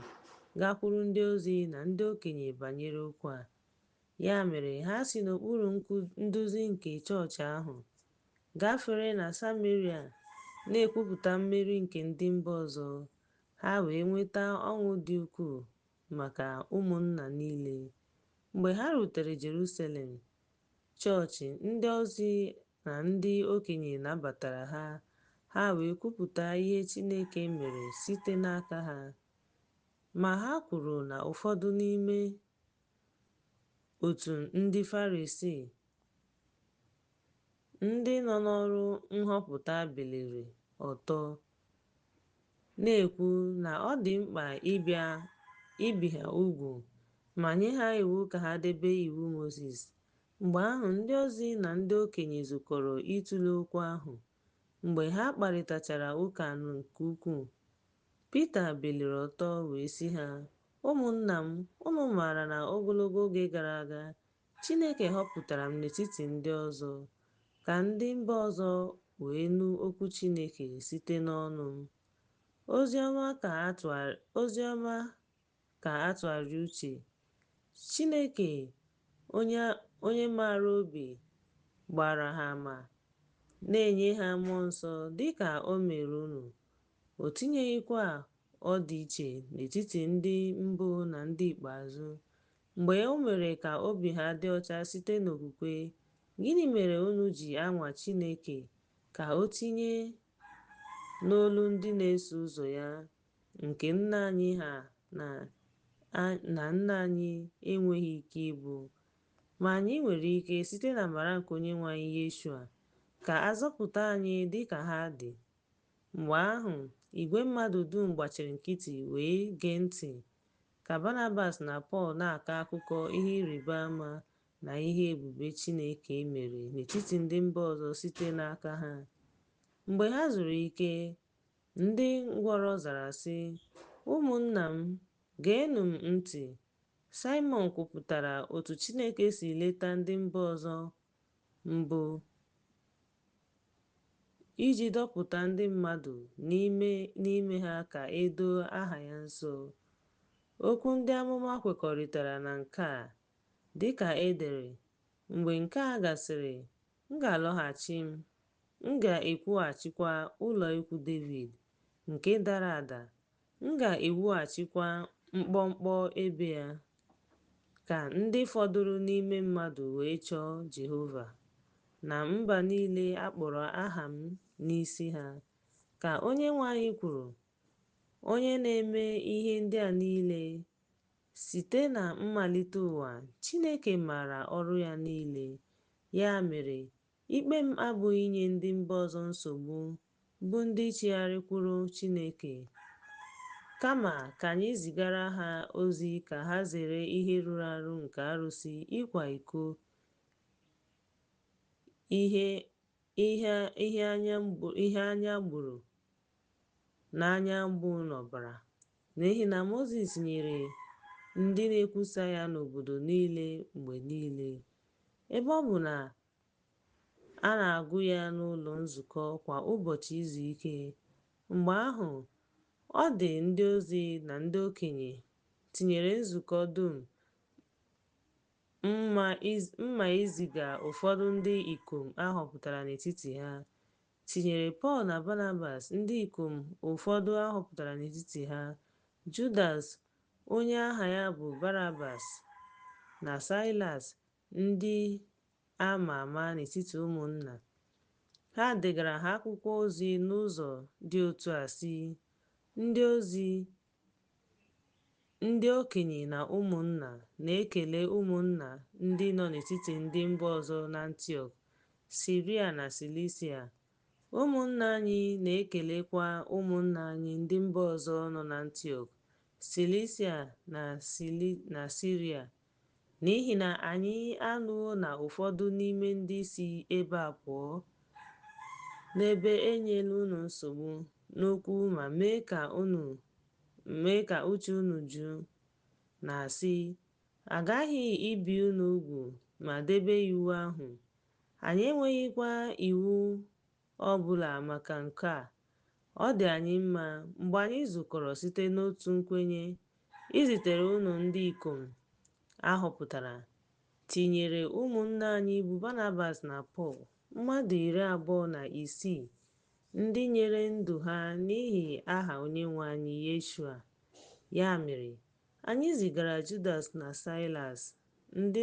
gakwuru ndị ozi na ndị okenye banyere okwu a. Ya mere ha si n'okpuru nduzi nke chọọchị ahụ gafere na Sameria, na-ekwupụta mmeri nke ndị mba ọzọ. Ha wee nweta ọṅụ dị ukwuu maka ụmụnna niile. Mgbe ha rutere Jerusalem, chọọchị, ndị ozi na ndị okenye nabatara ha. Ha wee kwupụta ihe Chineke mere site n'aka ha. Ma ha kwuru na ụfọdụ n'ime otu ndị Farisii, ndị nọ n'ọrụ nhọpụta, biliri ọtọ na-ekwu na ọ dị mkpa ibi ha ugwu ma nye ha iwu ka ha debe iwu Mozis. Mgbe ahụ ndị ozi na ndị okenye zukọrọ ịtụle okwu ahụ. Mgbe ha kparịtachara ụka nke ukwuu, Pita biliri ọtọ wee sị ha, ụmụnna m, unu maara na ogologo oge gara aga Chineke họpụtara m n'etiti ndị ọzọ ka ndị mba ọzọ wee nụ okwu Chineke site n'ọnụ m. Oziọma ka a tụgharịrị uche. Chineke onye maara obi gbara ha ama, na-enye ha mmụọ nsọ dịka o mere unu. O tinyeghịkwa ọ dị iche n'etiti ndị mbụ na ndị ikpeazụ. Mgbe o mere ka obi ha dị ọcha site n'okwukwe, gịnị mere unu ji anwa Chineke ka o tinye n'olu ndị na-eso ụzọ ya nke nna anyị ha na nna anyị enweghị ike ịbụ? Ma anyị nwere ike site n'amara nke Onyenwe anyị Yeshua ka a zọpụta anyị dị ka ha dị. Mgbe ahụ, igwe mmadụ dum gbachiri nkịtị wee gee ntị ka Barnabas na Pọl na-akọ akụkọ ihe ịrịba ama na ihe ebube Chineke mere n'etiti ndị mba ọzọ site n'aka ha. Mgbe ha zuru ike, ndị ngwọrọ zara sị, "Ụmụnna m, geenụ m ntị." Simon kwupụtara otu Chineke si leta ndị mba ọzọ mbụ iji dọpụta ndị mmadụ n'ime ha ka e doo aha ya nsọ. Okwu ndị amụma kwekọrịtara na nke a, dị ka e dere: "Mgbe nke a gasịrị, m ga-alọghachi, m ga-ekwughachikwa ụlọ ikwu Devid nke dara ada, m ga-ewughachikwa mkpọmkpọ ebe ya, ka ndị fọdụrụ n'ime mmadụ wee chọọ Jehova, na mba niile akpọrọ aha m n'isi ha," ka Onyenwe anyị kwuru, onye na-eme ihe ndị a niile. Site na mmalite ụwa, Chineke maara ọrụ ya niile. Ya mere, ikpe m abụghị inye ndị mba ọzọ nsogbu bụ ndị chigharịkwuru Chineke, kama ka anyị zigara ha ozi ka ha zere ihe rụrụ arụ nke arụsị, ịkwa iko, ihe anya gburu na anya mgbu na ọbara. N'ihi na Mozis nyere ndị na-ekwusa ya n'obodo niile mgbe niile, ebe ọ bụ na a na-agụ ya n'ụlọ nzukọ kwa ụbọchị izu ike. Mgbe ahụ, ọ dị ndị ozi na ndị okenye tinyere nzukọ dum mma iziga ụfọdụ ndị ikom ahọpụtara n'etiti ha, tinyere Pọl na Barnabas, ndị ikom ụfọdụ ahọpụtara n'etiti ha, Judas onye aha ya bụ Barabas, na Silas, ndị a ma ama n'etiti ụmụnna. Ha degara ha akwụkwọ ozi n'ụzọ dị otu a sị: "Ndị ozi, ndị okenye na ụmụnna na-ekele ụmụnna ndị nọ n'etiti ndị mba ọzọ na Antiọk, Siria na Silisia. Ụmụnna anyị na-ekelekwa ụmụnna anyị ndị mba ọzọ nọ na Antiọk, Silisia na Siria, n'ihi na anyị anụwo na ụfọdụ n'ime ndị si ebe a pụọ n'ebe e nyela unu nsogbu n'okwu ma mee ka uche unu jụ, na-asị, aghaghị ibi unu ugwu ma debe iwu ahụ. Anyị enweghịkwa iwu ọ bụla maka nke a. Ọ dị anyị mma, mgbe anyị zukọrọ site n'otu nkwenye, izitere unu ndị ikom ahọpụtara, tinyere ụmụnna anyị bụ Barnabas na Pọl, mmadụ 26 ndị nyere ndụ ha n'ihi aha Onyenwe anyị Yeshua. Ya mere, anyị zigara Judas na Silas, ndị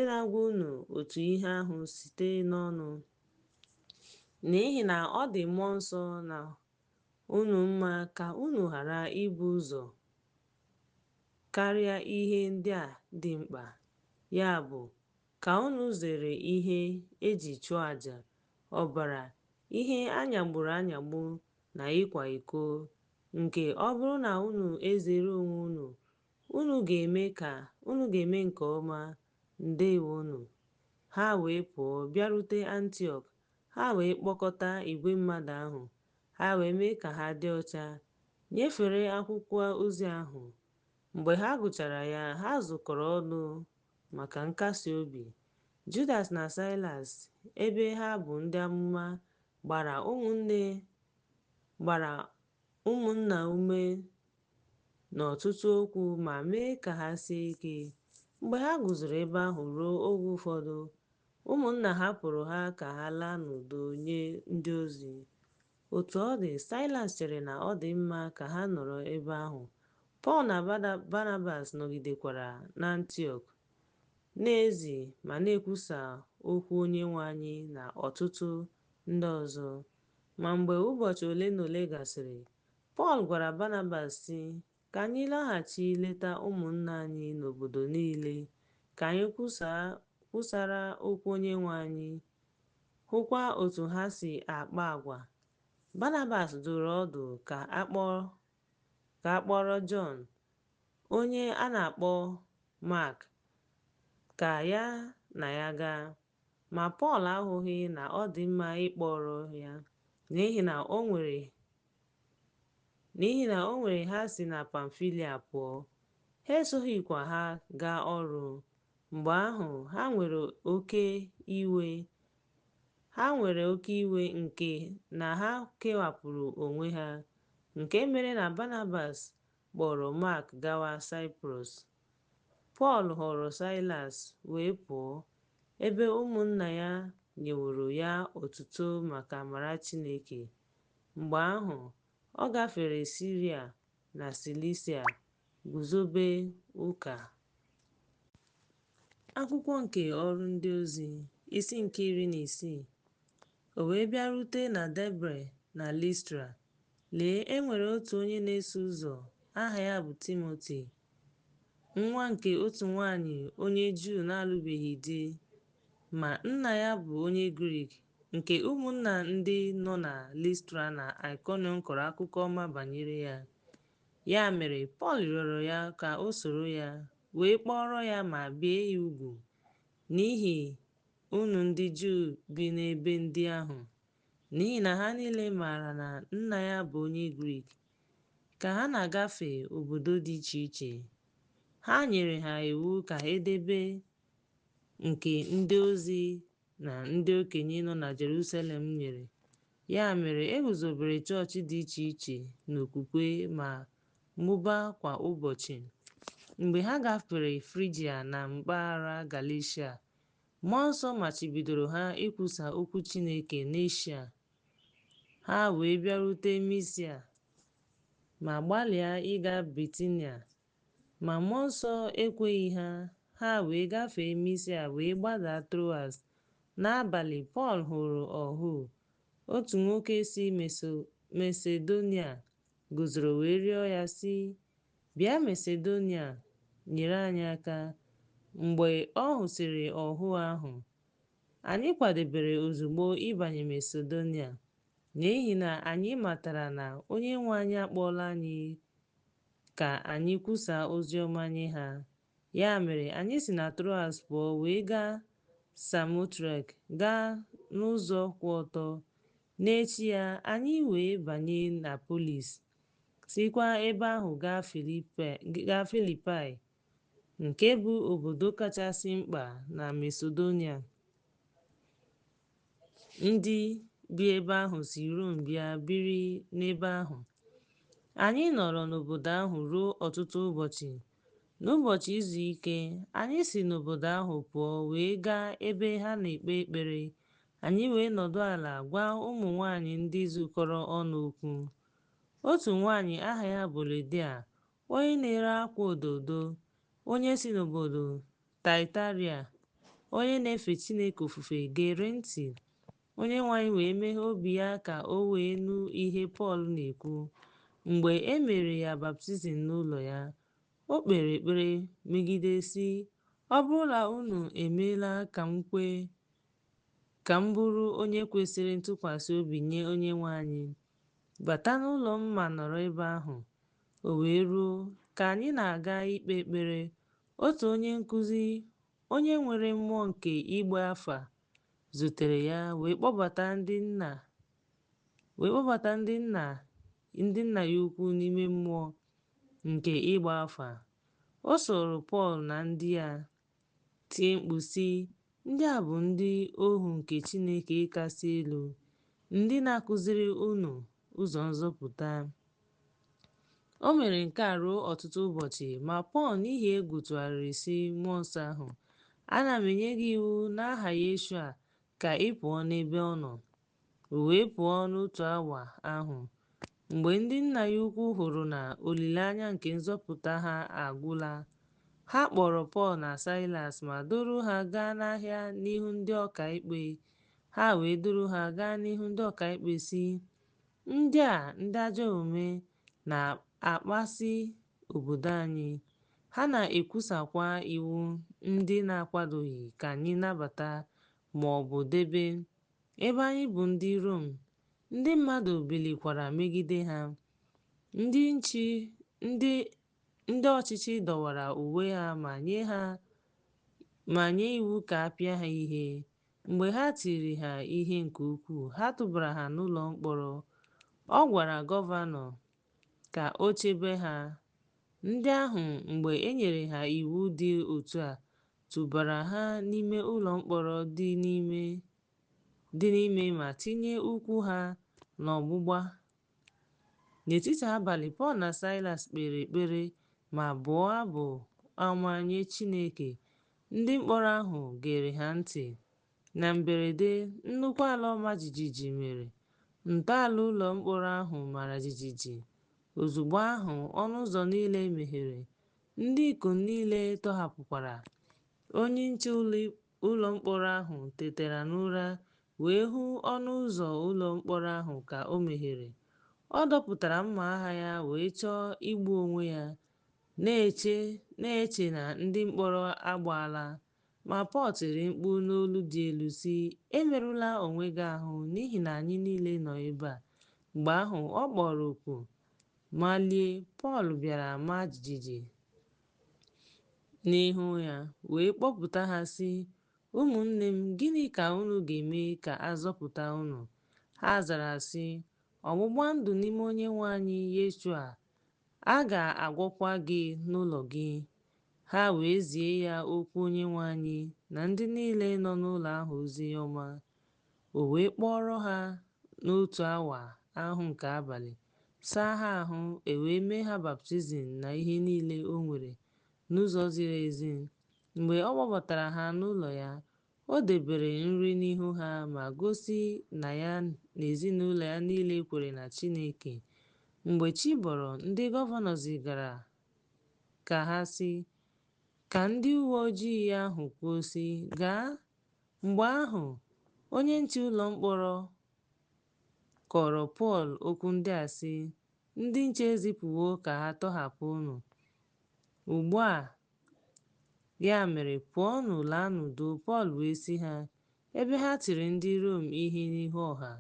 na-agwa unu otu ihe ahụ site n'ọnụ, n'ihi na ọ dị Mmụọ Nsọ na unu mma ka unu ghara ibu ụzọ karịa ihe ndị a dị mkpa, ya bụ, ka unu zere ihe eji chụọ àjà, ọbara, ihe anyagburu na ịkwa iko, nke ọ bụrụ na unu ezere onwe unu ga-eme nke ọma. Ndewonu." Ha wee pụọ bịarute Antiọk. Ha wee kpọkọta igwe mmadụ ahụ. Ha wee mee ka ha dị ọcha, nyefere akwụkwọ ozi ahụ. Mgbe ha gụchara ya, ha zukọrọ ọnụ maka nkasi obi. Judas na Silas, ebe ha bụ ndị amụma, gbara ụmụnna ume n'ọtụtụ okwu ma mee ka ha sie ike. Mgbe ha guzoro ebe ahụ ruo oge ụfọdụ, ụmụnna hapụrụ ha ka ha laa n'udo nye ndị ozi. Otu ọ dị, Silas chere na ọ dị mma ka ha nọrọ ebe ahụ. Pọl na Barnabas nọgidekwara n'Antiọk na-ezi ma na-ekwusa okwu Onyenwe anyị na ọtụtụ ndị ọzọ. Ma mgbe ụbọchị ole na ole gasịrị, Pọl gwara Barnabas sị, "Ka anyị laghachi leta ụmụnna anyị n'obodo niile, ka anyị kwusara okwu Onyenwe anyị, hụkwa otu ha si akpa agwa." Barnabas dụrụ ọdụ ka a kpọrọ Jọn, onye a na-akpọ Mak, ka ya na ya gaa. Ma Pọl ahụghị na ọ dị mma ịkpọrọ ya n'ihi na o nwere ha si na Pamfilia pụọ. Ha esoghịkwa ha gaa ọrụ. Mgbe ahụ ha nwere oke iwe nke na ha kewapụrụ onwe ha, nke mere na Barnabas kpọrọ Mak gawa Saịprọs. Pọl họrọ Silas wee pụọ, ebe ụmụnna ya nyeworo ya otuto maka amara Chineke. Mgbe ahụ ọ gafere Siria na Silisia guzobe ụka. Akwụkwọ nke Ọrụ Ndị Ozi, isi nke 16. O wee bịarute na Debre na Listra, lee, e nwere otu onye na-eso ụzọ, aha ya bụ Timoti, nwa nke otu nwanyị onye Juu na-alụbeghị di, ma nna ya bụ onye Grik, nke ụmụnna ndị nọ na Listra na Aikoniọm kọrọ akụkọ ọma banyere ya. Ya mere, Pọl rịọrọ ya ka o soro ya, wee kpọrọ ya ma bie ya ugwu n'ihi unu ndị Juu bi n'ebe ndị ahụ, n'ihi na ha niile maara na nna ya bụ onye Grik. Ka ha na-agafe obodo dị iche iche, ha nyere ha iwu ka edebe nke ndị ozi na ndị okenye nọ na Jerusalem nyere. Ya mere, e guzobere chọọchị dị iche iche n'okwukwe ma mụbaa kwa ụbọchị. Mgbe ha gafere Frigia na mpaghara Galeshia, mmụọ nsọ machibidoro ha ikwusa okwu Chineke n'Eshia. Ha wee bịarute Misia ma gbalịa ịga Bitinia, ma mmụọ nsọ ekweghị ha. Ha wee gafee Misia wee gbadaa Troas. N'abalị, Pọl hụrụ ọhụ otu nwoke si Masedonia guzoro wee rịọ ya sị, "Bịa Masedonia nyere anyị aka." Mgbe ọ hụsịrị ọhụ ahụ, anyị kwadebere ozugbo ịbanye Masedonia, n'ihi na anyị matara na Onyenwe anyị akpọọla anyị ka anyị kwusaa oziọma nye ha. Ya mere, anyị si na Troas pụọ wee gaa Samotrek, gaa n'ụzọ kwụ ọtọ. N'echi ya, anyị wee banye Neapolis, sikwa ebe ahụ gaa Filipai, nke bụ obodo kachasị mkpa na Masedonia. Ndị bi ebe ahụ si Rom bịa biri n'ebe ahụ. Anyị nọrọ n'obodo ahụ ruo ọtụtụ ụbọchị. N'ụbọchị izu ike, anyị si n'obodo ahụ pụọ wee gaa ebe ha na-ekpe ekpere. Anyị wee nọdụ ala gwa ụmụ nwanyị ndị zukọrọ ọnụ okwu. Otu nwanyị aha ya bụ Lidia, onye na-ere akwa ododo, onye si n'obodo Taịtaria, onye na-efe Chineke ofufe, gere ntị. Onyenwe anyị wee meghee obi ya ka o wee nụ ihe Pọl na-ekwu. Mgbe e mere ya baptizim n'ụlọ ya, o kpere ekpere megide sị, "Ọ bụrụ na unu emeela ka m bụrụ onye kwesịrị ntụkwasị obi nye Onyenwe anyị, bata n'ụlọ m ma nọrọ ebe ahụ." O wee ruo, ka anyị na-aga ikpe ekpere, otu onye nkụzi, onye nwere mmụọ nke ịgba afa, zutere ya wee kpọbata ndị nna ya ukwu n'ime mmụọ nke ịgba afa. O soro Pọl na ndị ya tie mkpu sị, "Ndị a bụ ndị ohu nke Chineke kasị elu, ndị na-akụziri unu ụzọ nzọpụta." O mere nke a ruo ọtụtụ ụbọchị, ma Pọl n'ihi egwu tụgharịrị sị mmụọ nsọ ahụ, "Ana m enye gị iwu n'aha Yeshua ka ị pụọ n'ebe ọ nọ." o wee pụọ n'otu awa ahụ. Mgbe ndị nna ya ukwu hụrụ na olileanya nke nzọpụta ha agwụla, ha kpọrọ Pọl na Saịlas ma duru ha gaa n'ahịa n'ihu ndị ọkaikpe. Ha wee duru ha gaa n'ihu ndị ọkaikpe sị, ndị ajọ omume na-akpasi obodo anyị. Ha na-ekwusakwa iwu ndị na-akwadoghị ka anyị nabata ma ọ bụ debe, ebe anyị bụ ndị Rom. Ndị mmadụ bilikwara megide ha. Ndị ọchịchị dọwara uwe ha ma nye iwu ka a pịa ha ihe. Mgbe ha tiri ha ihe nke ukwuu, ha tụbara ha n'ụlọ mkpọrọ. Ọ gwara gọvanọ ka o chebe ha. Ndị ahụ, mgbe e nyere ha iwu dị otu a, tụbara ha n'ime ụlọ mkpọrọ dị n'ime ma tinye ụkwụ ha n'ọgbụgba. N'etiti abalị, Pọl na Saịlas kpere ekpere ma bụọ abụ ọma nye Chineke. Ndị mkpọrọ ahụ gere ha ntị. Na mberede, nnukwu ala ọma jijiji mere. Ntọala ụlọ mkpọrọ ahụ mara jijiji. Ozugbo ahụ, ọnụ ụzọ niile meghere. Ndị ikom niile tọhapụkwara. Onye nche ụlọ mkpọrọ ahụ tetara n'ụra wee hụ ọnụ ụzọ ụlọ mkpọrọ ahụ ka o meghere. Ọ dọpụtara mma agha ya wee chọọ igbu onwe ya, na-eche na ndị mkpọrọ agbaala. Ma Pọl tiri mkpu n'olu dị elu sị, emerụla onwe gị ahụ, n'ihi na anyị niile nọ ebe a. Mgbe ahụ ọ kpọrọ oku, malie. Pọl bịara ma jijiji n'ihu ya wee kpọpụta ha sị, ụmụnne m, gịnị ka unu ga-eme ka a zọpụta unu? Ha zara sị, ọgbụgba ndụ n'ime Onyenwe anyị Yeshua. A ga-agwọkwa gị n'ụlọ gị. Ha wee zie ya okwu Onyenwe anyị na ndị niile nọ n'ụlọ ahụ ozi ọma. O wee kpọrọ ha n'otu awa ahụ nke abalị, saa ha ahụ, e wee mee ha baptizim na ihe niile o nwere n'ụzọ ziri ezi. Mgbe ọ kpọbatara ha n'ụlọ ya, o debere nri n'ihu ha ma gosi na ya na ezinụlọ ya niile kwere na Chineke. Mgbe chi bọrọ, ndị gọvanọ zigara ka ha sị ka ndị uwe ojii ahụ kwuo sị, gaa. Mgbe ahụ, onye nche ụlọ mkpọrọ kọrọ Pọl okwu ndị a sị, ndị nche ezipụwo ka ha tọhapụ unu. Ugbu a, ya mere, pụọnụ, laa n'udo. Pọl wee sị ha, ebe ha tiri ndị Rom ihe n'ihu ọha,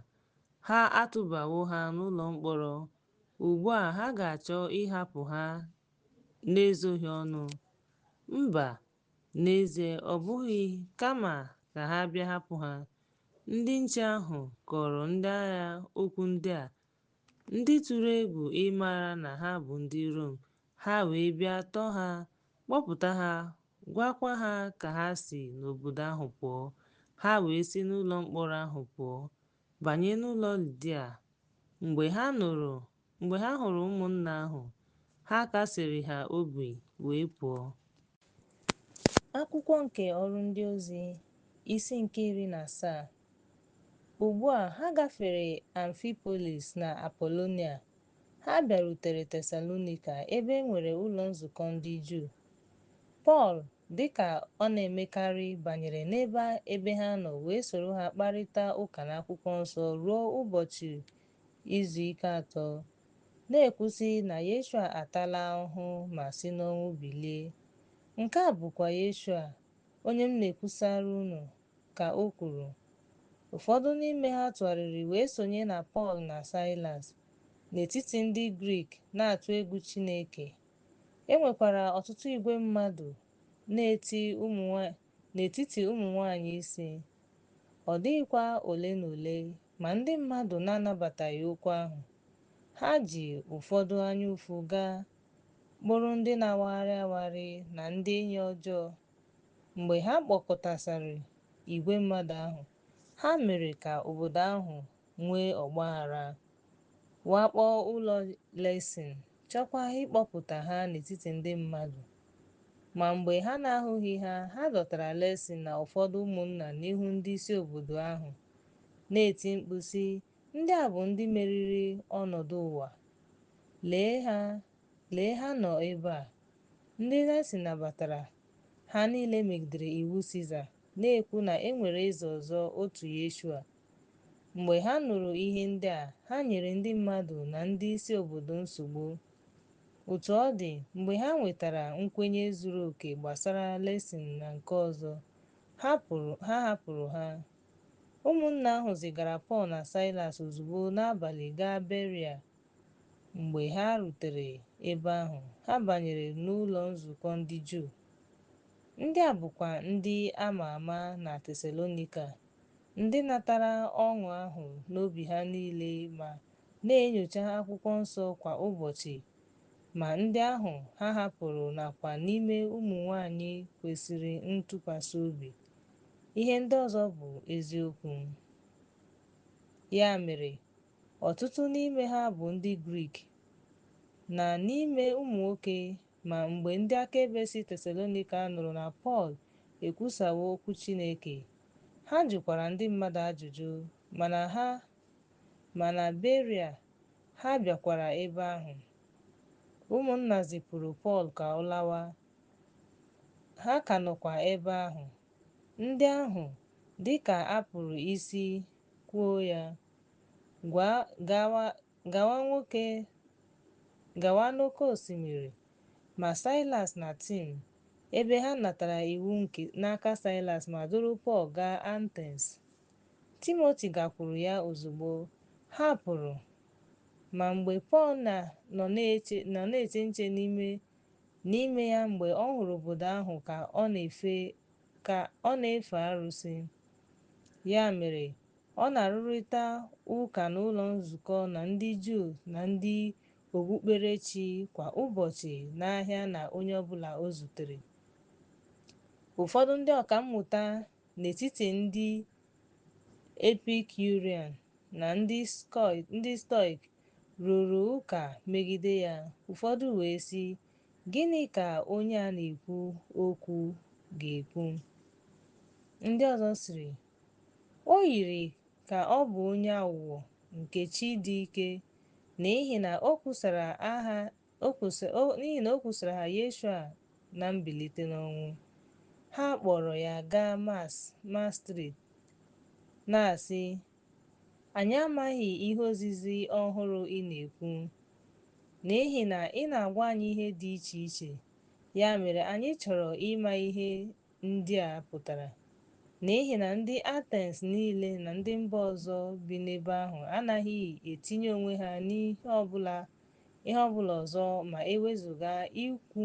ha atụbawo ha n'ụlọ mkpọrọ. Ugbu a ha ga-achọ ịhapụ ha n'ezoghị ọnụ. Mba, n'ezie ọ bụghị, kama ka ha bịa hapụ ha. Ndị nche ahụ kọrọ ndị agha okwu ndị a, ndị tụrụ egwu ịmara na ha bụ ndị Rom. Ha wee bịa tọọ ha, kpọpụta ha, gwakwa ha ka ha si n'obodo ahụ pụọ. Ha wee si n'ụlọ mkpọrọ ahụ pụọ, banye n'ụlọ Lidia. Mgbe ha hụrụ ụmụnna ahụ, ha kasiri ha obi wee pụọ. Akwụkwọ nke Ọrụ Ndị Ozi, isi nke 17. Ugbu a ha gafere Amfipolis na Apolonia. Ha bịarutere Tesalonika, ebe e nwere ụlọ nzukọ ndị Juu. Pọl, dịka ọ na-emekarị, banyere ebe ha nọ wee soro ha kparịta ụka n'akwụkwọ nsọ ruo ụbọchị izu ike 3, na-ekwusi na Yeshua atala ahụhụ ma si n'ọnwụ bilie. Nke a bụkwa Yeshua, onye m na-ekwusara unu, ka o kwuru. Ụfọdụ n'ime ha tụgharịrị wee sonye na Pọl na Saịlas n'etiti ndị Grik na-atụ egwu Chineke. E nwekwara ọtụtụ igwe mmadụ n'etiti ụmụ nwanyị isi. Ọ dịghịkwa ole na ole, ma ndị mmadụ na-anabataghị okwu ahụ. Ha ji ụfọdụ anyaụfụ gaa, bụrụ ndị na-awagharị awagharị na ndị enyi ọjọọ. Mgbe ha kpọkọtasịrị igwe mmadụ ahụ, ha mere ka obodo ahụ nwee ọgbaghara, wakpo ụlọ lesin, chọkwa ịkpọpụta ha n'etiti ndị mmadụ. Ma mgbe ha na-ahụghị ha, ha dọtara lesin na ụfọdụ ụmụnna n'ihu ndị isi obodo ahụ. na-eti mkpu sị, ndị a bụ ndị meriri ọnọdụ ụwa, lee ha, lee ha nọ ebe a. Ndị Nazi nabatara ha niile megidere iwu Siza, na-ekwu na e nwere eze ọzọ, otu Yeshua. Mgbe ha nụrụ ihe ndị a, ha nyere ndị mmadụ na ndị isi obodo nsogbu. Otu ọ dị, mgbe ha nwetara nkwenye zuru oke gbasara Lesin na nke ọzọ, ha hapụrụ ha. Ụmụnna ahụ zigara Pọl na Silas ozugbo n'abalị gaa Beria. Mgbe ha rutere ebe ahụ, ha banyere n'ụlọ nzukọ ndị Juu. Ndị a bụkwa ndị a ma ama na Tesalonika, ndị natara ọṅụ ahụ n'obi ha niile ma na-enyocha akwụkwọ nsọ kwa ụbọchị. Ma ndị ahụ ha hapụrụ nakwa n'ime ụmụ nwanyị kwesịrị ntụkwasị obi. Ihe ndị ọzọ bụ eziokwu. Ya mere, ọtụtụ n'ime ha bụ ndị Grik na n'ime ụmụ nwoke. Ma mgbe ndị akaebe si Tesalonika nụrụ na Pọl ekwusawo okwu Chineke, ha jụkwara ndị mmadụ ajụjụ, ma na Beria ha bịakwara ebe ahụ. Ụmụnna zipụrụ Pọl ka ọ lawa. Ha ka nọkwa ebe ahụ. Ndị ahụ, dị ka a pụrụ isi kwuo ya, gawa n'oké osimiri. Ma Silas na Tim, ebe ha natara iwu n'aka Silas ma duru Pọl gaa Atens. Timoti gakwuru ya ozugbo. Ha pụrụ. Ma mgbe Pọl nọ na-eche nche n'ime ya, mgbe ọ hụrụ obodo ahụ ka ọ na-efe arụsị, ya mere ọ na-arụrịta ụka n'ụlọ nzukọ na ndị Juu na ndị okpukperechi kwa ụbọchị n'ahịa na onye ọbụla o zutere. Ụfọdụ ndị ọka mmụta n'etiti ndị Epikurean na ndị Stoik rụrụ ụka megide ya. Ụfọdụ wee sị, gịnị ka onye a na-ekwu okwu ga-ekwu? Ndị ọzọ sịrị, o yiri ka ọ bụ onye aghụghọ nke chi dị ike, n'ihi na o kwusara ha Yeshua na mbilite n'ọnwụ. Ha kpọrọ ya gaa Mastrịt na-asị, anyị amaghị ihe ozizi ọhụrụ ị na-ekwu, n'ihi na ị na-agwa anyị ihe dị iche iche. Ya mere anyị chọrọ ịma ihe ndị a pụtara, n'ihi na ndị Atens niile na ndị mba ọzọ bi n'ebe ahụ anaghị etinye onwe ha n'ihe ọbụla ọzọ ma ewezụga ikwu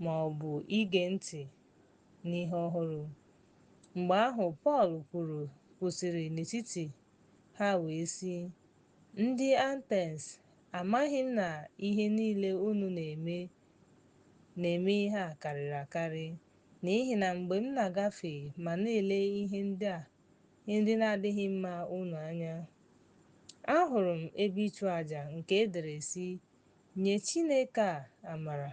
ma ọ bụ ige ntị n'ihe ọhụrụ. Mgbe ahụ Pọl kwụsịrị n'etiti ha wee sị, ndị Atens, amaghị m na ihe niile unu na-eme ihe a karịrị akarị, n'ihi na mgbe m na-agafe ma na-ele ihe ndị na-adịghị mma unu anya, ahụrụ m ebe ịchụ àjà nke e dere sị, nye Chineke a amara,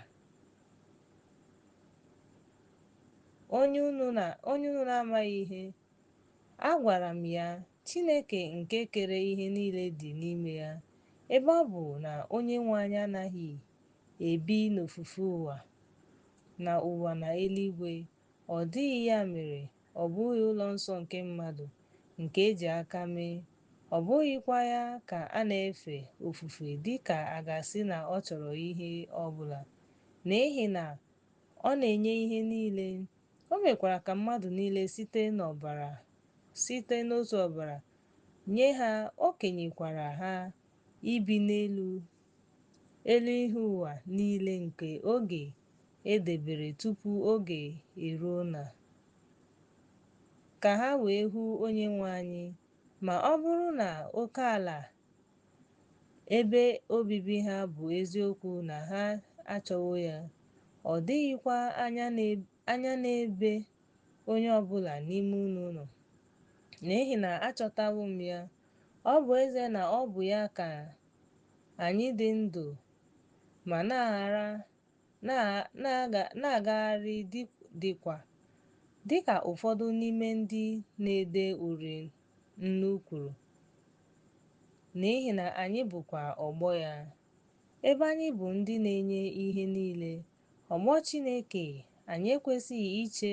onye unu na-amaghị ihe. Agwara m ya, Chineke nke kere ihe niile dị n'ime ya, ebe ọ bụ na Onyenwe anyị anaghị ebi n'ofufe ụwa na eluigwe. Ọ dịghị, ya mere ọ bụghị ụlọ nsọ nke mmadụ nke eji aka mee. Ọ bụghịkwa ya ka a na-efe ofufe dịka a ga-asị na ọ chọrọ ihe ọbụla, n'ihi na ọ na-enye ihe niile. O mekwara ka mmadụ niile site n'otu ọbara nye ha. O kenyekwara ha ibi n'elu ihe ụwa niile nke oge edebere tupu oge eruo ka ha wee hụ Onyenwe anyị. Ma ọ bụrụ na oke ala ebe obibi ha bụ eziokwu na ha achọwo ya, ọ dịghịkwa anya n'ebe onye ọbụla n'ime unu nọ, n'ihi na achọtawo m ya. Ọ bụ ezie na ọ bụ ya ka anyị dị ndụ ma na-agagharị dịka ụfọdụ n'ime ndị na-ede uri nnu kwuru, n'ihi na anyị bụkwa ọgbọ ya. Ebe anyị bụ ndị na-enye ihe niile, ọgbọ Chineke, anyị ekwesịghị iche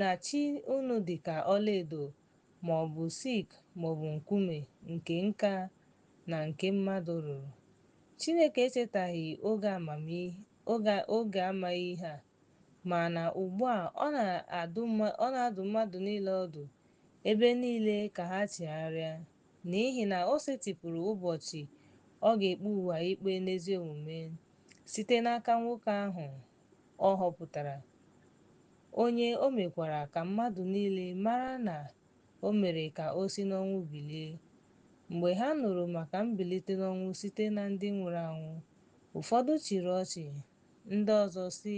na chi unu dị ka ọlaedo ma ọ bụ silk ma ọ bụ nkume nke nka na nke mmadụ rụrụ. Chineke echetaghị oge amaghị ihe a, mana ugbu a ọ na-adụ mmadụ niile ọdụ ebe niile ka ha chegharịa, n'ihi na o setịpụrụ ụbọchị ọ ga-ekpe ụwa ikpe n'ezi omume site n'aka nwoke ahụ ọ họpụtara, onye o mekwara ka mmadụ niile mara na o mere ka o si n'ọnwụ bilie. Mgbe ha nụrụ maka mbilite n'ọnwụ site na ndị nwụrụ anwụ, ụfọdụ chịrị ọchị, ndị ọzọ sị,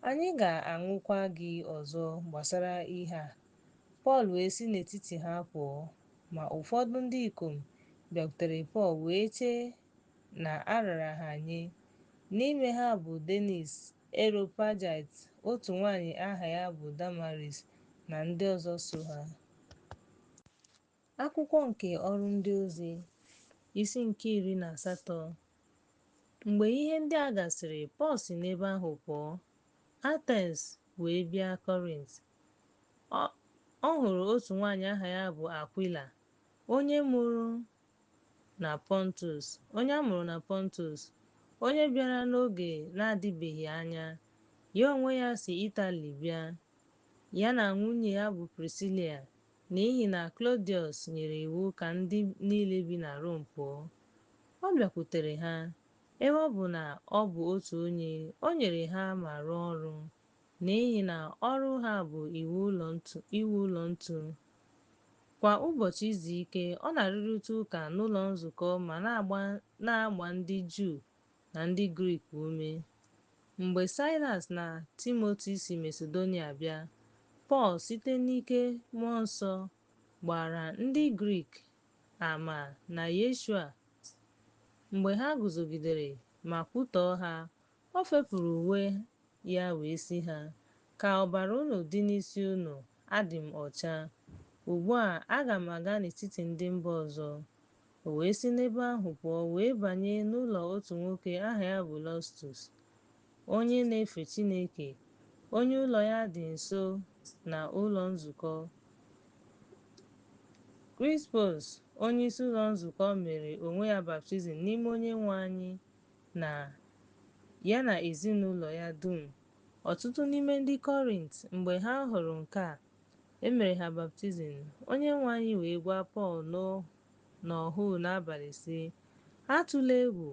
anyị ga-anwụkwa gị ọzọ gbasara ihe a. Pọl wee si n'etiti ha pụọ, ma ụfọdụ ndị ikom bịakwutere Pọl wee chee na a rara ha nye. N'ime ha bụ Denis, Areopagite, otu nwanyị aha ya bụ Damaris, na ndị ọzọ so ha. Akwụkwọ nke Ọrụ Ndị Ozi, isi nke 18. Mgbe ihe ndị a gasịrị, Pọl si n'ebe ahụ pụọ Atens wee bịa Kọrint. Ọ hụrụ otu nwanyị aha ya bụ Akwịla, onye amụrụ na Pontus, onye bịara n'oge na-adịbeghị anya. Ya onwe ya si Itali bịa, ya na nwunye ya bụ Prisila, n'ihi na Claudius nyere iwu ka ndị niile bi na Rom pụọ. Ọ bịakwutere ha, ebe ọ bụ na ọ bụ otu onye, o nyere ha ma rụọ ọrụ, n'ihi na ọrụ ha bụ iwu ụlọ ntu. Kwa ụbọchị izu ike, ọ na-arụrịta ụka n'ụlọ nzukọ ma na-agba ndị Juu na ndị Grik ume. Mgbe Silas na Timoti si Masedonia bịa, Pọl site n'ike mmụọ nsọ gbara ndị Grik ama na Yeshua. Mgbe ha guzogidere ma kwutọọ ha, o fepụrụ uwe ya wee sị ha, ka ọbara unu dị n'isi unu, adị m ọcha. Ugbu a aga m aga n'etiti ndị mba ọzọ. O wee si n'ebe ahụ pụọ wee banye n'ụlọ otu nwoke aha ya bụ Justus, onye na-efe Chineke, onye ụlọ ya dị nso na ụlọ nzukọ. Krispọs, onye isi ụlọ nzukọ, mere onwe ya baptizim n'ime Onyenwe anyị ya na ezinụlọ ya dum. Ọtụtụ n'ime ndị Kọrint, mgbe ha hụrụ nke a, emere ha baptizim. Onyenwe anyị wee gwa Pọl n'ọhụ n'abalị sị, atụla egwu,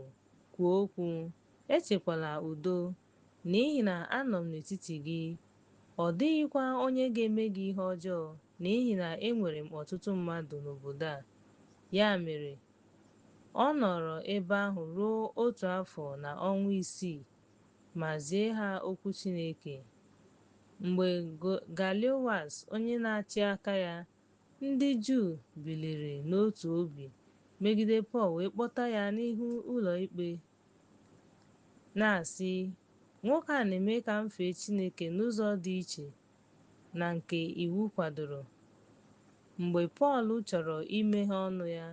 kwuo okwu, echekwala udo, n'ihi na anọ m n'etiti gị. Ọ dịghịkwa onye ga-eme gị ihe ọjọọ, n'ihi na enwere m ọtụtụ mmadụ n'obodo a. Ya mere, ọ nọrọ ebe ahụ ruo 1 afọ na ọnwa 6 ma zie ha okwu Chineke. Mgbe Galiowas, onye na-achị aka ya, ndị Juu biliri n'otu obi megide Pọl wee kpọta ya n'ihu ụlọikpe, na-asị, nwoke a na-eme ka m fee Chineke n'ụzọ dị iche na nke iwu kwadoro. Mgbe Pọl chọrọ imeghe ọnụ ya,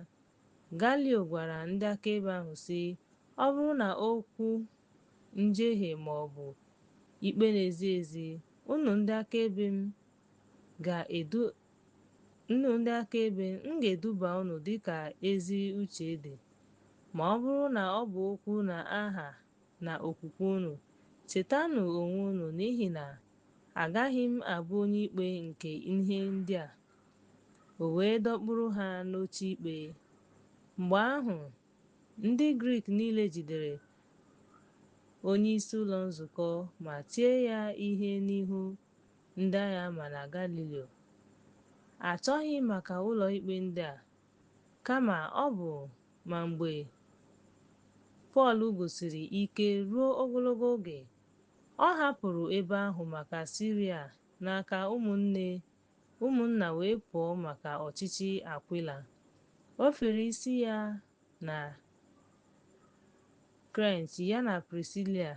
Galio gwara ndị akaebe ahụ sị, ọ bụrụ na okwu njehie ma ọ bụ ikpe na-ezi ezi, unu ndị akaebe m ga-eduba unu dịka ezi uche dị. Ma ọ bụrụ na ọ bụ okwu na aha na okwukwe unu, chetanụ onwe unu, n'ihi na agaghị m abụ onye ikpe nke ihe ndị a. O wee dọkpụrụ ha n'oche ikpe. Mgbe ahụ, ndị Grik niile jidere onye isi ụlọ nzukọ ma tie ya ihe n'ihu ndị agha ma na Galilio. Achọghị maka ụlọikpe ndị a, kama ọ bụ ma mgbe Pọl gosiri ike ruo ogologo oge, ọ hapụrụ ebe ahụ maka Siria n'aka ụmụnna wee pụọ maka ọchịchị Akwịla. O fere isi ya na Krint ya na Prisila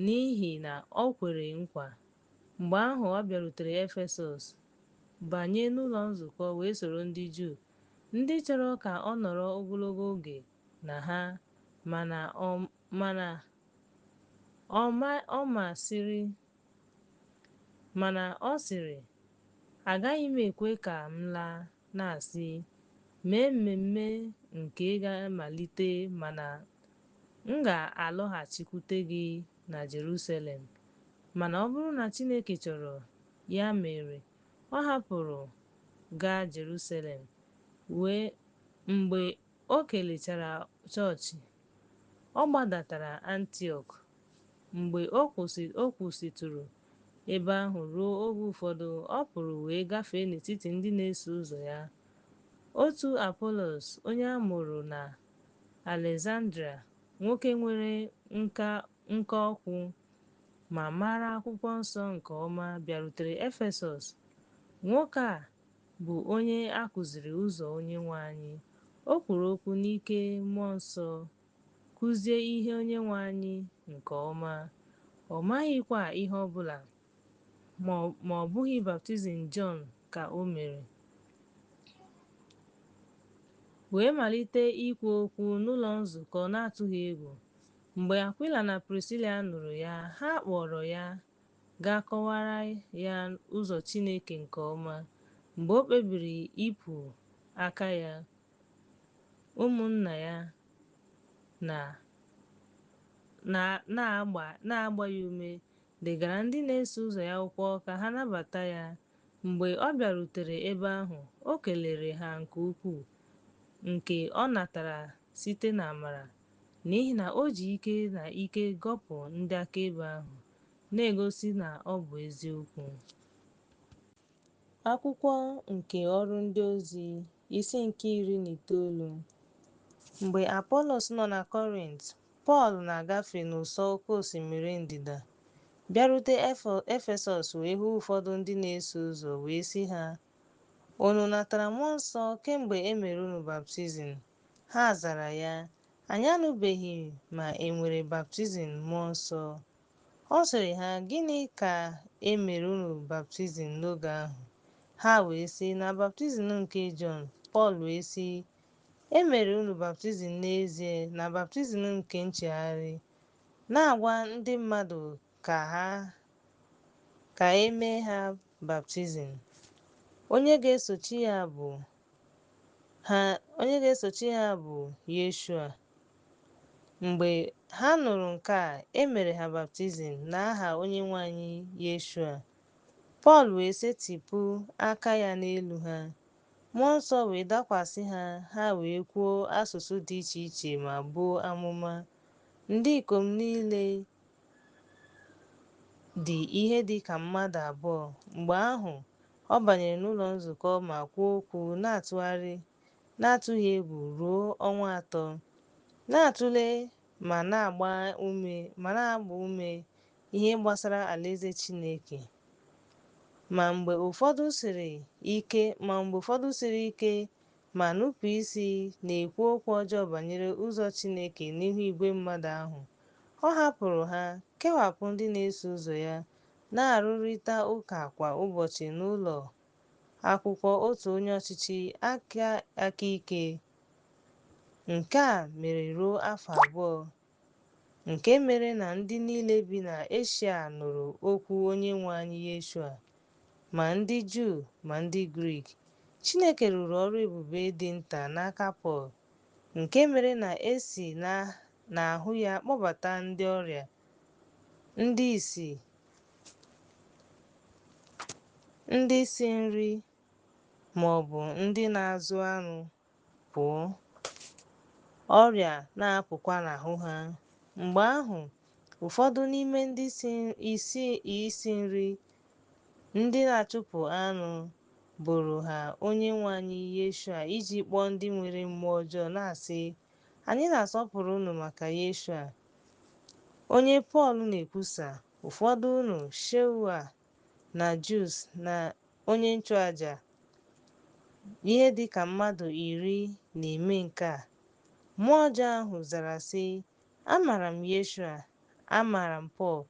n'ihi na o kwere nkwa. Mgbe ahụ ọ bịarutere Efesọs. banye n'ụlọ nzukọ wee soro ndị Juu ndị chọrọ ka ọ nọrọ ogologo oge na ha, mana ọ sịrị, agaghị m ekwe ka m laa, na-asị, mee mmemme nke ga-amalite mana m ga-alọghachikwute gị na Jerusalem. Mana ọ bụrụ na Chineke chọrọ, ya mere ọ hapụrụ gaa Jerusalem. Mgbe o kelechara chọọchị, ọ gbadatara Antiọk. Mgbe o kwụsịtụrụ ebe ahụ ruo oge ụfọdụ, ọ pụrụ wee gafee n'etiti ndị na-eso ụzọ ya. Otu Apolos, onye a mụrụ na Alexandria, nwoke nwere nka okwu ma mara akwụkwọ nsọ nke ọma, bịarutere Efesọs. Nwoke a bụ onye a kụziri ụzọ Onyenwe anyị. O kwuru okwu n'ike mmụọ nsọ, kụzie ihe Onyenwe anyị nke ọma. Ọ maghịkwa ihe ọbụla, ma ọ bụghị baptizim Jọn ka o mere, wee malite ikwu okwu n'ụlọ nzukọ na-atụghị egwu. Mgbe Akwịla na Prisila nụrụ ya, ha kpọrọ ya gaa kọwara ya ụzọ Chineke nke ọma. Mgbe o kpebiri ịpụ aka ya, ụmụnna ya na-agba ya ume degara ndị na-eso ụzọ ya akwụkwọ ka ha nabata ya. Mgbe ọ bịarutere ebe ahụ, o kelere ha nke ukwuu, nke ọ natara site n'amara, n'ihi na o ji ike na ike gọpụ ndị akaebe ahụ, na-egosi na ọ bụ eziokwu. Akwụkwọ nke Ọrụ Ndị Ozi, isi nke 19. Mgbe Apolos nọ na Kọrint, Pọl na-agafe n'ụsọ oké osimiri ndịda, bịarute Efesọs wee hụ ụfọdụ ndị na-eso ụzọ wee sị ha, unu natara mmụọ nsọ kemgbe e mere unu baptizim? Ha zara ya, anyị anụbeghị ma e nwere baptizim mmụọ nsọ. Ọ sịrị ha, gịnị ka e mere unu baptizim n'oge ahụ? Ha wee sị, na baptizim nke Jọn. Pọl wee sị, e mere unu baptizim n'ezie na baptizim nke nchegharị, na-agwa ndị mmadụ ka e mee ha baptizim. Onye ga-esochi ha bụ Yeshua. Mgbe ha nụrụ nke a, e mere ha baptizim n'aha Onyenwe anyị Yeshua. Pọl wee setịpụ aka ya n'elu ha, mmụọ nsọ wee dakwasị ha, ha wee kwuo asụsụ dị iche iche ma buo amụma. Ndị ikom niile dị ihe dị ka mmadụ abụọ. Mgbe ahụ, ọ banyere n'ụlọ nzukọ ma kwuo okwu na-atụghị egwu ruo ọnwa 3, na-atụle ma na-agba ume ihe gbasara alaeze Chineke. Ma mgbe ụfọdụ siri ike ma nupụ isi na-ekwu okwu ọjọọ banyere ụzọ Chineke n'ihu igwe mmadụ ahụ, ọ hapụrụ ha, kewapụ ndị na-eso ụzọ ya, na-arụrịta ụka kwa ụbọchị n'ụlọ akwụkwọ otu onye ọchịchị aka ike. Nke a mere ruo afọ 2, nke mere na ndị niile bi na Eshia nụrụ okwu Onyenwe anyị Yeshua, ma ndị Juu ma ndị Grik. Chineke rụrụ ọrụ ebube dị nta n'aka Pọl, nke mere na esi n'ahụ ya kpọbata ndị ọrịa, ndị isi nri, ma ọ bụ ndị na-azụ anụ pụọ, ọrịa na-apụkwa n'ahụ ha. Mgbe ahụ, ụfọdụ n'ime ndị isi nri, ndị na-achụpụ anụ, boro ha Onyenwe anyị Yeshua iji kpọọ ndị nwere mmụọ ọjọọ, na-asị, anyị na-asọpụrụ unu maka Yeshua, onye Pọl na-ekwusa. Ụfọdụ unu, Shewua na Jus na onye nchụaja, ihe dị ka mmadụ 10 na-eme nke a. Mmụọ ọjọọ ahụ zara sị, amaara m Yeshua, amaara m Pọl,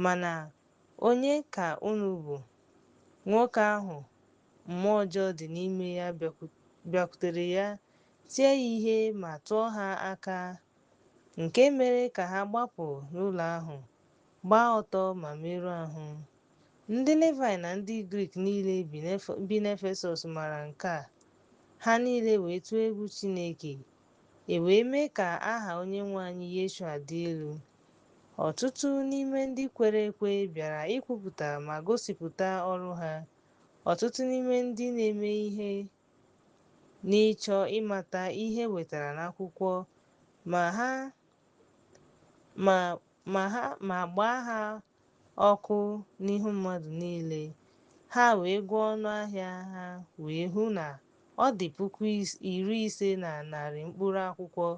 mana onye ka unu bụ? Nwoke ahụ mmụọ ọjọọ dị n'ime ya bịakwutere ya, tie ya ihe ma tụọ ha aka, nke mere ka ha gbapụ n'ụlọ ahụ, gbaa ọtọ ma merụọ ahụ. Ndị Livaị na ndị Grik niile bi n'Efesọs maara nke a. Ha niile wee tụọ egwu Chineke, e wee mee ka aha Onyenwe anyị Yeshua dị elu. Ọtụtụ n'ime ndị kwere ekwe bịara ikwupụta ma gosipụta ọrụ ha. Ọtụtụ n'ime ndị na-eme ihe n'ịchọ ịmata ihe wetara n'akwụkwọ, ma gbaa ha ọkụ n'ihu mmadụ niile. Ha wee gụọ ọnụ ahịa ha wee hụ na ọ dị 50,000 mkpụrụ akwụkwọ.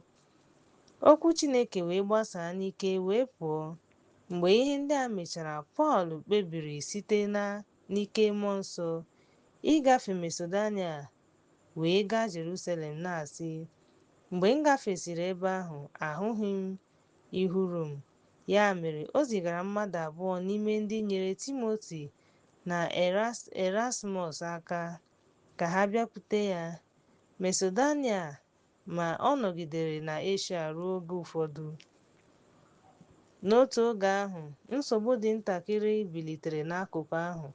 Okwu Chineke wee gbasaa n'ike wee pụọ. Mgbe ihe ndị a mechara, Pọl kpebiri site n'ike mmụọ nsọ ịgafe Masedonia wee gaa Jerusalem, na-asị, mgbe m gafesịrị ebe ahụ, ahụghị m ihu Rom. Ya mere o zigara mmadụ abụọ n'ime ndị nyere Timoti na Erasmus aka ka ha bịakwute ya Masedonia, ma ọ nọgidere na Eshia ruo oge ụfọdụ. N'otu oge ahụ, nsogbu dị ntakịrị bilitere n'akụkụ ahụ,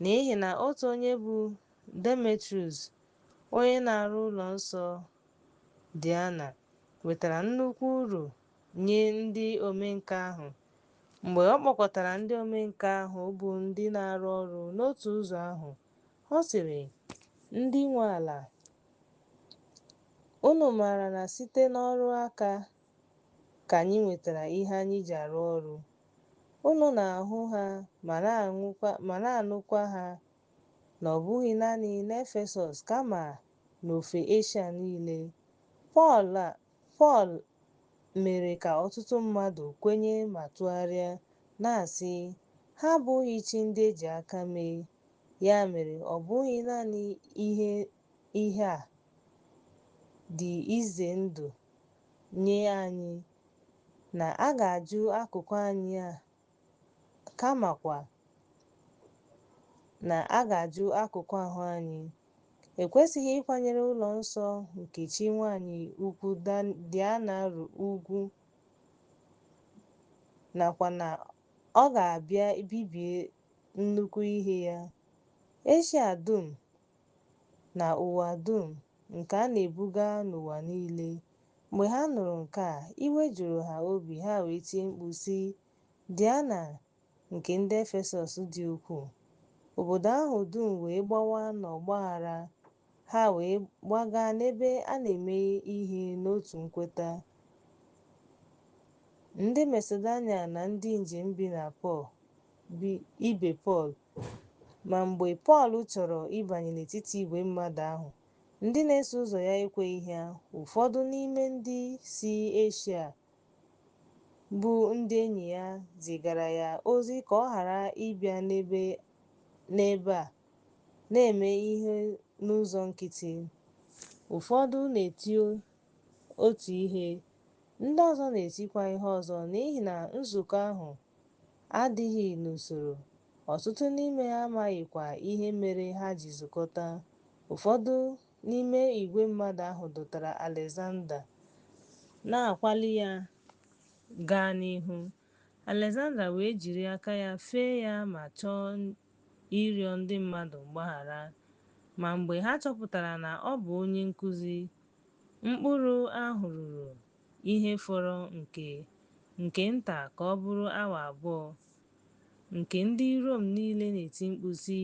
n'ihi na otu onye bụ Demetrius, onye na-arụ ụlọ nsọ Diana, wetara nnukwu uru nye ndị omenkà ahụ. Mgbe ọ kpọkọtara ndị omenkà ahụ bụ ndị na-arụ ọrụ n'otu ụzọ ahụ, ọ sịrị, ndị nwe ala, unu maara na site n'ọrụ aka ka anyị nwetara ihe anyị ji arụ ọrụ. Unu na-ahụ ha ma na-anụkwa ha, na ọ bụghị naanị n'Efesọs kama n'ofe Eshia niile. Pọl mere ka ọtụtụ mmadụ kwenye ma tụgharịa, na-asị, ha abụghị chi ndị eji aka mee. Ya mere ọ bụghị naanị ihe a dị ize ndụ nye anyị na a ga-ajụ akụkụ anyị a, kamakwa na a ga-ajụ akụkụ ahụ anyị. Ekwesịghị ịkwanyere ụlọ nsọ nke chi nwanyị ukwu Diana ugwu, nakwa na ọ ga-abịa bibie nnukwu ihe ya. Eshia dum na ụwa dum nke a na-ebuga n'ụwa niile. Mgbe ha nụrụ nke a, iwe juru ha obi. Ha wee tie mkpu sị, Diana nke ndị Efesọs dị ukwuu. Obodo ahụ dum wee gbawa n'ọgbaghara. Ha wee gbaga n'ebe a na-eme ihe n'otu nkweta. Ndị Masedonia na ndị njem bi na ibe Pọl. Ma mgbe Pọl chọrọ ịbanye n'etiti igwe mmadụ ahụ, ndị na-eso ụzọ ya ekweghị ya. Ụfọdụ n'ime ndị si Eshia bụ ndị enyi ya zigara ya ozi ka ọ ghara ịbịa n'ebe a na-eme ihe n'ụzọ nkịtị. Ụfọdụ na-eti otu ihe, ndị ọzọ na-etikwa ihe ọzọ, n'ihi na nzukọ ahụ adịghị n'usoro. Ọtụtụ n'ime ha amaghịkwa ihe mere ha ji zukọta. Ụfọdụ n'ime igwe mmadụ ahụ dọtara Alexander, na-akwali ya gaa n'ihu. Alexander wee jiri aka ya fee ya ma chọọ ịrịọ ndị mmadụ mgbaghara. Ma mgbe ha chọpụtara na ọ bụ onye nkuzi, mkpụrụ ahụ ruru ihe fọrọ nke nta ka ọ bụrụ awa abụọ, nke ndị Rom niile na-eti mkpu sị,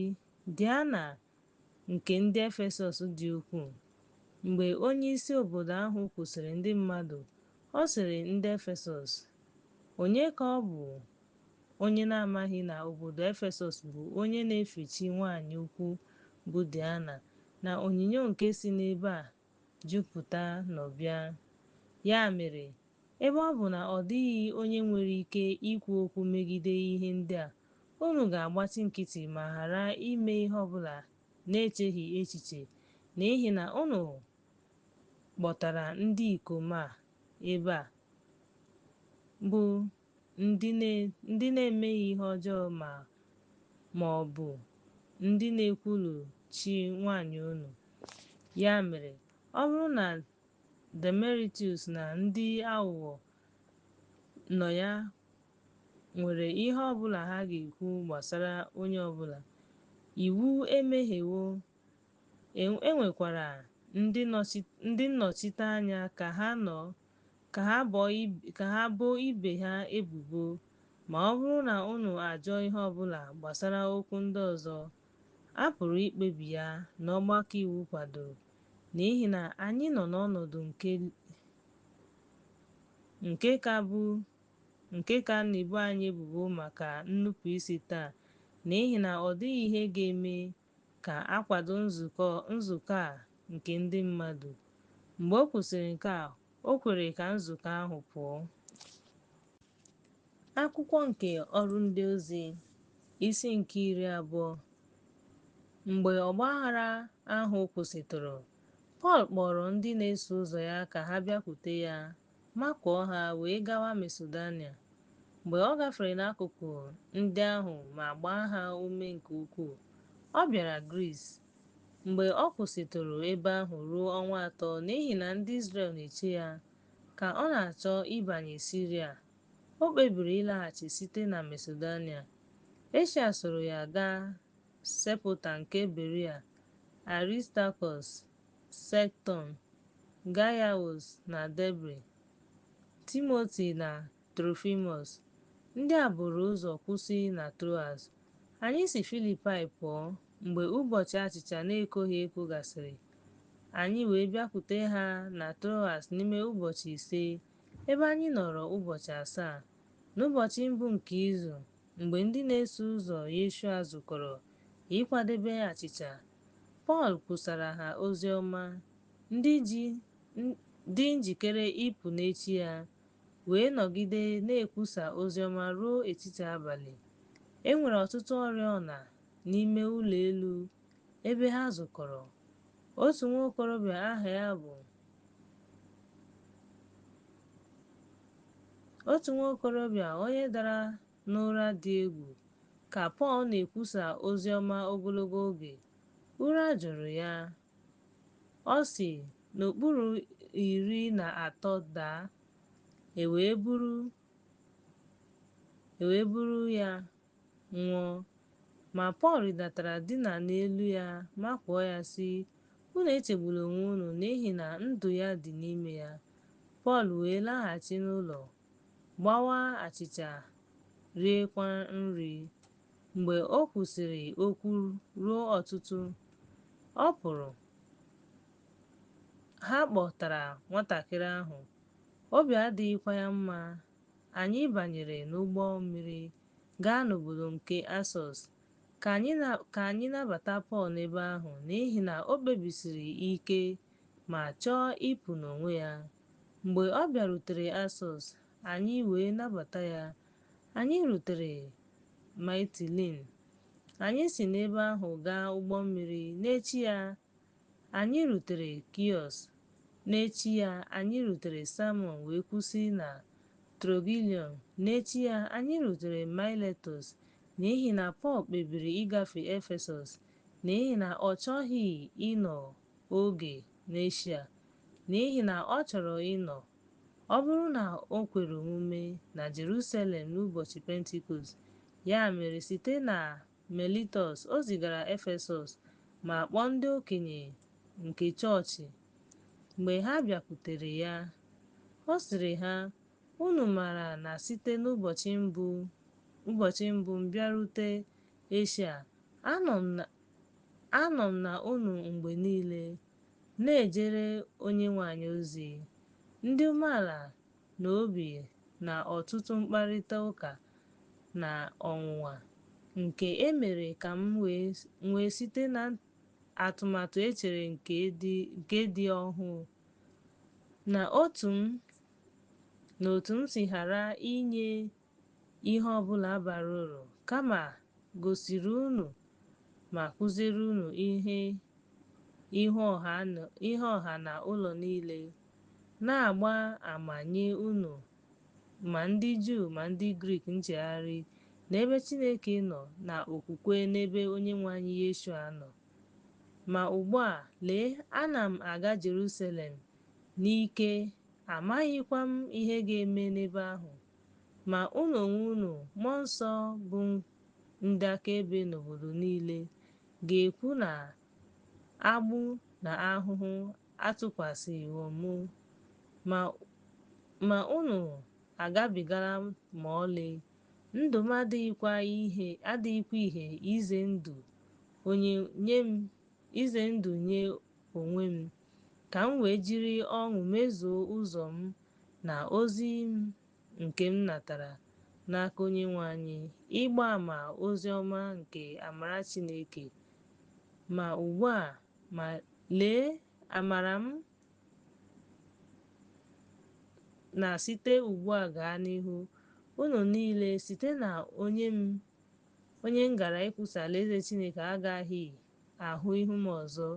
Diana nke ndị Efesọs dị ukwuu. Mgbe onye isi obodo ahụ kwụsịrị ndị mmadụ, ọ sịrị ndị Efesọs, onye ka ọ bụ onye na-amaghị na obodo Efesọs bụ onye na-efe chi nwanyị ukwu bụ Diana, na onyinyo nke si n'ebe a jupụta n'ọbịa. Ya mere, ebe ọ bụ na ọ dịghị onye nwere ike ikwu okwu megide ihe ndị a, unu ga-agbatị nkịtị ma ghara ime ihe ọbụla na-echeghị echiche, n'ihi na unu kpọtara ndị ikom a ebe a bụ ndị na-emeghị ihe ọjọọ ma ọ bụ ndị na-ekwulu chi nwanyị unu. Ya mere, ọ bụrụ na Demetrius na ndị aghụghọ nọ ya nwere ihe ọbụla ha ga-ekwu gbasara onye ọbụla, iwu emeghewo. Enwekwara ndị nnọchiteanya ka ha boo ibe ha ebubo. Ma ọ bụrụ na unu ajụ ihe ọbụla gbasara okwu ndị ọzọ, a pụrụ ikpebi ya n'ọgbakọ iwu kwadoro, n'ihi na anyị nọ n'ọnọdụ nke ka na-ebo anyị ebubo maka nnupụisi taa, n'ihi na ọ dịghị ihe ga-eme ka a kwado nzukọ a nke ndị mmadụ. Mgbe o kwusịrị nke a, o kwere ka nzukọ ahụ pụọ. Akwụkwọ nke Ọrụ Ndị Ozi, isi nke 20. Mgbe ọgbaghara ahụ kwụsịtụrụ, Pọl kpọrọ ndị na-eso ụzọ ya ka ha bịakwute ya, makụọ ha wee gawa Masedonia. Mgbe ọ gafere n'akụkụ ndị ahụ ma gbaa ha ume nke ukwuu, ọ bịara Gris. Mgbe ọ kwụsịtụrụ ebe ahụ ruo ọnwa 3 n'ihi na ndị Izrel na-eche ya ka ọ na-achọ ịbanye Siria, o kpebiri ịlaghachi site na Masedonia. Eshia soro ya gaa Sepọta nke Beria, Aristakọs, Sektọn, Gaius na Derbe, Timoti na Trofimọs. Ndị a buru ụzọ kwụsị na Troas. Anyị si Filipai pụọ mgbe ụbọchị achịcha na-ekoghị eko gasịrị. Anyị wee bịakwute ha na Troas n'ime ụbọchị 5, ebe anyị nọrọ ụbọchị 7. N'ụbọchị mbụ nke izu, mgbe ndị na-eso ụzọ Yeshua zukọrọ ịkwadebe achịcha, Pọl kwusara ha ozi ọma, dị njikere ịpụ n'echi ya, wee nọgide na-ekwusa ozi ọma ruo etiti abalị. E nwere ọtụtụ oriọna n'ime ụlọ elu ebe ha zukọrọ. Otu nwa okorobịa aha ya bụ onye dara n'ụra dị egwu ka Pọl na-ekwusa ozi ọma ogologo oge, ụra jụrụ ya. Ọ si n'okpuru 13 daa, e wee buru ya nwụọ. Ma Pọl rịdatara dina n'elu ya, makụọ ya sị, unu echegbula onwe unu, n'ihi na ndụ ya dị n'ime ya. Pọl wee laghachi n'ụlọ, gbawa achịcha, riekwa nri. Mgbe o kwusịrị okwu ruo ọtụtụ, ọ pụrụ. Ha kpọtara nwatakịrị ahụ, obi adịghịkwa ya mma. Anyị banyere n'ụgbọ mmiri gaa n'obodo nke Asọs ka anyị nabata Pọl n'ebe ahụ, n'ihi na o kpebisiri ike ma chọọ ịpụ n'onwe ya. Mgbe ọ bịarutere Asọs, anyị wee nabata ya. Anyị rutere Maitilin. Anyị si n'ebe ahụ gaa ụgbọ mmiri. N'echi ya, anyị rutere Kios. N'echi ya, anyị rutere Samọn wee kwụsị na Trogilion. N'echi ya, anyị rutere Miletus, n'ihi na Pọl kpebiri ịgafe Efesọs, n'ihi na ọ chọghị ịnọ oge n'Eshia, n'ihi na ọ chọrọ ịnọ, ọ bụrụ na o kwere omume, na Jerusalem n'ụbọchị Pentikọst. Ya mere, site na Miletus o zigara Efesọs ma kpọọ ndị okenye nke chọọchị. Mgbe ha bịakwutere ya, ọ sịrị ha, unu maara na site n'ụbọchị mbụ m bịarute Eshia, anọ m na unu mgbe niile, na-ejere Onyenwe anyị ozi, ndị umeala n'obi, na ọtụtụ mkparịta ụka na ọnwụnwa, nke e mere ka m wee site na atụmatụ echere nke dị ọhụụ, na otu m si ghara inye ihe ọbụla bara uru, kama gosiri unu ma kụziere unu ihe ọha na ụlọ niile, na-agba àmà nye unu ma ndị Juu ma ndị Grik nchegharị n'ebe Chineke nọ na okwukwe n'ebe Onyenwe anyị Yeshua nọ. ma ugbu a lee, ana m aga Jerusalem n'ike, amaghịkwa m ihe ga-eme n'ebe ahụ. Ma unu onwe unu, mmụọ nsọ bụ ndị akaebe n'obodo niile, ga-ekwu na agbụ na ahụhụ atụkwasịghị mụ. Ma unu agabigala ma ọlị. Ndụ m adịghịkwa ihe ize ndụ nye onwe m, ka m wee jiri ọṅụ mezuo ụzọ m na ozi nke m natara n'aka Onyenwe anyị, ịgba ama ozi ọma nke amara Chineke. Ma ugbu a, ma lee, amara m na site ugbu a gaa n'ihu, unu niile site na onye m gara ikwusa alaeze Chineke agaghị ahụ ihu m ọzọ.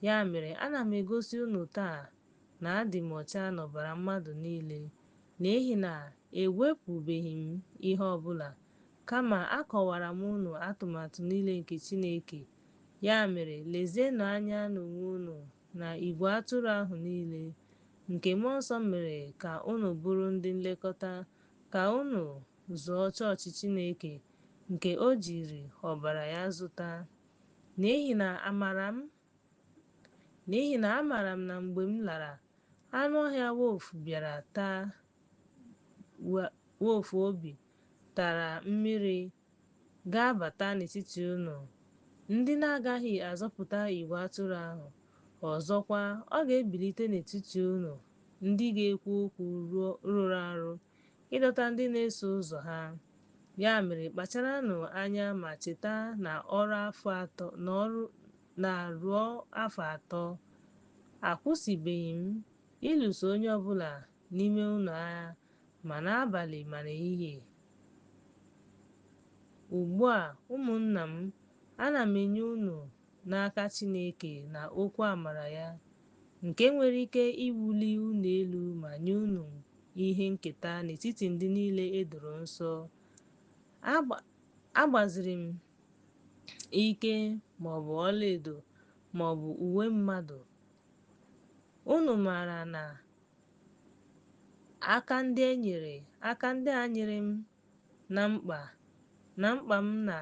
Ya mere, ana m egosi unu taa na adị m ọcha n'ọbara mmadụ niile, n'ihi na ewepụbeghị m ihe ọbụla, kama akọwara m unu atụmatụ niile nke Chineke. Ya mere, lezienụ anya n'onwe unu na igwe atụrụ ahụ niile, nke mmụọ nsọ mere ka unu bụrụ ndị nlekọta, ka unu zụọ chọọchị Chineke nke o jiri ọbara ya zụta. N'ihi na amara m na mgbe m lara, anụ ọhịa wolf obi tara mmiri ga-abata n'etiti unu, ndị na-agaghị azọpụta igwe atụrụ ahụ. Ọzọkwa, ọ ga-ebilite n'etiti unu ndị ga-ekwu okwu rụrụ arụ ịdọta ndị na-eso ụzọ ha. Ya mere, kpacharanụ anya ma cheta na ruo afọ atọ akwụsịbeghị m ịlụso onye ọbụla n'ime unu agha, ma n'abalị ma n'ehihie. Ugbu a, ụmụnna m, ana m enye unu n'aka Chineke na okwu amara ya, nke nwere ike iwuli unu elu ma nye unu ihe nketa n'etiti ndị niile e doro nsọ. Agbaziri m ike maọbụ ọlaedo maọbụ uwe mmadụ. Unu maara na aka ndị a nyere m na mkpa m na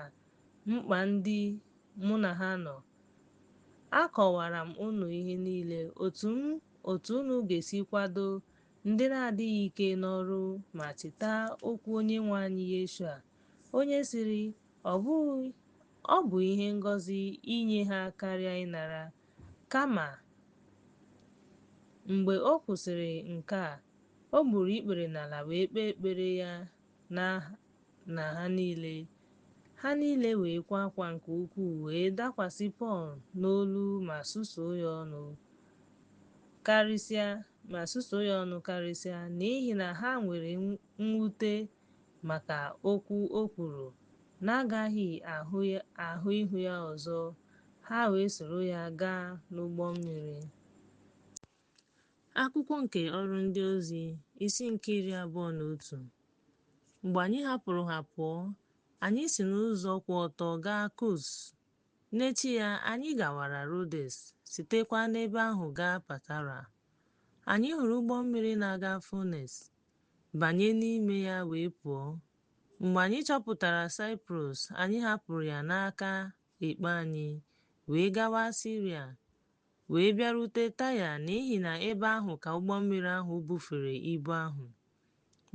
mkpa ndị mụ na ha nọ. Akọwara m unu ihe niile, otu unu ga-esi kwado ndị na-adịghị ike n'ọrụ, ma cheta okwu Onyenwe anyị Yeshua, onye sịrị, ọ bụ ihe ngọzi inye ha karịa ịnara. Kama, mgbe o kwusịrị nke a, o gburu ikpere n'ala wee kpee ekpere ya na ha niile. Ha niile wee kwa akwa nke ukwuu, wee dakwasị Pọl n'olu ma susuo ya ọnụ karịsịa, n'ihi na ha nwere mwute maka okwu o kwuru na-agaghị ahụ ihu ya ọzọ. Ha wee soro ya gaa n'ụgbọ mmiri. Akwụkwọ nke Ọrụ Ndị Ozi, isi nke 21. Mgbe anyị hapụrụ ha pụọ, anyị si n'ụzọ kwụ ọtọ gaa Kos. N'echi ya, anyị gawara Rodes, sitekwa n'ebe ahụ gaa Patara. Anyị hụrụ ụgbọ mmiri na-aga Fones, banye n'ime ya wee pụọ. Mgbe anyị chọpụtara Saịprọs, anyị hapụrụ ya n'aka ekpe anyị, wee gawa Siria, wee bịarute Taya, n'ihi na ebe ahụ ka ụgbọ mmiri ahụ bufere ibu ahụ.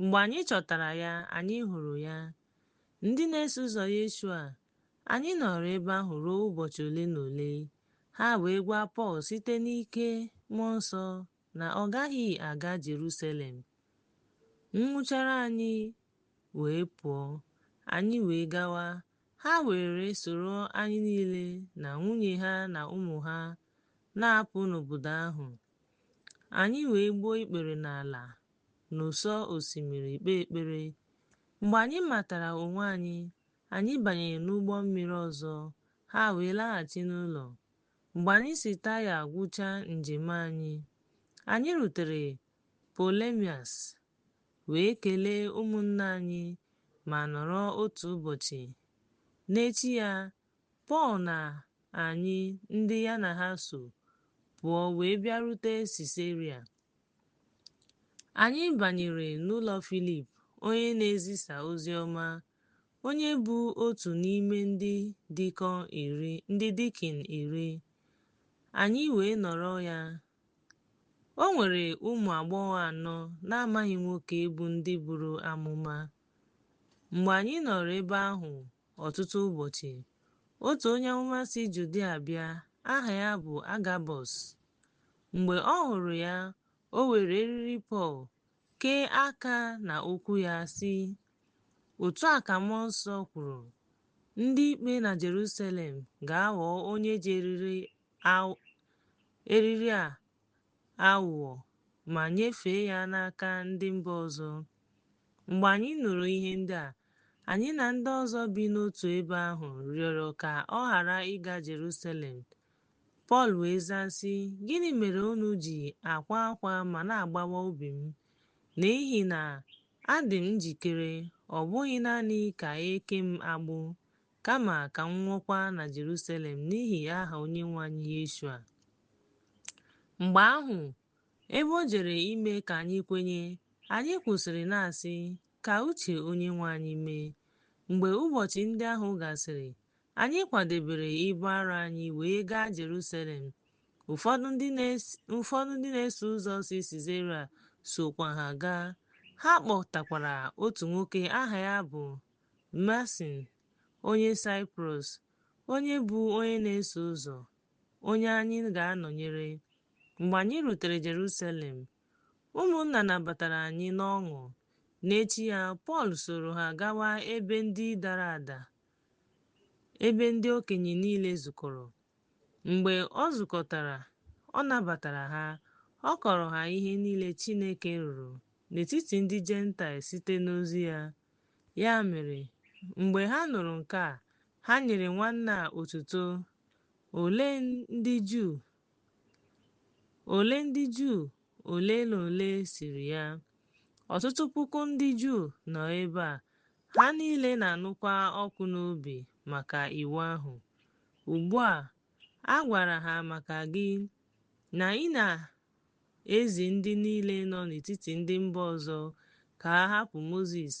Mgbe anyị chọtara ya, anyị hụrụ ya, ndị na-eso ụzọ Yeshua. Anyị nọrọ ebe ahụ ruo ụbọchị ole na ole. Ha wee gwa Pọl site n'ike mmụọ nsọ na ọ gaghị aga Jerusalem. Nwụchara anyị wee pụọ, anyị wee gawa. Ha were soro anyị niile na nwunye ha na ụmụ ha na-apụ n'obodo ahụ. Anyị wee gbuo ikpere n'ala n'ụsọ osimiri kpee ekpere. Mgbe anyị matara onwe anyị, anyị banyere n'ụgbọ mmiri ọzọ. Ha wee laghachi n'ụlọ. Mgbe anyị si Taya gwụcha njem anyị rutere Ptolemais, wee kelee ụmụnna anyị ma nọrọ otu ụbọchị. N'echi ya, Pọl na anyị ndị ya na ha so pụọ wee bịarute Sisaria. Anyị banyere n'ụlọ Filip onye na-ezisa ozi ọma, onye bụ otu n'ime ndị dikin 10. Anyị wee nọrọ ya. O nwere ụmụ agbọghọ 4 na-amaghị nwoke bụ ndị buru amụma. Mgbe anyị nọrọ ebe ahụ ọtụtụ ụbọchị, otu onye amụma si Judia bịa, aha ya bụ Agabọs. Mgbe ọ hụrụ ya, o were eriri Pọl kee aka na ụkwụ ya sị, otu a ka mmụọ nsọ kwuru, ndị ikpe na Jerusalem ga-aghọ onye ji eriri a aghụghọ ma nyefee ya n'aka ndị mba ọzọ. Mgbe anyị nụrụ ihe ndị a, anyị na ndị ọzọ bi n'otu ebe ahụ rịọrọ ka ọ ghara ịga Jerusalem. Pọl wee zaa sị, gịnị mere unu ji akwa akwa ma na-agbawa obi m? N'ihi na adị m njikere, ọ bụghị naanị ka eke m agbụ, kama ka m nwụọkwa na Jerusalem n'ihi aha Onyenwe anyị Yeshua. Mgbe ahụ, ebe o jere ime ka anyị kwenye, anyị kwụsịrị na-asị, ka uche Onyenwe anyị mee. Mgbe ụbọchị ndị ahụ gasịrị, anyị kwadebere ibu arọ anyị wee gaa Jerusalem. Ụfọdụ ndị na-eso ụzọ si Sisaria sokwa ha gaa. Ha kpọtakwara otu nwoke aha ya bụ Masin onye Saịprọs, onye bụ onye na-eso ụzọ, onye anyị ga-anọnyere. Mgbe anyị rutere Jerusalem, ụmụnna nabatara anyị n'ọṅụ. N'echi ya, Pọl soro ha gawa ebe ndị dara ada, ebe ndị okenye niile zukọrọ. Mgbe ọ nabatara ha, ọ kọrọ ha ihe niile Chineke rụrụ n'etiti ndị Jentaịl site n'ozi ya. Ya mere, mgbe ha nụrụ nke a, ha nyere nwanne a otuto. Ole ndị Juu ole na ole siri ya. Ọtụtụ puku ndị Juu nọ ebe a, ha niile na-anụkwa ọkụ n'obi maka iwu ahụ. Ugbu a gwara ha maka gị, na ị na-ezi ndị niile nọ n'etiti ndị mba ọzọ ka ha hapụ Mozis,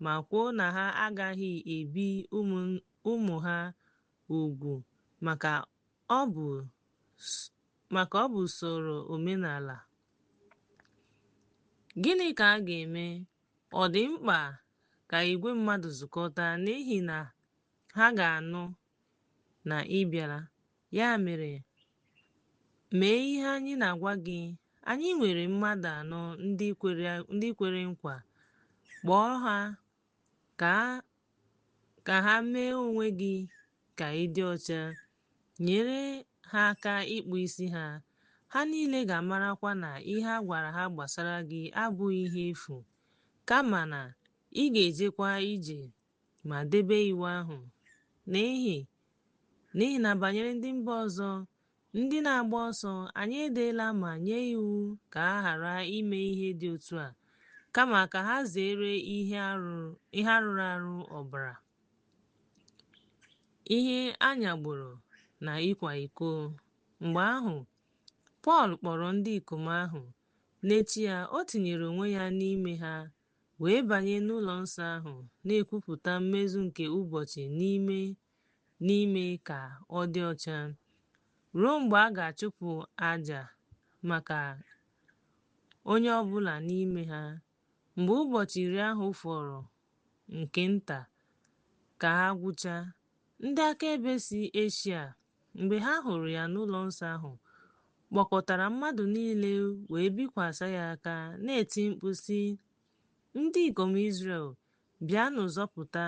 ma kwuo na ha agaghị ebi ụmụ ha ugwu maka ọ bụ usoro omenala. Gịnị ka a ga-eme? Ọ dị mkpa ka igwe mmadụ zukọta n'ihi na ha ga-anụ na ị bịara. Ya mere, mee ihe anyị na-agwa gị. Anyị nwere mmadụ 4 ndị kwere nkwa. Kpọọ ha ka ha mee onwe gị ka ị dị ọcha. Nyere ha aka ịkpụ isi ha. Ha niile ga-amarakwa na ihe a gwara ha gbasara gị abụghị ihe efu, kama na ị ga-ejekwa ije ma debe iwu ahụ. N'ihi na banyere ndị mba ọzọ, ndị na-agba ọsọ, anyị edeela ma nye iwu ka ha ghara ime ihe dị otu a, kama ka ha zere ihe arụrụ arụ, ọbara, ihe anyagburu na ịkwa iko. Mgbe ahụ, Pọl kpọrọ ndị ikom ahụ. N'echi ya, o tinyere onwe ya n'ime ha, wee banye n'ụlọ nsọ ahụ, na-ekwupụta mmezu nke ụbọchị n'ime ka ọ dị ọcha, ruo mgbe a ga-achụpụ àjà maka onye ọbụla n'ime ha. Mgbe ụbọchị 10 ahụ fọrọ nke nta ka ha gwụchaa, ndị akaebe si Eshia, mgbe ha hụrụ ya n'ụlọ nsọ ahụ, kpọkọtara mmadụ niile wee bikwasị ya aka, na-eti mkpu sị, ndị ikom Izrel, bịanụ zọpụta.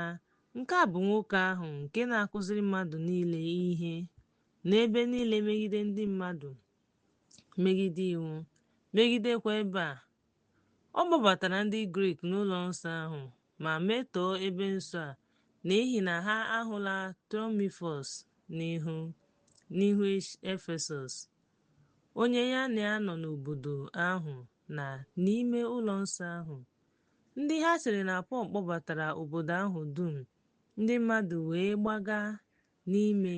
Nke a bụ nwoke ahụ nke na-akụziri mmadụ niile ihe n'ebe niile megide ndị mmadụ, megide iwu, megidekwa ebe a. Ọ kpọbatara ndị Grik n'ụlọ nsọ ahụ ma metọọ ebe nsọ a, n'ihi na ha ahụla Trophimọs n'ihu Efesọs, onye ya na ya nọ n'obodo ahụ na n'ime ụlọ nsọ ahụ. Ndị ha sịrị na Pọl kpọbatara obodo ahụ dum, ndị mmadụ wee gbaga n'ime.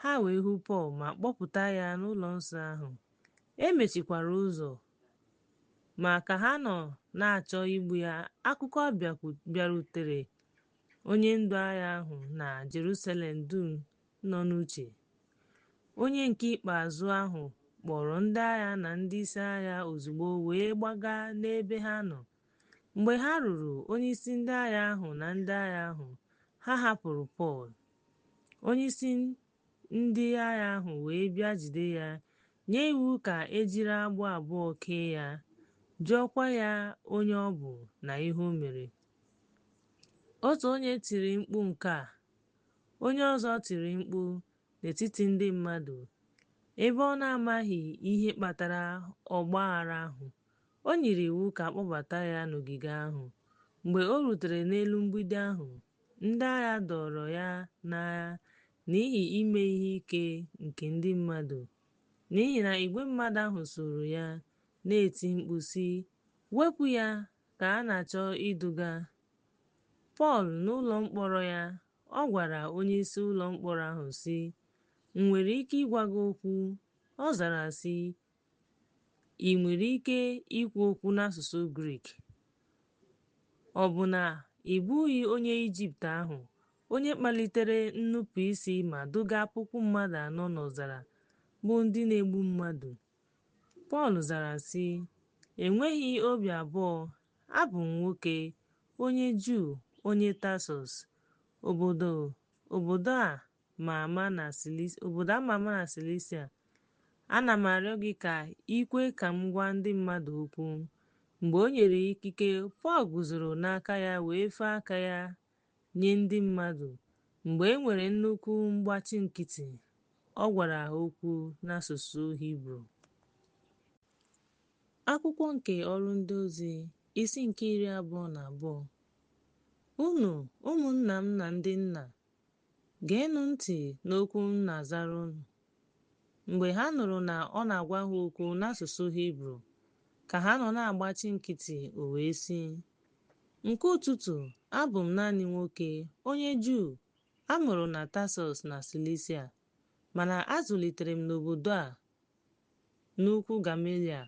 ha wee hụ Pọl ma kpọpụta ya n'ụlọ nsọ ahụ. E mechikwara ụzọ, ma ka ha nọ na-achọ igbu ya, akụkọ bịarutere onye ndu agha ahụ na Jerusalem dum nọ n'uche. Onye nke ikpeazụ ahụ kpọrọ ndị agha na ndị isi agha ozugbo wee gbaga n'ebe ha nọ. Mgbe ha ruru, onyeisi ndị agha ahụ na ndị agha ahụ ha hapụrụ Pọl. Onyeisi ndị agha ahụ wee bịa jide ya, nye iwu ka ejiri agbụ abụọ kee ya, jụọkwa ya onye ọ bụ na ihe o mere. Otu onye tiri mkpu nke a, onye ọzọ tiri mkpu n'etiti ndị mmadụ. Ebe ọ na-amaghị ihe kpatara ọgbaghara ahụ, o nyere iwu ka akpọbata ya n'ogige ahụ. Mgbe o rutere n'elu mgbidi ahụ, ndị agha dọrọ ya n'agha n'ihi ime ihe ike nke ndị mmadụ, n'ihi na igwe mmadụ ahụ soro ya na-eti mkpu sị, "Wepụ ya, ka a na-achọ iduga Pọl n'ụlọ mkpọrọ ya." Ọ gwara onyeisi ụlọ mkpọrọ ahụ sị, "M nwere ike ịgwa gị okwu?" Ọ zara sị, "Ị nwere ike ikwu okwu n'asụsụ Grik? Ọ bụ na ị bụghị onye Ijipt ahụ, onye kpalitere nnupụ isi ma duga puku mmadụ anọ n'ọzara, bụ ndị na-egbu mmadụ?" Pọl zara sị, "Enweghị obi abụọ, abụ m nwoke, onye Juu, onye Tasọs, obodo a ma ama na Silisia. Ana m arịọ gị ka i kwe ka m gwa ndị mmadụ okwu." Mgbe o nyere ikike, Pọl guzoro n'aka ya wee fee aka ya nye ndị mmadụ. Mgbe e nwere nnukwu mgbachi nkịtị, ọ gwara ha okwu n'asụsụ Hibru. Akwụkwọ nke Ọrụ Ndị Ozi, isi nke 22. Unu ụmụnna m na ndị nna, geenụ ntị n'okwu m na-azara unu. Mgbe ha nụrụ na ọ na-agwa ha okwu n'asụsụ Hibru, ka ha nọ na-agbachi nkịtị, o wee sị, "Nke ụtụtụ abụ m naanị nwoke, onye Juu, amụrụ na Tasọs na Silisia, mana azụlitere m n'obodo a n'ugwu Gamelia.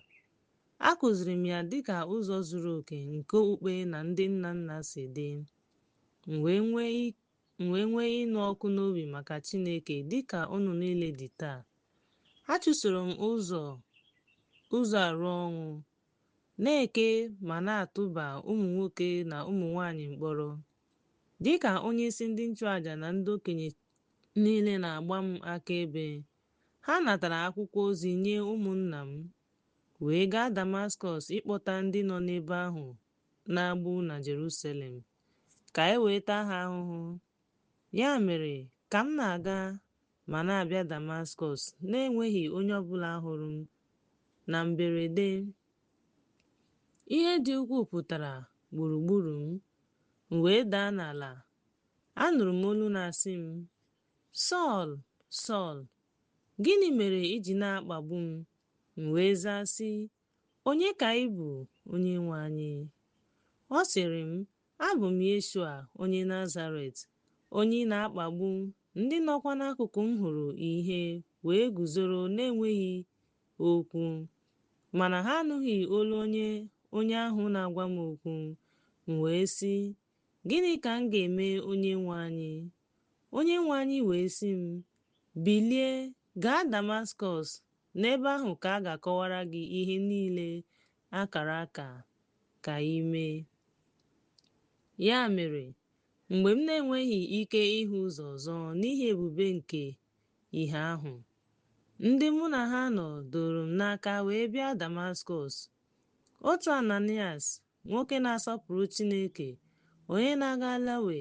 Akụziri m ya dịka ụzọ zuru oke nke okpukpe na ndị nna nna si dị. M wee nwee ịnụ ọkụ n'obi maka Chineke dịka unu niile dị taa. Achụsoro m ụzọ arụ ọnwụ, na-eke ma na-atụba ụmụ nwoke na ụmụ nwanyị mkpọrọ. Dịka onyeisi ndị nchụaja na ndị okenye niile na-agba m akaebe, ha natara akwụkwọ ozi nye ụmụnna m, wee gaa Damaskọs ịkpọta ndị nọ n'ebe ahụ na-agbụ na Jerusalem, ka e wee taa ha ahụhụ. Ya mere ka m na-aga ma na-abịa Damaskọs na-enweghị onye ọbụla hụrụ m. Na mberede, ihe dị ukwuu pụtara gburugburu m. M wee daa n'ala. Anụrụ m olu na-asị m, "Sọl, Sọl, gịnị mere i ji na-akpagbu m?" M wee zaa sị, "Onye ka ị bụ, Onyenwe anyị?" Ọ sịrị m, "Abụ m Yeshua onye Nazaret, onye ị na-akpagbu." Ndị nọkwa n'akụkụ m hụrụ ihe wee guzoro na-enweghị okwu, mana ha anụghị olu onye ahụ na-agwa m okwu. M wee sị, "Gịnị ka m ga-eme, Onyenwe anyị?" Onyenwe anyị wee sị m, "Bilie, gaa Damaskọs. N'ebe ahụ ka a ga-akọwara gị ihe niile akara aka ka ị mee." Ya mere, mgbe m na-enweghị ike ịhụ ụzọ ọzọ n'ihi ebube nke ihe ahụ, ndị mụ na ha nọ doro m n'aka wee bịa Damaskọs. Otu Ananias, nwoke na-asọpụrụ Chineke, onye na-aga Lawe,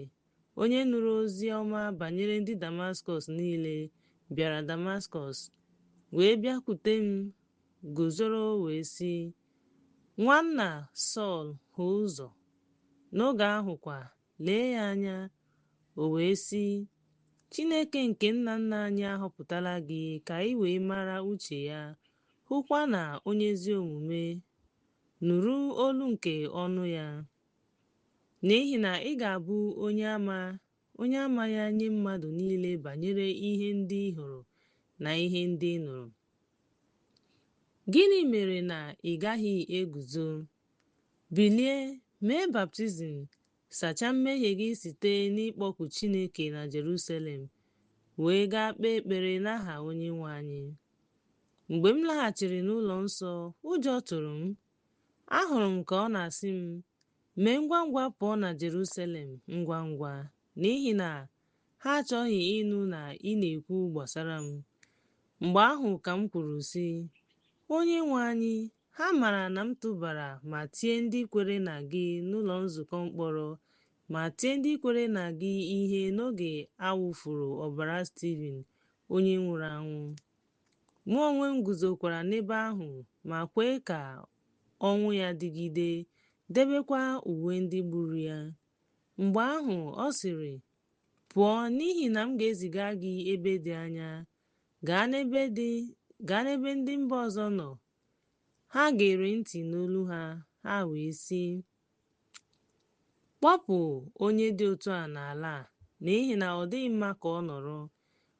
onye nụrụ ozi ọma banyere ndị Damaskọs niile, bịara Damaskọs wee bịakwute m, guzoro wee sị, "Nwanna Sọl, hụ ụzọ." N'oge ahụ kwa, lee ya anya, o wee sị, "Chineke nke nna nna anyị ahọpụtala gị ka ị wee mara uche ya, hụkwa na onye ezi omume, nụrụ olu nke ọnụ ya, n'ihi na ị ga-abụ onye àmà onye amaghị nye mmadụ niile banyere ihe ndị ị hụrụ na ihe ndị ị nụrụ. Gịnị mere na ị gaghị eguzo? Bilie, mee baptizim, sachaa mmehie gị site n'ịkpọku Chineke na Jerusalem, wee gaa kpee ekpere n'aha Onyenwe anyị. Mgbe m laghachiri n'ụlọ nsọ, ụjọ tụrụ m. Ahụrụ m ka ọ na-asị m, mee ngwa ngwa pụọ na Jerusalem ngwa ngwa, n'ihi na ha achọghị ịnụ na ị na-ekwu gbasara m. Mgbe ahụ ka m kwuru sị, Onyenwe anyị, ha mara na m tụbara ma tie ndị kwere na gị n'ụlọ nzukọ mkpọrọ, ma tie ndị kwere na gị ihe n'oge a wụfuru ọbara Stivin, onye nwụrụ anwụ. Mụ onwe m guzokwara n'ebe ahụ ma kwee ka ọnwụ ya dịgide, debekwa uwe ndị gburu ya. Mgbe ahụ ọ sịrị, pụọ, n'ihi na m ga-eziga gị ebe dị anya. Gaa n'ebe ndị mba ọzọ nọ. Ha ga-ere ntị n'olu ha, ha wee sị, kpọpụ onye dị otu a n'ala a, n'ihi na ọ dịghị mma ka ọ nọrọ.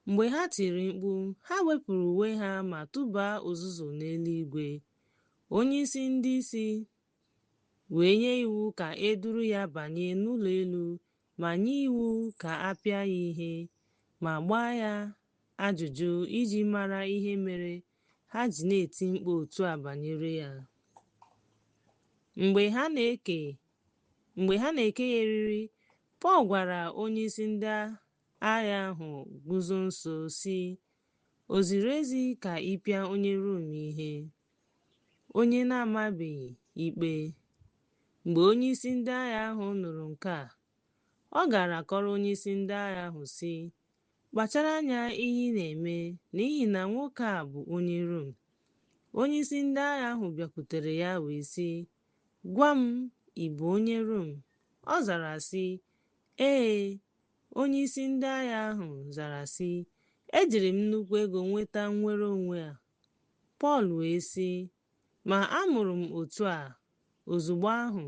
Mgbe ha tiri mkpu, ha wepụrụ uwe ha ma tụbaa uzuzu n'eluigwe. Onyeisi ndị isi wee nye iwu ka e duru ya banye n'ụlọ elu, ma nye iwu ka a pịa ya ihe, ma gbaa ya ajụjụ iji mara ihe mere ha ji na-eti mkpu otu a banyere ya. Mgbe ha na-eke ya eriri, Pọl gwara onyeisi ndị agha ahụ guzo nso sị, o ziri ezi ka ịpịa onye Rom ihe, onye na-amabeghị ikpe? Mgbe onyeisi ndị agha ahụ nụrụ nke a, ọ gara kọrọ onyeisi ndị agha ahụ sị, kpachara anya ihe ị na-eme, n'ihi na nwoke a bụ onye Rom. Onyeisi ndị agha ahụ bịakwutere ya wee sị, gwa m, ị bụ onye Rom? Ọ zara sị, ee. Onyeisi ndị agha ahụ zara sị, ejiri m nnukwu ego nweta nnwere onwe a. Pọl wee sị, ma amụrụ m otu a. Ozugbo ahụ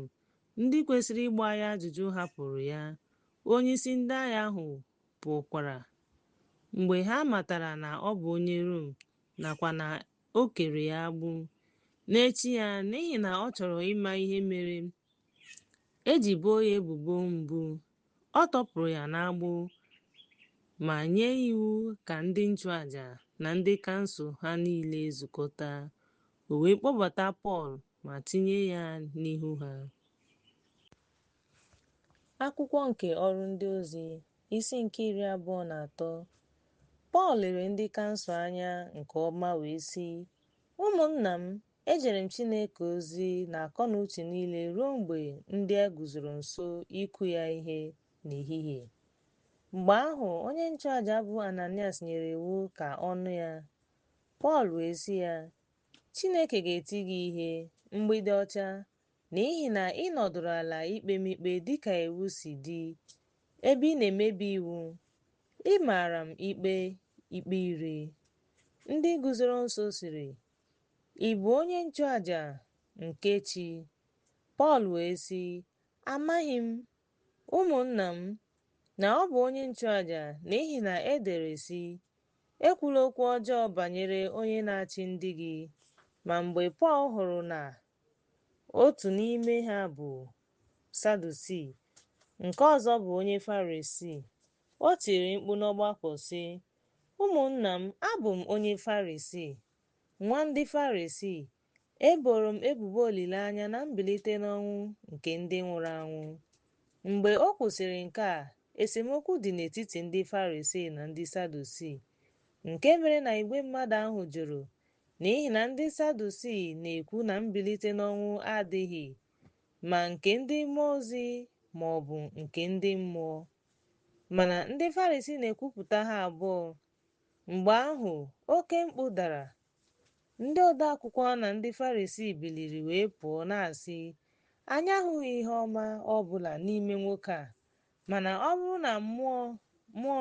ndị kwesịrị ịgba ya ajụjụ hapụrụ ya. Onyeisi ndị agha ahụ pụkwara. Mgbe ha matara na ọ bụ onye Rom, nakwa na o kere ya agbụ n'echi ya n'ihi na ọ chọrọ ịma ihe mere eji boo ya ebubo mbụ, ọ tọpụrụ ya n'agbụ ma nye iwu ka ndị nchụaja na ndị kansụl ha niile zukọta. O wee kpọbata Pọl ma tinye ya n'ihu ha. Akwụkwọ nke Ọrụ Ndị Ozi, isi nke 23. Pọl lere ndị kansụl anya nke ọma wee sị, ụmụnna m, ejere m Chineke ozi na akọ na uche niile ruo mgbe ndị a guzoro nso ikwu ya ihe n'ehihie. Mgbe ahụ onye nchụaja bụ Ananias nyere iwu ka ọ nụ ya. Pọl wee sị ya, Chineke ga-eti gị ihe, mgbidi ọcha, n'ihi na ị nọdụrụ ala ikpe m ikpe dịka iwu si dị, ebe ị na-emebi iwu. Ị maara m ikpe iri. Ndị guzoro nso sịrị, ị bụ onye nchụaja nke chi? Pọl wee sị, amaghị m, ụmụnna m, na ọ bụ onye nchụaja, n'ihi na e dere sị, ekwula okwu ọjọọ banyere onye na-achị ndị gị. Ma mgbe Pọl hụrụ na otu n'ime ha bụ Sadusi, nke ọzọ bụ onye Farisii, o tiri mkpu n'ọgbakọ sị, ụmụnna m, abụ m onye Farisii, nwa ndị Farisii. Eboro m ebubo olileanya na mbilite n'ọnwụ nke ndị nwụrụ anwụ. Mgbe o kwusịrị nke a, esemokwu dị n'etiti ndị Farisii na ndị Sadusii, nke mere na igwe mmadụ ahụ jụrụ, n'ihi na ndị Sadusii na-ekwu na mbilite n'ọnwụ adịghị, ma nke ndị mmụọ ozi ma ọ bụ nke ndị mmụọ, mana ndị Farisii na-ekwupụta ha abụọ. Mgbe ahụ oke mkpu dara. Ndị odeakwụkwọ na ndị Farisii biliri wee pụọ na-asị, anyị ahụghị ihe ọma ọbụla n'ime nwoke a, mana ọ bụrụ na mmụọ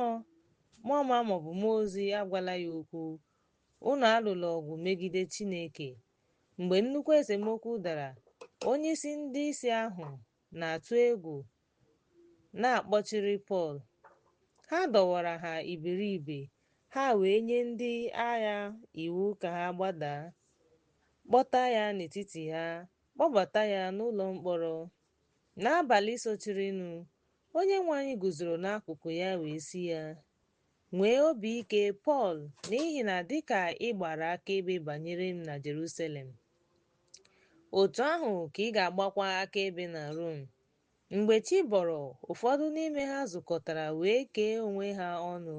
ọma maọbụ mmụọ ozi agwala ya okwu, unu alụla ọgụ megide Chineke. Mgbe nnukwu esemokwu dara, onyeisi ndị isi ahụ na-atụ egwu na-akpọchiri Pọl ha dọwara ha iberibe, ha wee nye ndị agha iwu ka ha gbadaa, kpọta ya n'etiti ha, kpọbata ya n'ụlọ mkpọrọ. N'abalị sochirinụ, Onyenwe anyị guzoro n'akụkụ ya wee sị ya, nwee obi ike Pọl, n'ihi na dịka ị gbara akaebe banyere m na Jerusalem, otu ahụ ka ị ga-agbakwa akaebe na Rom. Mgbe chi bọrọ, ụfọdụ n'ime ha zukọtara wee kee onwe ha ọnụ,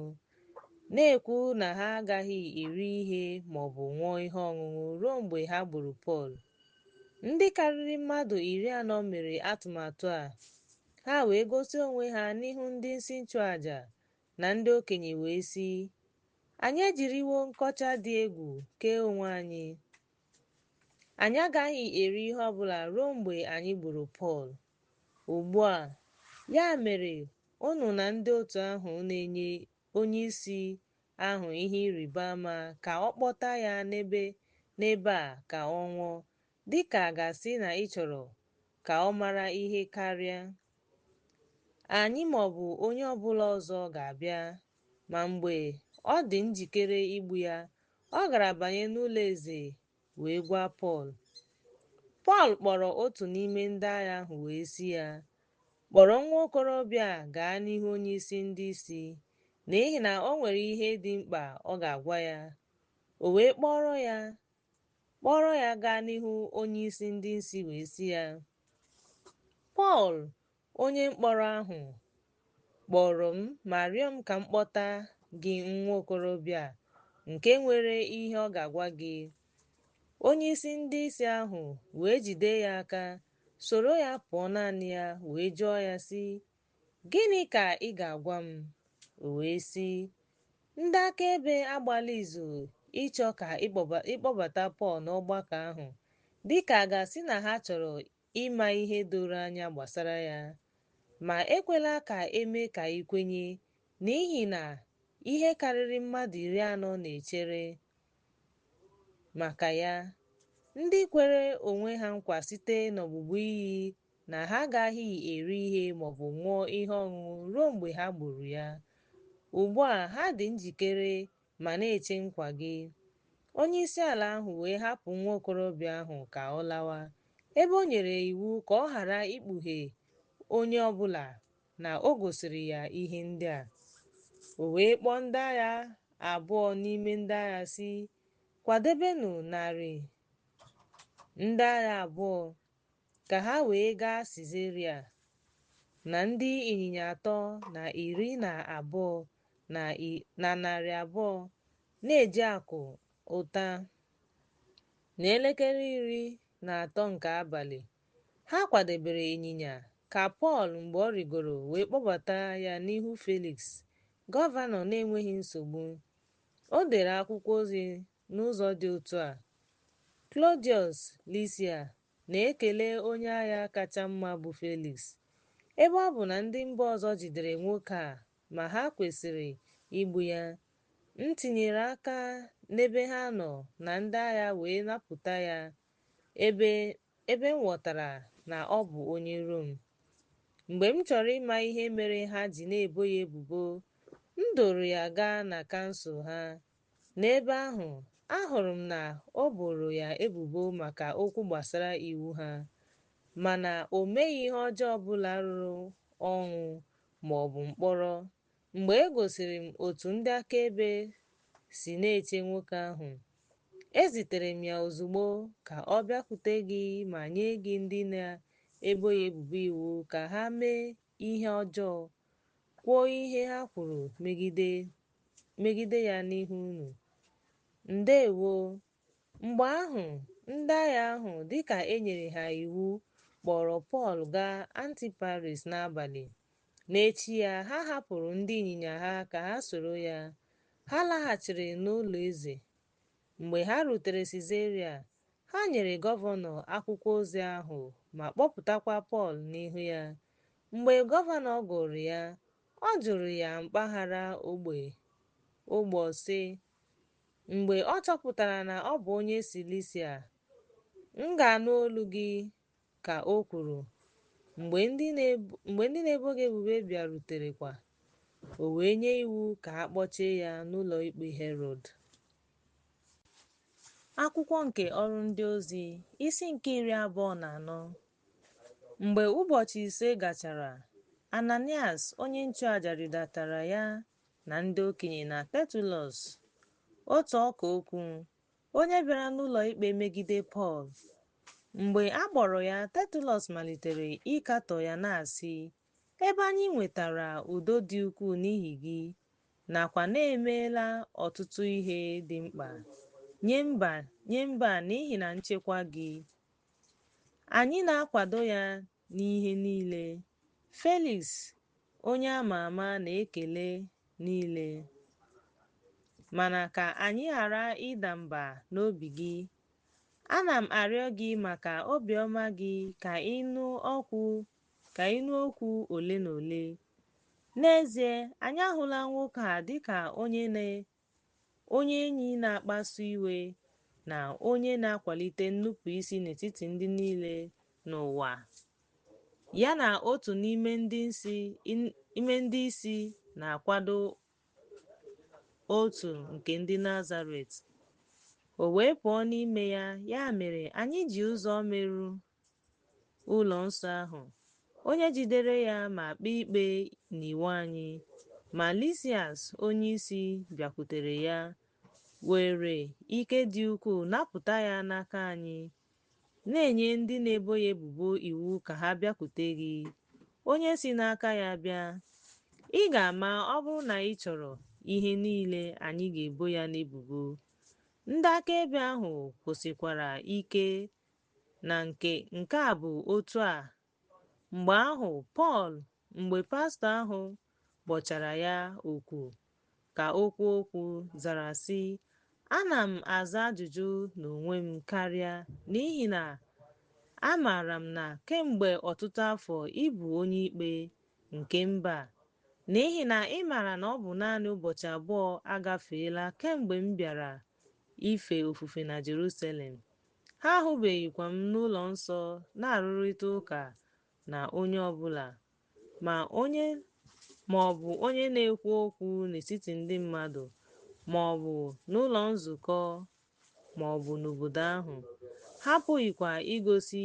na-ekwu na ha agaghị eri ihe maọbụ ṅụọ ihe ọṅụṅụ ruo mgbe ha gburu Pọl. Ndị karịrị mmadụ 40 mere atụmatụ a. Ha wee gosi onwe ha n'ihu ndị isi nchụaja na ndị okenye wee sị, anyị ejiriwo nkọcha dị egwu kee onwe anyị. Anyị agaghị eri ihe ọbụla ruo mgbe anyị gburu Pọl. Ugbu a, ya mere, unu na ndị otu ahụ na-enye onyeisi ahụ ihe ịrịba ama ka ọ kpọta ya n'ebe a ka ọ nwụọ, dịka a ga-asị na ị chọrọ ka ọ mara ihe karịa. Anyị maọbụ onye ọbụla ọzọ ga-abịa, ma mgbe ọ dị njikere igbu ya, ọ gara banye n'ụlọ eze wee gwa Pọl. Pọl kpọrọ otu n'ime ndị agha ahụ wee sị ya, kpọrọ nwa okorobịa a gaa n'ihu onyeisi ndị isi, n'ihi na o nwere ihe dị mkpa ọ ga-agwa ya. O wee kpọrọ ya gaa n'ihu onyeisi ndị isi wee sị ya, Pọl onye mkpọrọ ahụ kpọrọ m ma rịọ m ka m kpọta gị nwa okorobịa nke nwere ihe ọ ga-agwa gị. Onyeisi ndị isi ahụ wee jide ya aka, soro ya pụọ naanị ya, wee jụọ ya sị, gịnị ka ị ga-agwa m? O wee sị, ndị akaebe agbala izu ịchọ ka ịkpọbata Pọl n'ọgbakọ ahụ, dịka a ga-asị na ha chọrọ ịma ihe doro anya gbasara ya. Ma ekwela ka eme ka ị kwenye, n'ihi na ihe karịrị mmadụ 40 na-echere maka ya, ndị kwere onwe ha nkwa site n'ọgbụgba iyi na ha agaghị eri ihe maọbụ ṅụọ ihe ọṅụṅụ ruo mgbe ha gburu ya. Ugbu a ha dị njikere ma na-eche nkwa gị. Onyeisi ala ahụ wee hapụ nwa okorobịa ahụ ka ọ lawa, ebe o nyere iwu ka ọ ghara ikpughe onye ọbụla na o gosiri ya ihe ndị a. O wee kpọọ ndị agha 2 n'ime ndị agha sị, kwadebenụ 100 ndị agha 2 ka ha wee gaa Sizaria, na ndị ịnyịnya 312 na 200 na-eji akụ ụta. N'elekere 13 nke abalị, ha kwadebere ịnyịnya ka Pọl mgbe ọ rigoro wee kpọbata ya n'ihu Feliks, gọvanọ na-enweghị nsogbu. O dere akwụkwọ ozi n'ụzọ dị otu a: Claudius Lisia na-ekele onye agha kacha mma bụ Feliks. Ebe ọ bụ na ndị mba ọzọ jidere nwoke a ma ha kwesịrị igbu ya, m tinyere aka n'ebe ha nọ na ndị agha wee napụta ya, ebe m ghọtara na ọ bụ onye Rom. Mgbe m chọrọ ịma ihe mere ha ji na-ebo ya ebubo, m doro ya gaa na kansụl ha. N'ebe ahụ, ahụrụ m na o boro ya ebubo maka okwu gbasara iwu ha, mana o meghị ihe ọjọọ ọbụla ruru ọnwụ ma ọ bụ mkpọrọ. Mgbe e gosiri m otu ndị akaebe si na-eche nwoke ahụ, ezitere m ya ozugbo ka ọ bịakwute gị ma nye gị ndị na-ebo ya ebubo iwu ka ha mee ihe ọjọọ, kwuo ihe ha kwuru megide ya n'ihu unu. Ndeewo. Mgbe ahụ, ndị agha ahụ, dịka e nyere ha iwu, kpọrọ Pọl gaa Antiparis n'abalị. N'echi ya, ha hapụrụ ndị ịnyịnya ha ka ha soro ya. Ha laghachiri n'ụlọ eze. Mgbe ha rutere Sizaria, ha nyere gọvanọ akwụkwọ ozi ahụ ma kpọpụtakwa Pọl n'ihu ya. Mgbe gọvanọ gụrụ ya, ọ jụrụ ya mpaghara ogbo sị, mgbe ọ chọpụtara na ọ bụ onye Silisia, m ga-anụ olu gị, ka o kwuru. Mgbe ndị na-ebo gị ebubo bịaruterekwa, o wee nye iwu ka a kpọchie ya n'ụlọ ikpe Herọd. Akwụkwọ nke ọrụ ndị ozi isi nke 24. Mgbe ụbọchị 5 gachara, Ananias onye nchụaja rịdatara ya na ndị okenye na Tetulọs, otu ọka okwu, onye bịara n'ụlọ ikpe megide Pọl. Mgbe a kpọrọ ya, Tetulọs malitere ịkatọ ya na-asị, ebe anyị nwetara udo dị ukwuu n'ihi gị, nakwa na-emeela ọtụtụ ihe dị mkpa nye mba n'ihi na nchekwa gị. Anyị na-akwado ya n'ihe niile. Feliks onye ama ama na-ekele niile. Mana ka anyị ghara ịda mba n'obi gị, ana m arịọ gị maka obiọma gị ka ịnụ okwu ole na ole. N'ezie, anyị ahụla nwoke a dịka onye enyi na-akpasu iwe na onye na-akwalite nnupụisi n'etiti ndị niile n'ụwa, ya na otu n'ime ndị isi na-akwado otu nke ndị Nazaret. O wee pụọ n'ime ya. Ya mere anyị ji ụzọ merụ ụlọ nsọ ahụ, onye jidere ya ma kpee ikpe n'iwu anyị. Ma Lisias onyeisi bịakwutere ya, were ike dị ukwuu napụta ya n'aka anyị, na-enye ndị na-ebo ya ebubo iwu ka ha bịakwute gị, onye si n'aka ya bịa. Ị ga-ama ọ bụrụ na ị chọrọ ihe niile anyị ga-ebo ya n'ebubo. Ndị akaebe ahụ kwụsikwara ike na nke a bụ otu a. Mgbe pastọ ahụ kpọchara ya oku ka o kwuo okwu, zara sị, ana m aza ajụjụ n'onwe m karịa, n'ihi na amaara m na kemgbe ọtụtụ afọ ị bụ onye ikpe nke mba, n'ihi na ị maara na ọ bụ naanị ụbọchị abụọ agafeela kemgbe m bịara ife ofufe na Jerusalem. Ha ahụbeghịkwa m n'ụlọ nsọ na-arụrịta ụka na onye ọbụla, ma ọ bụ onye na-ekwu okwu n'etiti ndị mmadụ, ma ọ bụ n'ụlọ nzukọ, ma ọ bụ n'obodo ahụ. Ha apụghịkwa igosi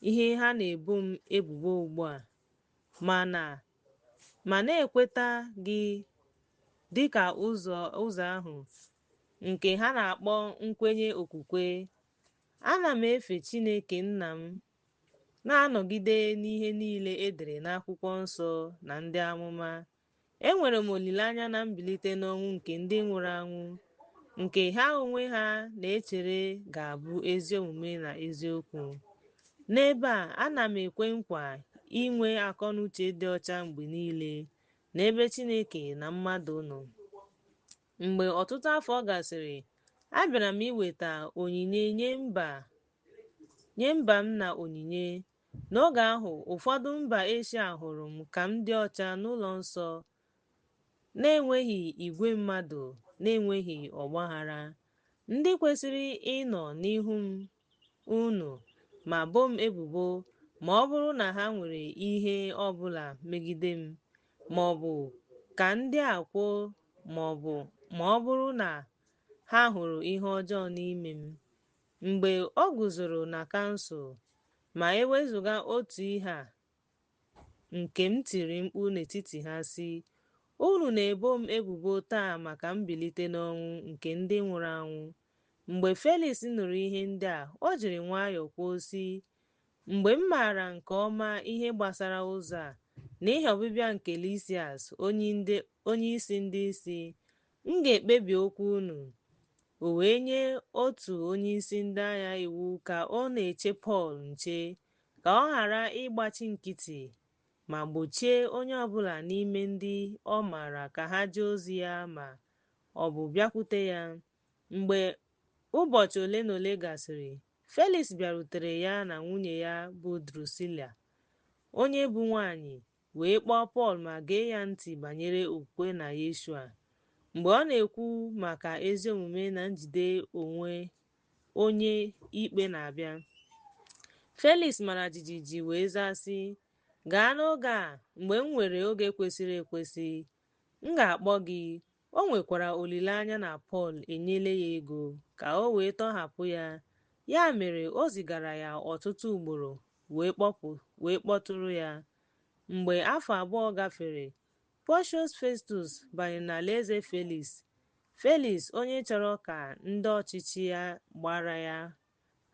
ihe ha na-ebo m ebubo ugbu a, ma na-ekweta gị dịka ụzọ ahụ nke ha na-akpọ nkwenye okwukwe. Ana m efe Chineke Nna m, na-anọgide n'ihe niile e dere n'akwụkwọ nsọ na ndị amụma. Enwere m olileanya na mbilite n'ọnwụ nke ndị nwụrụ anwụ, nke ha onwe ha na-echere ga-abụ ezi omume na eziokwu. N'ebe a, ana m ekwe nkwa inwe akọnuche dị ọcha mgbe niile n'ebe Chineke na mmadụ nọ. Mgbe ọtụtụ afọ gasịrị, abịara m iweta onyinye nye mba m na onyinye. N'oge ahụ, ụfọdụ mba Eshia hụrụ m ka m dị ọcha n'ụlọ nsọ, na-enweghị igwe mmadụ, na-enweghị ọgbaghara. Ndị kwesịrị ịnọ n'ihu unu ma boo m ebubo, ma ọ bụrụ na ha nwere ihe ọ bụla megide m, ma ọ bụ ka ndị a kwuo, ma ọ bụrụ na ha hụrụ ihe ọjọọ n'ime m. Mgbe ọ guzoro na kansụl, ma ewezụga otu ihe a, nke m tiri mkpu n'etiti ha sị, unu na-ebo m ebubo taa maka mbilite n'ọnwụ nke ndị nwụrụ anwụ. Mgbe Feliks nụrụ ihe ndị a, o jiri nwayọọ kwuo sị, mgbe m maara nke ọma ihe gbasara ụzọ a, n'ihi ọbịbịa nke Lisias onye isi ndị isi, m ga-ekpebi okwu unu. O wee nye otu onyeisi ndị agha iwu ka ọ na-eche Pọl nche, ka ọ ghara ịgbachi nkịtị, ma gbochie onye ọbụla n'ime ndị ọ maara ka ha jee ozi ya ma ọ bụ bịakwute ya. Mgbe ụbọchị ole na ole gasịrị, Feliks bịarutere ya na nwunye ya bụ Drusila, onye bụ nwanyị, wee kpọọ Pọl ma gee ya ntị banyere okwukwe na Yeshua. Mgbe ọ na-ekwu maka ezi omume na njide onwe onye ikpe na-abịa, Feliks mara jijiji wee zaa sị, gaa n'oge a mgbe m nwere oge kwesịrị ekwesị, m ga-akpọ gị. O nwekwara olileanya na Pọl enyela ya ego ka o wee tọhapụ ya. Ya mere o zigara ya ọtụtụ ugboro wee kpọtụrụ ya. Mgbe afọ abụọ gafere, Porcius Festus banyere n'alaeze Felix. Felix, onye chọrọ ka ndị ọchịchị ya gbara ya,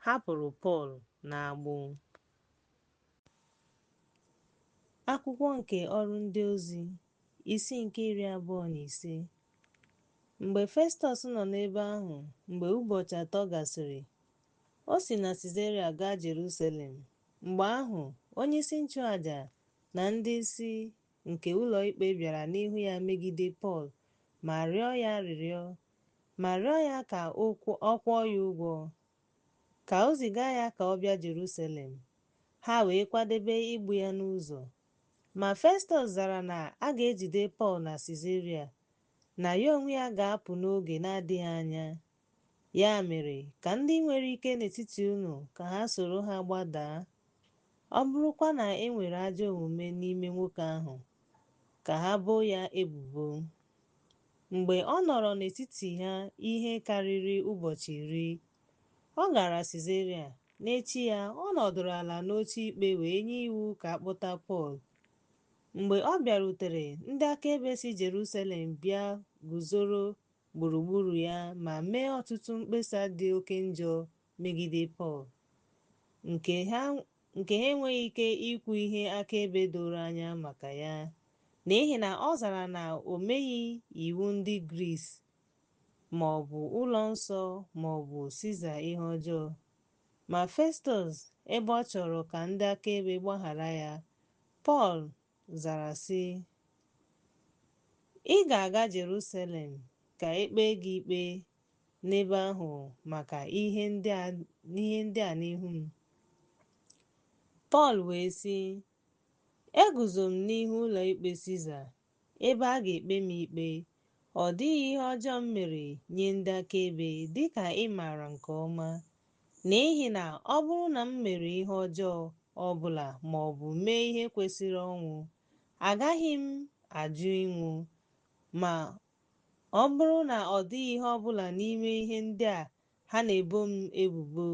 hapụrụ Pọl n'agbụ. Akwụkwọ nke Ọrụ Ndị Ozi, isi nke 25. Mgbe Festọs nọ n'ebe ahụ mgbe ụbọchị 3 gasịrị, o si na Sizaria gaa Jerusalem. Mgbe ahụ onyeisi nchụaja na ndị isi nke ụlọikpe bịara n'ihu ya megide Pọl ma rịọ ya ka ọ kwụọ ya ụgwọ, ka o ziga ya ka ọ bịa Jerusalem. Ha wee kwadebe igbu ya n'ụzọ. Ma Festọs zara na a ga-ejide Pọl na Sizaria, na ya onwe ya ga-apụ n'oge na-adịghị anya. Ya mere ka ndị nwere ike n'etiti unu ka ha soro ha gbadaa. Ọ bụrụkwa na e nwere ajọ omume n'ime nwoke ahụ, ka ha boo ya ebubo. Mgbe ọ nọrọ n'etiti ha ihe karịrị ụbọchị 10, ọ gara Sizaria. N'echi ya, ọ nọdụrụ ala n'oche ikpe wee nye iwu ka a kpụta Pọl. Mgbe ọ bịarutere, ndị akaebe si Jerusalem bịa guzoro gburugburu ya ma mee ọtụtụ mkpesa dị oke njọ megide Pọl, nke ha enweghị ike ikwu ihe akaebe doro anya maka ya, n'ihi na ọ zara na o meghị iwu ndị Gris ma ọ bụ ụlọ nsọ ma ọ bụ Siza ihe ọjọọ. Ma Festọs, ebe ọ chọrọ ka ndị akaebe gbaghara ya, Pọl zara sị, ị ga-aga Jerusalem ka ekpee gị ikpe n'ebe ahụ maka ihe ndị a n'ihu m. Pọl wee sị, eguzo m n'ihu ụlọikpe Siza, ebe a ga-ekpe m ikpe. Ọ dịghị ihe ọjọọ m mere nye ndị akaebe, dịka ị maara nke ọma. N'ihi na ọ bụrụ na m mere ihe ọjọọ ọbụla ma ọ bụ mee ihe kwesịrị ọnwụ, agaghị m ajụ ịnwụ. Ma ọ bụrụ na ọ dịghị ihe ọbụla n'ime ihe ndị a ha na-ebo m ebubo,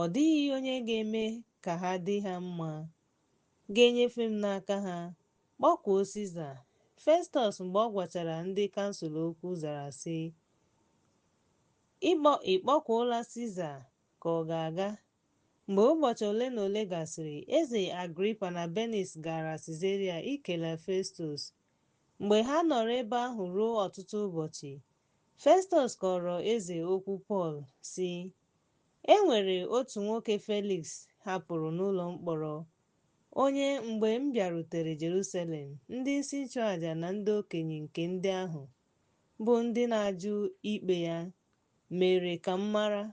ọ dịghị onye ga-eme ka ha dị ha mma, ga-enyefe m n'aka ha. Kpọkuo Siza. Festọs, mgbe ọ gwachara ndị kansụl okwu, zara sị, ị kpọkuola Siza ka ọ ga-aga? Mgbe ụbọchị ole na ole gasịrị, eze Agripa na Benis gara Sizaria ikele Festọs. Mgbe ha nọrọ ebe ahụ ruo ọtụtụ ụbọchị, Festọs kọrọ eze okwu Pọl sị, e nwere otu nwoke Felix hapụrụ n'ụlọ mkpọrọ, onye mgbe m bịarutere Jerusalem, ndị isi nchụaja na ndị okenye nke ndị ahụ, bụ ndị na-ajụ ikpe ya, mere ka m mara.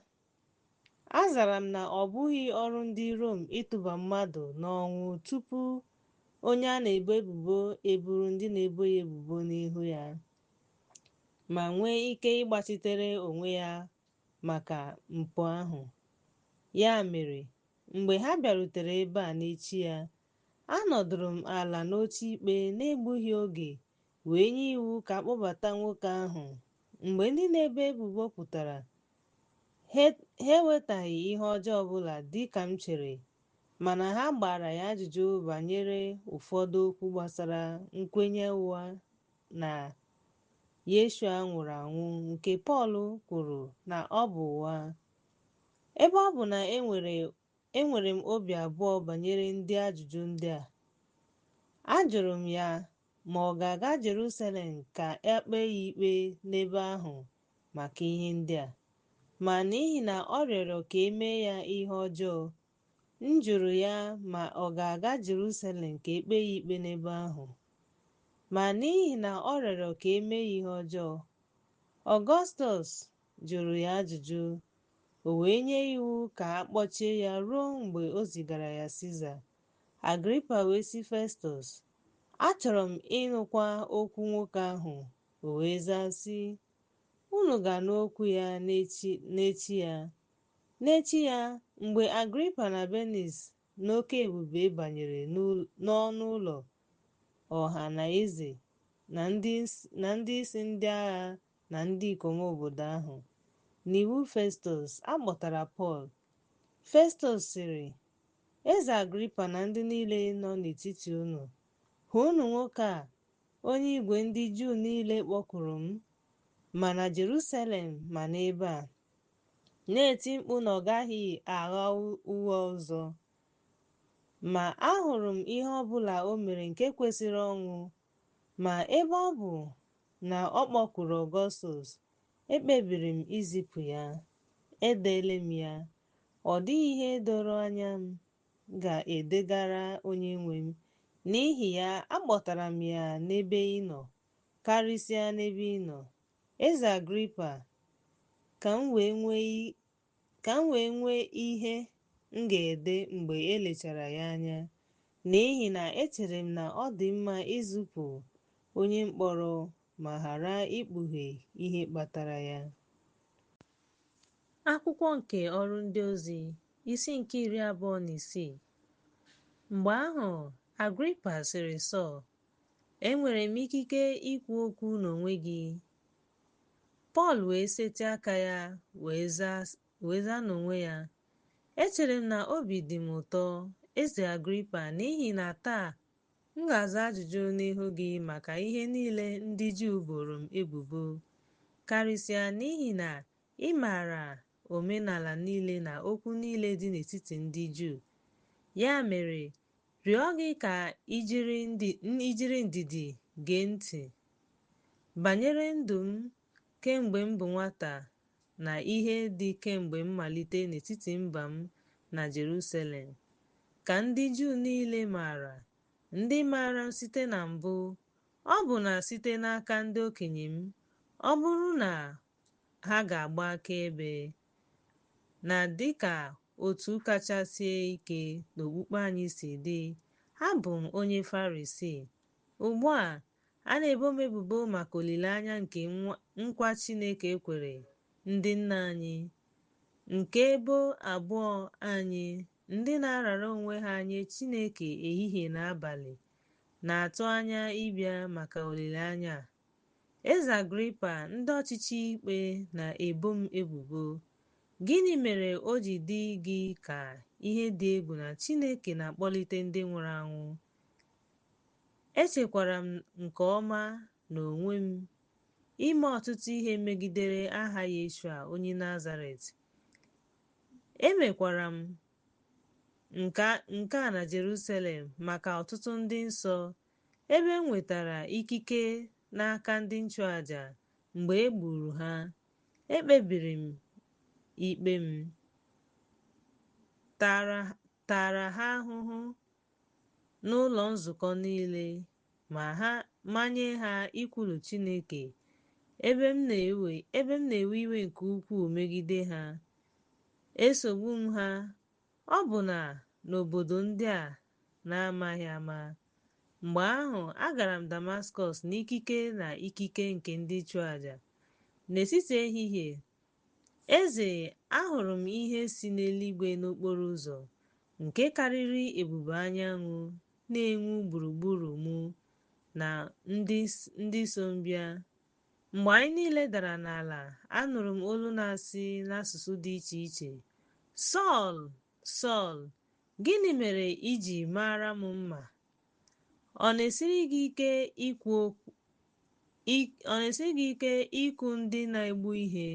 Azara m na ọ bụghị ọrụ ndị Rom ịtụba mmadụ n'ọnwụ tupu onye a na-ebo ebubo eburu ndị na-ebo ya ebubo n'ihu ya, ma nwee ike ịgbachitere onwe ya maka mpụ ahụ. Ya mere, mgbe ha bịarutere ebe a n'echi ya, anọdụrụ m ala n'oche ikpe n'egbughị oge wee nye iwu ka akpọbata nwoke ahụ. Mgbe ndị na-ebo ebubo pụtara, ha ewetaghị ihe ọjọọ ọbụla dị ka m chere, mana ha gbara ya ajụjụ banyere ụfọdụ okwu gbasara nkwenye ụgha na Yeshua nwụrụ anwụ, nke Pọl kwuru na ọ bụ ụgha. Ebe ọ bụ na enwere m obi abụọ banyere ndị ajụjụ ndị a, ajụrụ m ya ma ọ ga-aga Jerusalem ka e kpee ya ikpe n'ebe ahụ maka ihe ndị a. Ma n'ihi na ọ rịọrọ ka e mee ya ihe ọjọọ, m jụrụ ya ma ọ ga-aga Jerusalem ka e kpee ya ikpe n'ebe ahụ. Ma n'ihi na ọ rịọrọ ka e mee ya ihe ọjọọ, Ọgọstọs jụrụ ya ajụjụ. O wee nye iwu ka a kpọchie ya ruo mgbe o zigara ya Siza. Agripa wee sị Festọs, achọrọ m ịnụkwa okwu nwoke ahụ. O wee zaa sị, unu ga-anụ okwu ya n'echi ya. N'echi ya, mgbe Agripa na Benis n'oke ebube banyere n'ọnụ ụlọ ọha na eze na ndị isi ndị agha na ndị ikom obodo ahụ. N'iwu Festọs, a kpọtara Pọl. Festọs sịrị, eze Agripa na ndị niile nọ n'etiti unu, hụnụ nwoke a, onye igwe ndị Juu niile kpọkuru m, ma na Jerusalem ma n'ebe a, na-eti mkpu na ọ gaghị agha uwe ọzọ. Ma ahụrụ m ihe ọbụla o mere nke kwesịrị ọnwụ, ma ebe ọ bụ na ọ kpọkuru Ọgọstọs, ekpebiri m izipụ ya. Edeela m ya. Ọ dịghị ihe doro anya m ga-edegara onye nwe m, n'ihi ya akpọtara m ya n'ebe ị nọ, karịsịa n'ebe ị nọ, eze Agripa, ka m wee nwee ihe m ga-ede mgbe elechara ya anya, n'ihi na echere m na ọ dị mma izipụ onye mkpọrọ ma ghara ikpughe ihe kpatara ya. Akwụkwọ nke Ọrụ Ndị Ozi, isi nke 26. Mgbe ahụ Agripa sịrị Sọl, enwere m ikike ikwu okwu n'onwe gị? Pọl wee setị aka ya wee zaa n'onwe ya, echere m na obi dị m ụtọ, eze Agripa, n'ihi na taa m ga-aza ajụjụ n'ihu gị maka ihe niile ndị Juu boro m ebubo, karịsịa n'ihi na ị maara omenala niile na okwu niile dị n'etiti ndị Juu. Ya mere, rịọ gị ka ijiri ndidi gee ntị banyere ndụ m kemgbe m bụ nwata na ihe dị kemgbe mmalite n'etiti mba m na Jerusalem, ka ndị Juu niile maara, ndị maara m site na mbụ, ọ bụ na site n'aka ndị okenye m, ọ bụrụ na ha ga-agba akaebe, na dịka otu kacha sie ike n'okpukpe anyị si dị, abụ m onye Farisii. Ugbu a na-ebo m ebubo maka olileanya nke nkwa Chineke kwere ndị nna anyị, nke ebo abụọ anyị, ndị na-arara onwe ha nye Chineke ehihie na abalị, na-atụ anya ịbịa maka olileanya a. Eze Agripa, ndị ọchịchị ikpe na-ebo m ebubo. Gịnị mere o ji dị gị ka ihe dị egwu na Chineke na-akpọlite ndị nwụrụ anwụ? Echekwara m nke ọma n'onwe m ime ọtụtụ ihe megidere aha Yeshua onye Nazaret. Emekwara m nke a na Jerusalem maka ọtụtụ ndị nsọ, ebe m nwetara ikike n'aka ndị nchụaja mgbe e gburu ha. Ekpebiri m ikpe, m tara ha ahụhụ n'ụlọ nzukọ niile, ma manye ha ikwulu Chineke, ebe m na-ewe iwe nke ukwuu megide ha. Esogbu m ha ọbụna n'obodo ndị a na-amaghị ama. Mgbe ahụ agara m Damaskọs n'ikike na ikike nke ndị nchụaja. N'etiti ehihie, eze, ahụrụ m ihe si n'eluigwe n'okporo ụzọ, nke karịrị ebube anyanwụ na-enwu gburugburu mụ na ndị so m bịa. Mgbe anyị niile dara n'ala, anụrụ m olu na-asị n'asụsụ dị iche iche, Sọl, Sọl, gịnị mere i ji mara m mma? Ọ na-esiri gị ike ịkụ ndị na-egbu ihe?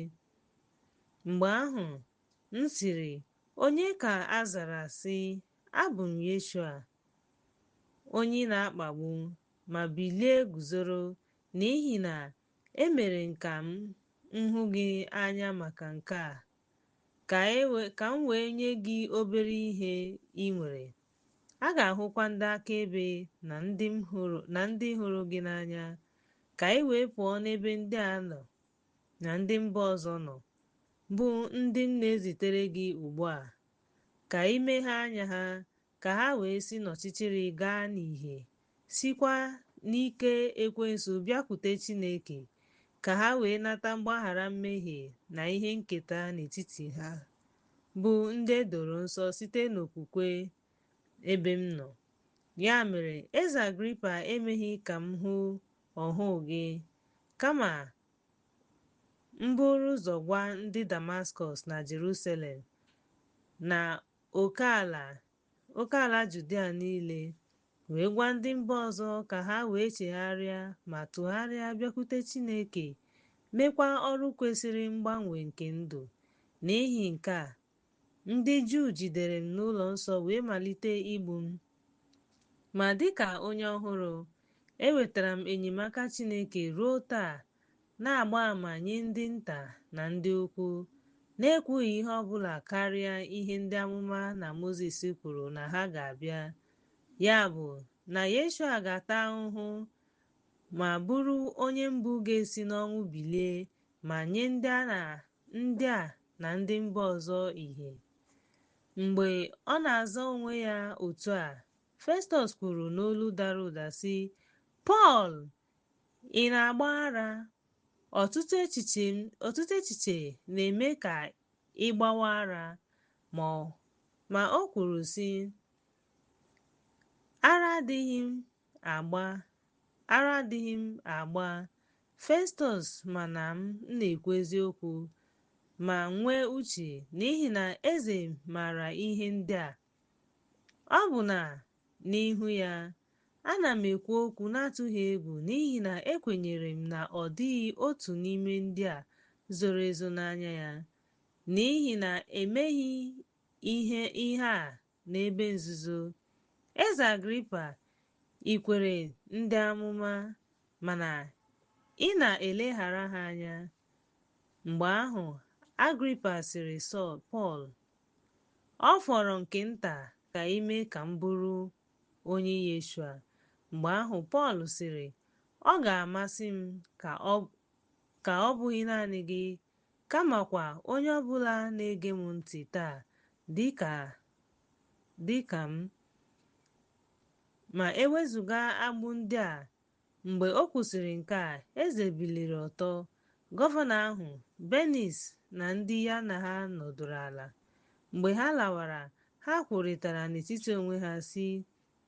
Mgbe ahụ m sịrị, onye ka? A zara sị, abụ m Yeshua, onye na-akpagbu, ma bilie guzoro, n'ihi na e mere ka m hụ gị anya maka nke a, ka m wee nye gị obere ihe ị nwere. A ga-ahụkwa ndị akaebe na ndị hụrụ gị n'anya, ka ị wee pụọ n'ebe ndị a nọ na ndị mba ọzọ nọ, bụ ndị m na-ezitere gị ugbu a, ka ị meghee anya ha, ka ha wee si n'ọchịchịrị gaa n'ìhè, sikwa n'ike ekwensu bịakwute Chineke, ka ha wee nata mgbaghara mmehie na ihe nketa n'etiti ha, bụ ndị e doro nsọ site n'okwukwe. ebe m nọ. Ya mere, eze Agripa emeghị ka m hụ ọhụụ gị, kama m buru ụzọ gwa ndị Damaskọs na Jerusalem na oke ala Judia niile, wee gwa ndị mba ọzọ ka ha wee chegharịa ma tụgharịa bịakwute Chineke, mekwa ọrụ kwesịrị mgbanwe nke ndụ. N'ihi nke a, ndị Juu jidere m n'ụlọ nsọ wee malite igbu m. Ma dịka onye ọhụrụ, enwetara m enyemaka Chineke ruo taa, na-agba àmà nye ndị nta na ndị ukwu, na-ekwughị ihe ọbụla karịa ihe ndị amụma na Mozis kwuru na ha ga-abịa, ya bụ na Yeshua ga-ata ahụhụ ma bụrụ onye mbụ ga-esi n'ọnwụ bilie, ma nye ndị a na ndị mba ọzọ ìhè. Mgbe ọ na-aza onwe ya otu a, Festọs kwuru n'olu dara ụda sị, "Pọl, ị na-agba ara? Ọtụtụ echiche na-eme ka ị gbawa ara." Ma o kwuru sị, ara adịghị m agba, Festọs, mana m na-ekwu eziokwu ma nwee uche, n'ihi na eze maara ihe ndị a. Ọ bụ na n'ihu ya, ana m ekwu okwu na-atụghị egwu, n'ihi na ekwenyere m na ọ dịghị otu n'ime ndị a zoro ezo n'anya ya, n'ihi na emeghị ihe a n'ebe nzuzo. Eze Agripa, ị kwere ndị amụma, mana ị na-eleghara ha anya. Mgbe ahụ Agripa sịrị Pọl, "Ọ fọrọ nke nta ka ime ka m bụrụ onye Yeshua." Mgbe ahụ Pọl sịrị, "Ọ ga-amasị m ka ọ bụghị naanị gị, kamakwa onye ọbụla na-ege m ntị taa dịka m." Ma ewezụga agbụ ndị a, mgbe o kwusịrị nke a, eze biliri ọtọ. Gọvanọ ahụ, Bernice, na ndị ya na ha nọdụrụ ala. Mgbe ha lawara, ha kwurịtara n'etiti onwe ha sị,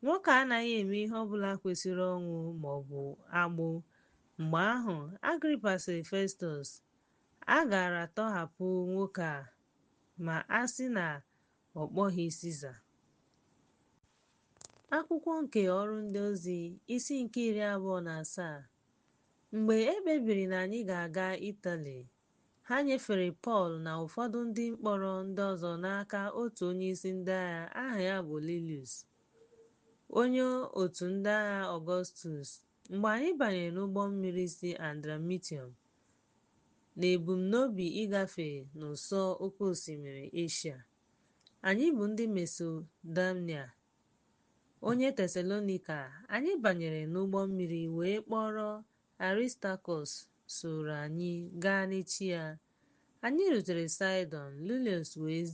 "Nwoke anaghị eme ihe ọbụla kwesịrị ọnwụ ma ọ bụ agbụ." Mgbe ahụ Agripa sịrị Festọs, "A gaara tọhapụ nwoke a ma a sị na ọ kpọghị Siza." Akwụkwọ nke Ọrụ Ndị Ozi, isi nke 27. Mgbe e kpebiri na anyị ga-aga Itali, ha nyefere Pọl na ụfọdụ ndị mkpọrọ ndị ọzọ n'aka otu onyeisi ndị agha aha ya bụ Lilius, onye otu ndị agha Ọgọstus. Mgbe anyị banyere n'ụgbọ mmiri si Adramitiọm n'ebumnobi ịgafe n'ụsọ oké osimiri Eshia, anyị bụ ndị Masedonia onye Tesalonika, anyị banyere n'ụgbọ mmiri wee kpọrọ Aristakọs soro anyị gaa n'echi ya. Anyị rutere Saịdọn. Lilius wee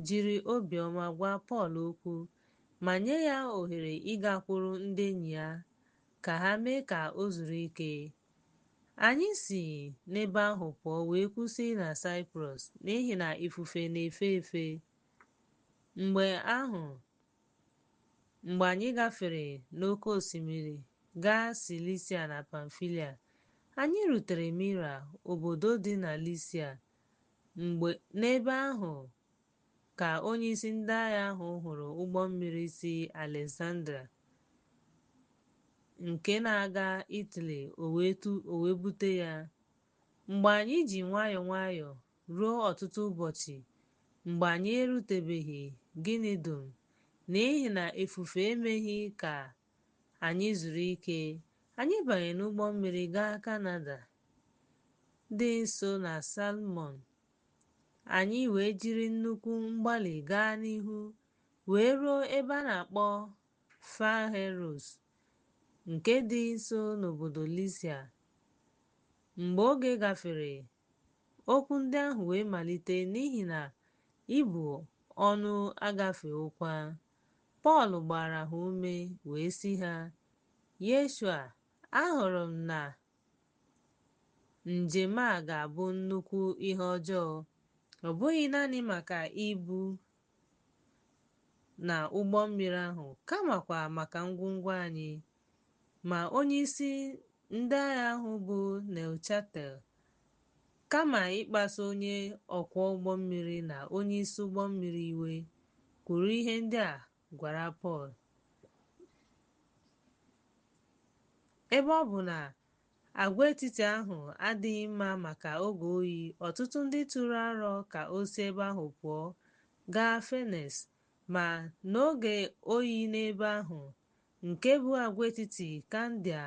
jiri obiọma gwa Pọl okwu ma nye ya ohere ịgakwuru ndị enyi ya ka ha mee ka o zuru ike. Anyị si n'ebe ahụ pụọ wee kwụsị na Saịprọs, n'ihi na ifufe na-efe efe. Mgbe anyị gafere n'oké osimiri gaa Silisia na Pamfilia, anyị rutere Mira, obodo dị na Lisia. N'ebe ahụ ka onyeisi ndị agha ahụ hụrụ ụgbọ mmiri si Alexandria nke na-aga Itali, o wee bute ya. Mgbe anyị ji nwayọọ ruo ọtụtụ ụbọchị, mgbe anyị erutebeghị Ginidum, n'ihi na ifufe emeghị ka anyị zuru ike, anyị banyere n'ụgbọ mmiri gaa Kanada dị nso na Salmon. Anyị wee jiri nnukwu mgbalị gaa n'ihu wee ruo ebe a na-akpọ Faroes, nke dị nso n'obodo Lisia. Mgbe oge gafere, okwu ndị ahụ wee malite, n'ihi na ibu ọnụ agafewokwa. Pọl gbara ha ume wee sị ha, "Yeshua, ahụrụ m na njem a ga-abụ nnukwu ihe ọjọọ, ọ bụghị naanị maka ibu na ụgbọ mmiri ahụ kamakwa maka ngwongwo anyị. Ma onyeisi ndị agha ahụ bụ Nechatel, kama ịkpasu onye ọkwọ ụgbọ mmiri na onyeisi ụgbọ mmiri iwe, kwuru ihe ndị a gwara Pọl: ebe ọ bụ na agwaetiti ahụ adịghị mma maka oge oyi, ọtụtụ ndị tụrụ aro ka o si ebe ahụ pụọ gaa Fenix, ma n'oge oyi n'ebe ahụ, nke bụ agwaetiti Kandia,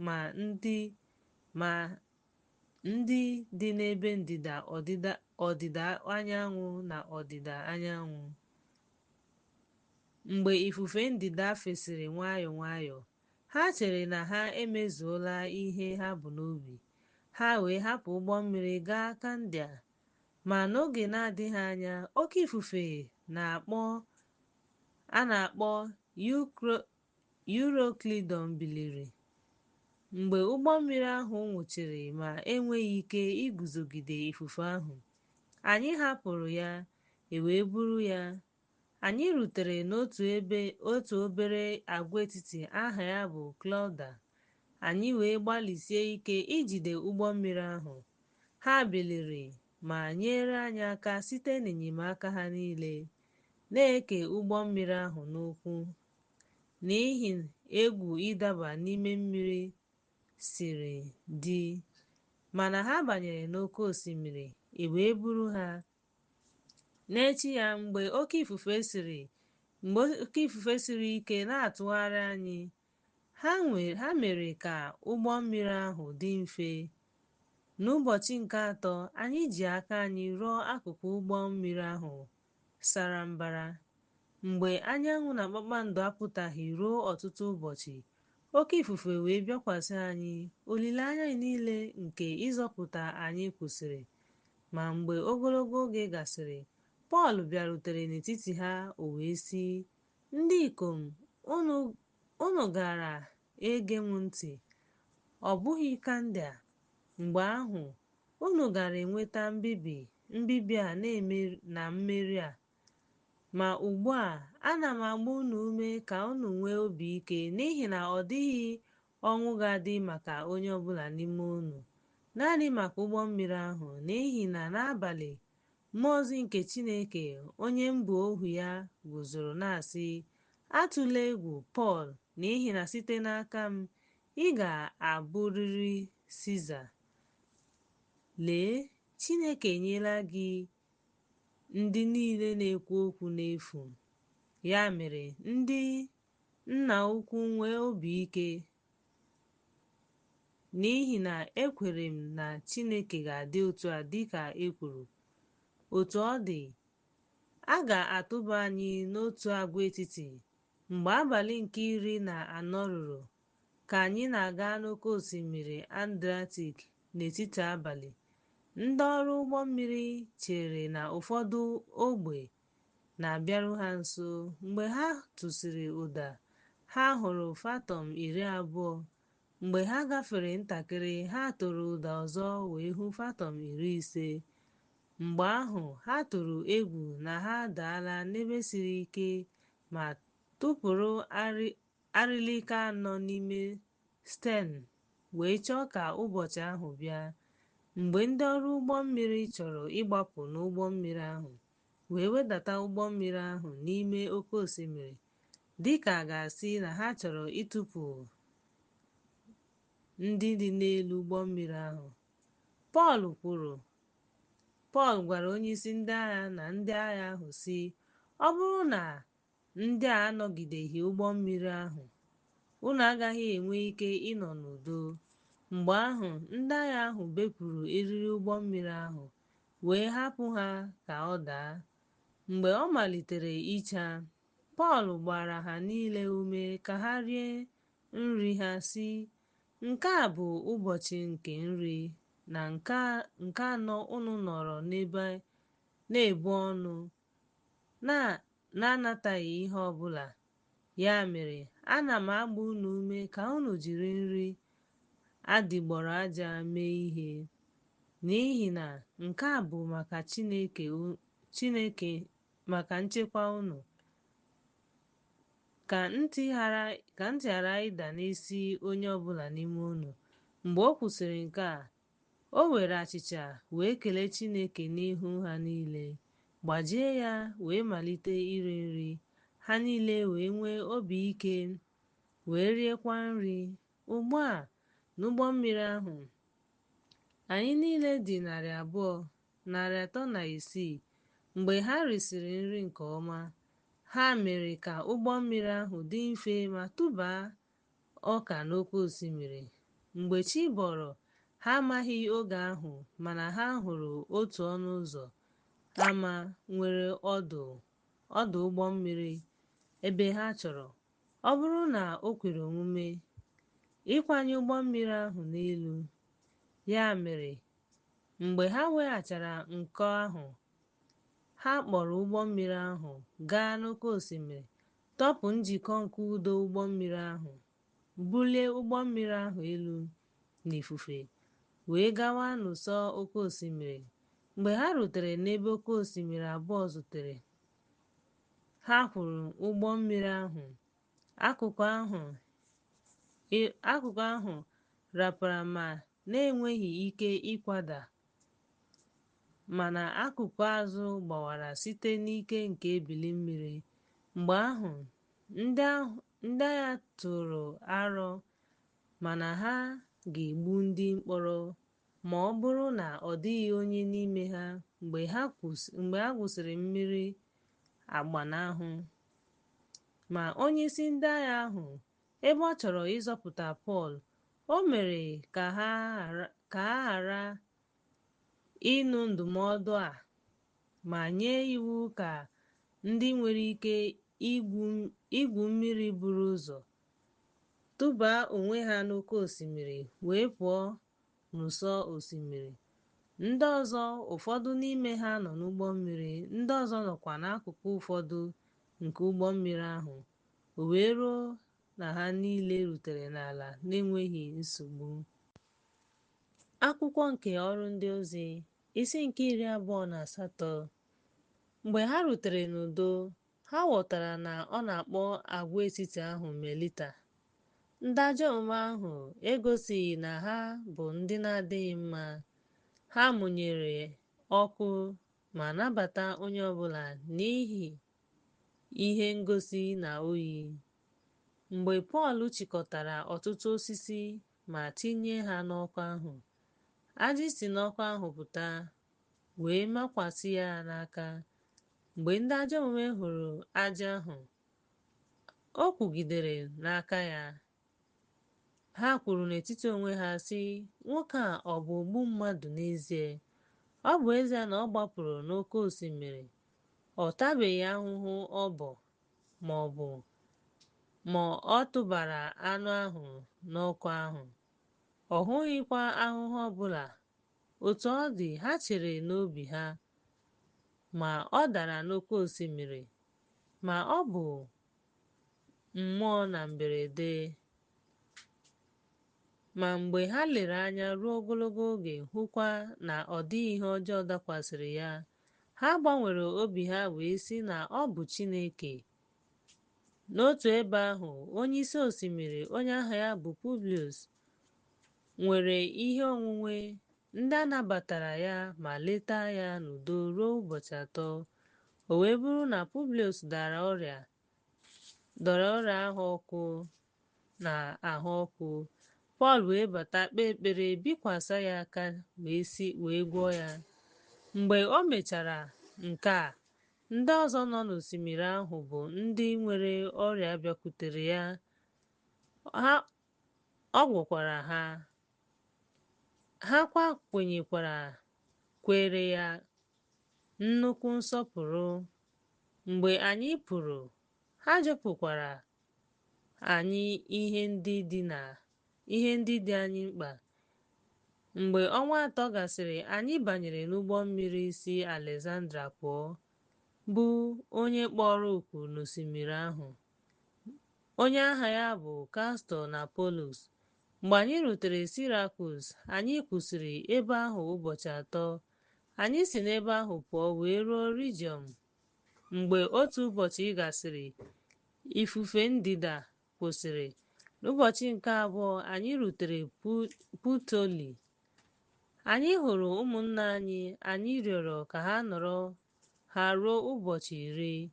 ma ndị dị n'ebe ndịda ọdịda anyanwụ na ọdịda anyanwụ. Mgbe ifufe ndịda fesiri nwayọọ nwayọọ, ha chere na ha emezuola ihe ha bu n'obi, ha wee hapụ ụgbọ mmiri gaa Kandia. Ma n'oge na-adịghị anya, oke ifufe a na-akpọ Euroclydon biliri. Mgbe ụgbọ mmiri ahụ nwụchiri ma enweghị ike iguzogide ifufe ahụ, anyị hapụrụ ya, wee buru ya. Anyị rutere n'otu obere agwaetiti aha ya bụ Clauda. Anyị wee gbalịsie ike ijide ụgbọ mmiri ahụ. Ha biliri ma nyere anyị aka site n'enyemaka ha niile, na-eke ụgbọ mmiri ahụ n'ụkwụ, n'ihi egwu ịdaba n'ime mmiri siri dị. Mana ha banyere n'oké osimiri, wee buru ha. N'echi ya, mgbe oke ifufe siri ike na-atụgharị anyị, ha mere ka ụgbọ mmiri ahụ dị mfe. N'ụbọchị nke atọ, anyị ji aka anyị rụọ akụkụ ụgbọ mmiri ahụ sara mbara. Mgbe anyanwụ na kpakpando apụtaghị ruo ọtụtụ ụbọchị, oke ifufe wee bịakwasị anyị. Olileanya niile nke ịzọpụta anyị kwụsịrị. Ma mgbe ogologo oge gasịrị, Pọl bịarutere n'etiti ha, o wee sị: ndị ikom, unu gara ege m ntị. Ọ bụghị Kandia, mgbe ahụ unu gara enweta mbibi a na mmeri a. Ma ugbu a, ana m agba unu ume ka unu nwee obi ike, n'ihi na ọ dịghị ọnwụ ga-adị maka onye ọbụla n'ime unu, naanị maka ụgbọ mmiri ahụ. N'ihi na n'abalị, mmụọ ozi nke Chineke, onye m bụ ohu ya, guzoro na-asị: atụla egwu, Pọl, n'ihi na site n'aka m ị ga-abụrịrị Siza. Lee, Chineke enyela gị ndị niile na-ekwu okwu n'efu. Ya mere, ndị nna ukwu, nwee obi ike, n'ihi na ekwere m na Chineke ga-adị otu a dịka e kwuru. Otu ọ dị, a ga-atụba anyị n'otu agwaetiti. Mgbe abalị nke 14 ruru, ka anyị na-aga n'oké osimiri Adriatik n'etiti abalị, ndị ọrụ ụgbọ mmiri chere na ụfọdụ ogbe na-abịaru ha nso. Mgbe ha tụsịrị ụda, ha hụrụ fatọm 20. Mgbe ha gafere ntakịrị, ha tụrụ ụda ọzọ, wee hụ fatọm 50. Mgbe ahụ, ha tụrụ egwu na ha adaala n'ebe siri ike, ma tụpụrụ arịlịka 4 n'ime sten, wee chọọ ka ụbọchị ahụ bịa. Mgbe ndị ọrụ ụgbọ mmiri chọrọ ịgbapụ n'ụgbọ mmiri ahụ, wee wedata ụgbọ mmiri ahụ n'ime oké osimiri, dịka a ga-asị na ha chọrọ ịtụpụ ndị dị n'elu ụgbọ mmiri ahụ, Pọl gwara onyeisi ndị agha na ndị agha ahụ sị: ọ bụrụ na ndị a anọgideghị ụgbọ mmiri ahụ, unu agaghị enwe ike ịnọ n'udo. Mgbe ahụ, ndị agha ahụ bepụrụ eriri ụgbọ mmiri ahụ, wee hapụ ha ka ọ daa. Mgbe ọ malitere ịcha, Pọl gbara ha niile ume ka ha rie nri ha, sị: nke a bụ ụbọchị nke nri, na nke anọ unu nọrọ na-ebu ọnụ na-anataghị ihe ọbụla. Ya mere, ana m agba unu ume ka unu jiri nri adịgboroja mee ihe, n'ihi na nke a bụ maka Chineke, maka nchekwa unu. ka ntị ghara ịda n'isi onye ọbụla n'ime unu. Mgbe o kwusịrị nke a, o were achịcha wee kelee Chineke n'ihu ha niile, gbajie ya wee malite iri nri. Ha niile wee nwee obi ike wee riekwa nri. Ugbu a n'ụgbọ mmiri ahụ, anyị niile dị 236. Mgbe ha risịrị nri nke ọma, ha mere ka ụgbọ mmiri ahụ dị mfe ma tụbaa ọka n'oké osimiri. Mgbe chi bọrọ, ha amaghị oge ahụ, mana ha hụrụ otu ọnụ ụzọ ámá nwere ọdụ ụgbọ mmiri ebe ha chọrọ. Ọ bụrụ na o kwere omume ịkwanye ụgbọ mmiri ahụ n'elu. Ya mere, mgbe ha weghachara nko ahụ, ha kpọrọ ụgbọ mmiri ahụ gaa n'oké osimiri, tọpụ njikọ nke ụdọ ụgbọ mmiri ahụ, bulie ụgbọ mmiri ahụ elu n'ifufe, wee gawa n'ụsọ oké osimiri. Mgbe ha rutere n'ebe oké osimiri abụọ zutere, ha kwụrụ ụgbọ mmiri ahụ. Akụkụ ahụ rapara ma na-enweghị ike ịkwada, mana akụkụ azụ gbawara site n'ike nke ebili mmiri. Mgbe ahụ, ndị agha tụrụ aro mana ha ga-egbu ndị mkpọrọ ma ọ bụrụ na ọ dịghị onye n'ime ha mgbe a gwụsịrị mmiri agbanahụ. Ma onyeisi ndị agha ahụ, ebe ọ chọrọ ịzọpụta Pọl, o mere ka ha ghara ịnụ ndụmọdụ a ma nye iwu ka ndị nwere ike igwu mmiri buru ụzọ tụbaa onwe ha n'oké osimiri wee pụọ n'ụsọ osimiri. Ndị ọzọ, ụfọdụ n'ime ha nọ n'ụgbọ mmiri, ndị ọzọ nọkwa n'akụkụ ụfọdụ nke ụgbọ mmiri ahụ. O wee ruo na ha niile rutere n'ala n'enweghị nsogbu. Akwụkwọ nke Ọrụ Ndị Ozi, isi nke 28. Mgbe ha rutere n'udo, ha ghọtara na ọ na-akpọ agwaetiti ahụ Melita. Ndị ajọ omume ahụ egosighị na ha bụ ndị na-adịghị mma. Ha mụnyere ọkụ ma nabata onye ọbụla n'ihi ihe ngosi na oyi. Mgbe Pọl chịkọtara ọtụtụ osisi ma tinye ha n'ọkụ ahụ, ajị si n'ọkụ ahụ pụta wee makwasị ya n'aka. Mgbe ndị ajọ omume hụrụ ajị ahụ o kwugidere n'aka ya, ha kwuru n'etiti onwe ha sị, "Nwoke a ọ bụ ogbu mmadụ n'ezie? Ọ bụ ezie na ọ gbapụrụ n'oké osimiri, ọ tabeghị ahụhụ ọ bụ, ma ọ tụbara anụ ahụ n'ọkụ ahụ, ọ hụghịkwa ahụhụ ọbụla. Otu ọ dị, ha chere n'obi ha, ma ọ dara n'oké osimiri, ma ọ bụ mmụọ na mberede." Ma mgbe ha lere anya ruo ogologo oge hụkwa na ọ dịghị ihe ọjọọ dakwasịrị ya, ha gbanwere obi ha wee sị na ọ bụ Chineke. N'otu ebe ahụ, onyeisi osimiri, onye aha ya bụ Publius, nwere ihe onwunwe. Ndị a nabatara ya ma leta ya n'udo ruo ụbọchị 3. O wee bụrụ na Publius dara ọrịa ahụ ọkụ na ahụ ọkụ, Pọl wee bata kpee ekpere, bikwasị ya aka wee gwọọ ya. Mgbe o mechara nke a, ndị ọzọ nọ n'osimiri ahụ bụ ndị nwere ọrịa bịakwutere ya. Ọ gwọkwara ha. Ha kwa kwere ya nnukwu nsọpụrụ. Mgbe anyị pụrụ, ha jụpụkwara anyị ihe ndị dị anyị mkpa. Mgbe ọnwa 3 gasịrị, anyị banyere n'ụgbọ mmiri si Alexandria pụọ, bụ onye kpọrọ oku n'osimiri ahụ. Onye aha ya bụ Kastọ na Apọlọs. Mgbe anyị rutere Sirakus, anyị kwụsịrị ebe ahụ ụbọchị 3. Anyị si n'ebe ahụ pụọ wee ruo Rejiọm. Mgbe otu ụbọchị gasịrị, ifufe ndịda kwụsịrị. N'ụbọchị nke abụọ anyị rutere Puteoli. Anyị hụrụ ụmụnna anyị. Anyị rịọrọ ka ha nọrọ ha ruo ụbọchị 10.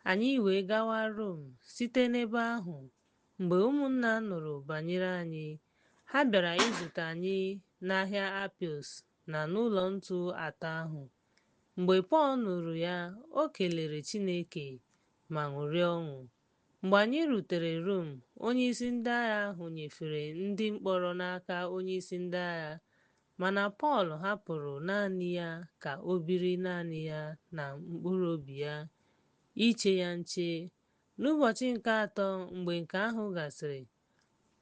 Anyị wee gawa Rom site n'ebe ahụ. Mgbe ụmụnna nụrụ banyere anyị, ha bịara izute anyị n'ahịa Apios na n'ụlọ ntu atọ ahụ. Mgbe Pọl nụrụ ya, o kelere Chineke ma ṅụrịa ọṅụ. Mgbe anyị rutere Rom, onyeisi ndị agha ahụ nyefere ndị mkpọrọ n'aka onyeisi ndị agha, mana Pọl hapụrụ naanị ya ka o biri naanị ya na mkpụrụ obi ya, iche ya nche. N'ụbọchị nke atọ mgbe nke ahụ gasịrị,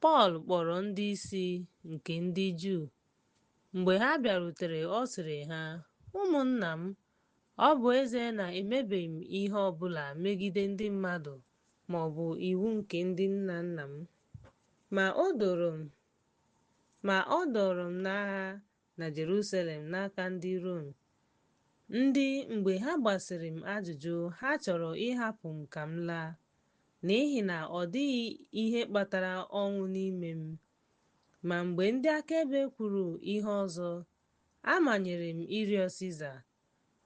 Pọl kpọrọ ndị isi nke ndị Juu. Mgbe ha bịarutere, ọ sịrị ha, ụmụnna m, ọ bụ ezie na emebeghị m ihe ọbụla megide ndị mmadụ ma ọ bụ iwu nke ndị nna nna m, ma ọ dọrọ m n'agha na Jerusalem n'aka ndị Rom. Ndị mgbe ha gbasiri m ajụjụ, ha chọrọ ịhapụ m ka m laa, n'ihi na ọ dịghị ihe kpatara ọnwụ n'ime m. Ma mgbe ndị akaebe kwuru ihe ọzọ, amanyere m ịrịọ Siza,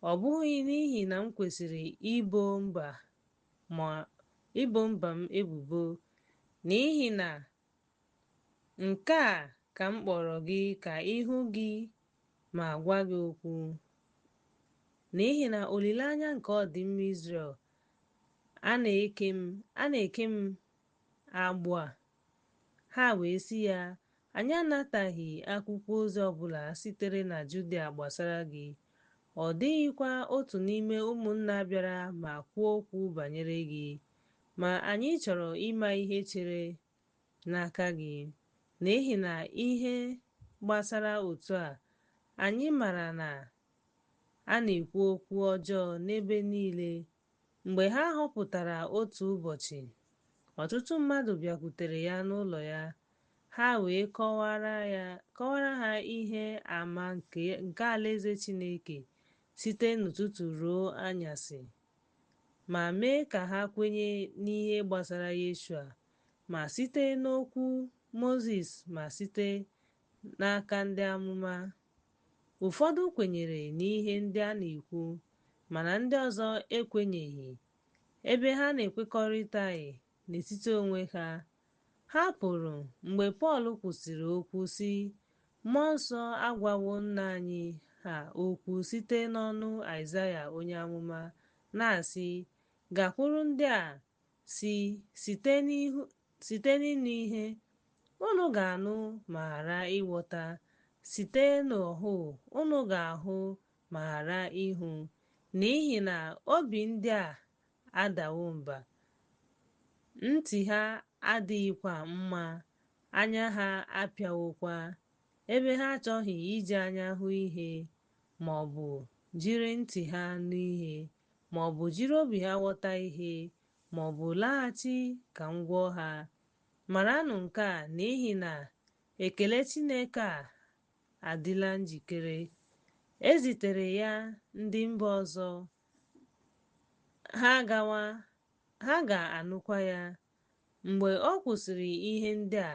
ọ bụghị n'ihi na m kwesịrị ibo mba m ebubo, n'ihi na nke a ka m kpọrọ gị ka ihu gị ma gwa gị okwu. N'ihi na olileanya nke ọdịmma Izrel a na-eke m agbụ a. Ha wee sị ya, anyị anataghị akwụkwọ ozi ọbụla sitere na Judia gbasara gị. Ọ dịghịkwa otu n'ime ụmụnna bịara ma kwuo okwu banyere gị, ma anyị chọrọ ịma ihe chere n'aka gị. N'ihi na ihe gbasara otu a, anyị mara na a na-ekwu okwu ọjọọ n'ebe niile. Mgbe ha họpụtara otu ụbọchị, ọtụtụ mmadụ bịakwutere ya n'ụlọ ya. Ha wee kọwara ha ihe àmà nke alaeze Chineke site n'ụtụtụ ruo anyasị, ma mee ka ha kwenye n'ihe gbasara Yeshua, ma site n'okwu Mozis ma site n'aka ndị amụma. Ụfọdụ kwenyere n'ihe ndị a na-ekwu, mana ndị ọzọ ekwenyeghị. Ebe ha na-ekwekọrịtaghị n'etiti onwe ha, ha pụrụ. Mgbe Pọl kwụsịrị okwu sị, mmụọ nsọ agwawo nna anyị ha okwu site n'ọnụ Aịzaya onye amụma, na-asị, gakwuru ndị a sị, site n'ịnụ ihe unu ga-anụ ma ghara ịghọta, site n'ọhụ unu ga-ahụ ma ghara ịhụ, n'ihi na obi ndị a adawo mba, ntị ha adịghịkwa mma, anya ha apịawokwa, ebe ha achọghị iji anya hụ ihe, ma ọ bụ jiri ntị ha nụ ihe, ma ọ bụ jiri obi ha ghọta ihe, ma ọ bụ laghachi ka m gwọọ ha. Maranụ nke a, n'ihi na ekele Chineke a adịla njikere. E zitere ya ndị mba ọzọ, ha ga-anụkwa ya. Mgbe ọ kwụsịrị ihe ndị a,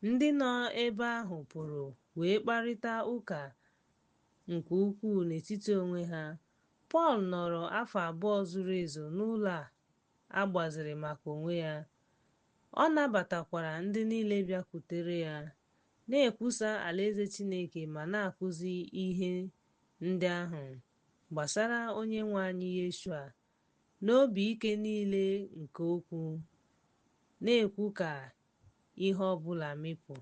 ndị nọ ebe ahụ pụrụ wee kparịta ụka nke ukwuu n'etiti onwe ha. Pọl nọrọ afọ 2 zuru ezu n'ụlọ a gbaziri maka onwe ya. Ọ nabatakwara ndị niile bịakwutere ya, na-ekwusa alaeze Chineke ma na-akụzi ihe ndị ahụ gbasara Onyenwe anyị Yeshua n'obi ike niile nke okwu, na-ekwu ka ihe ọbụla mịpụ.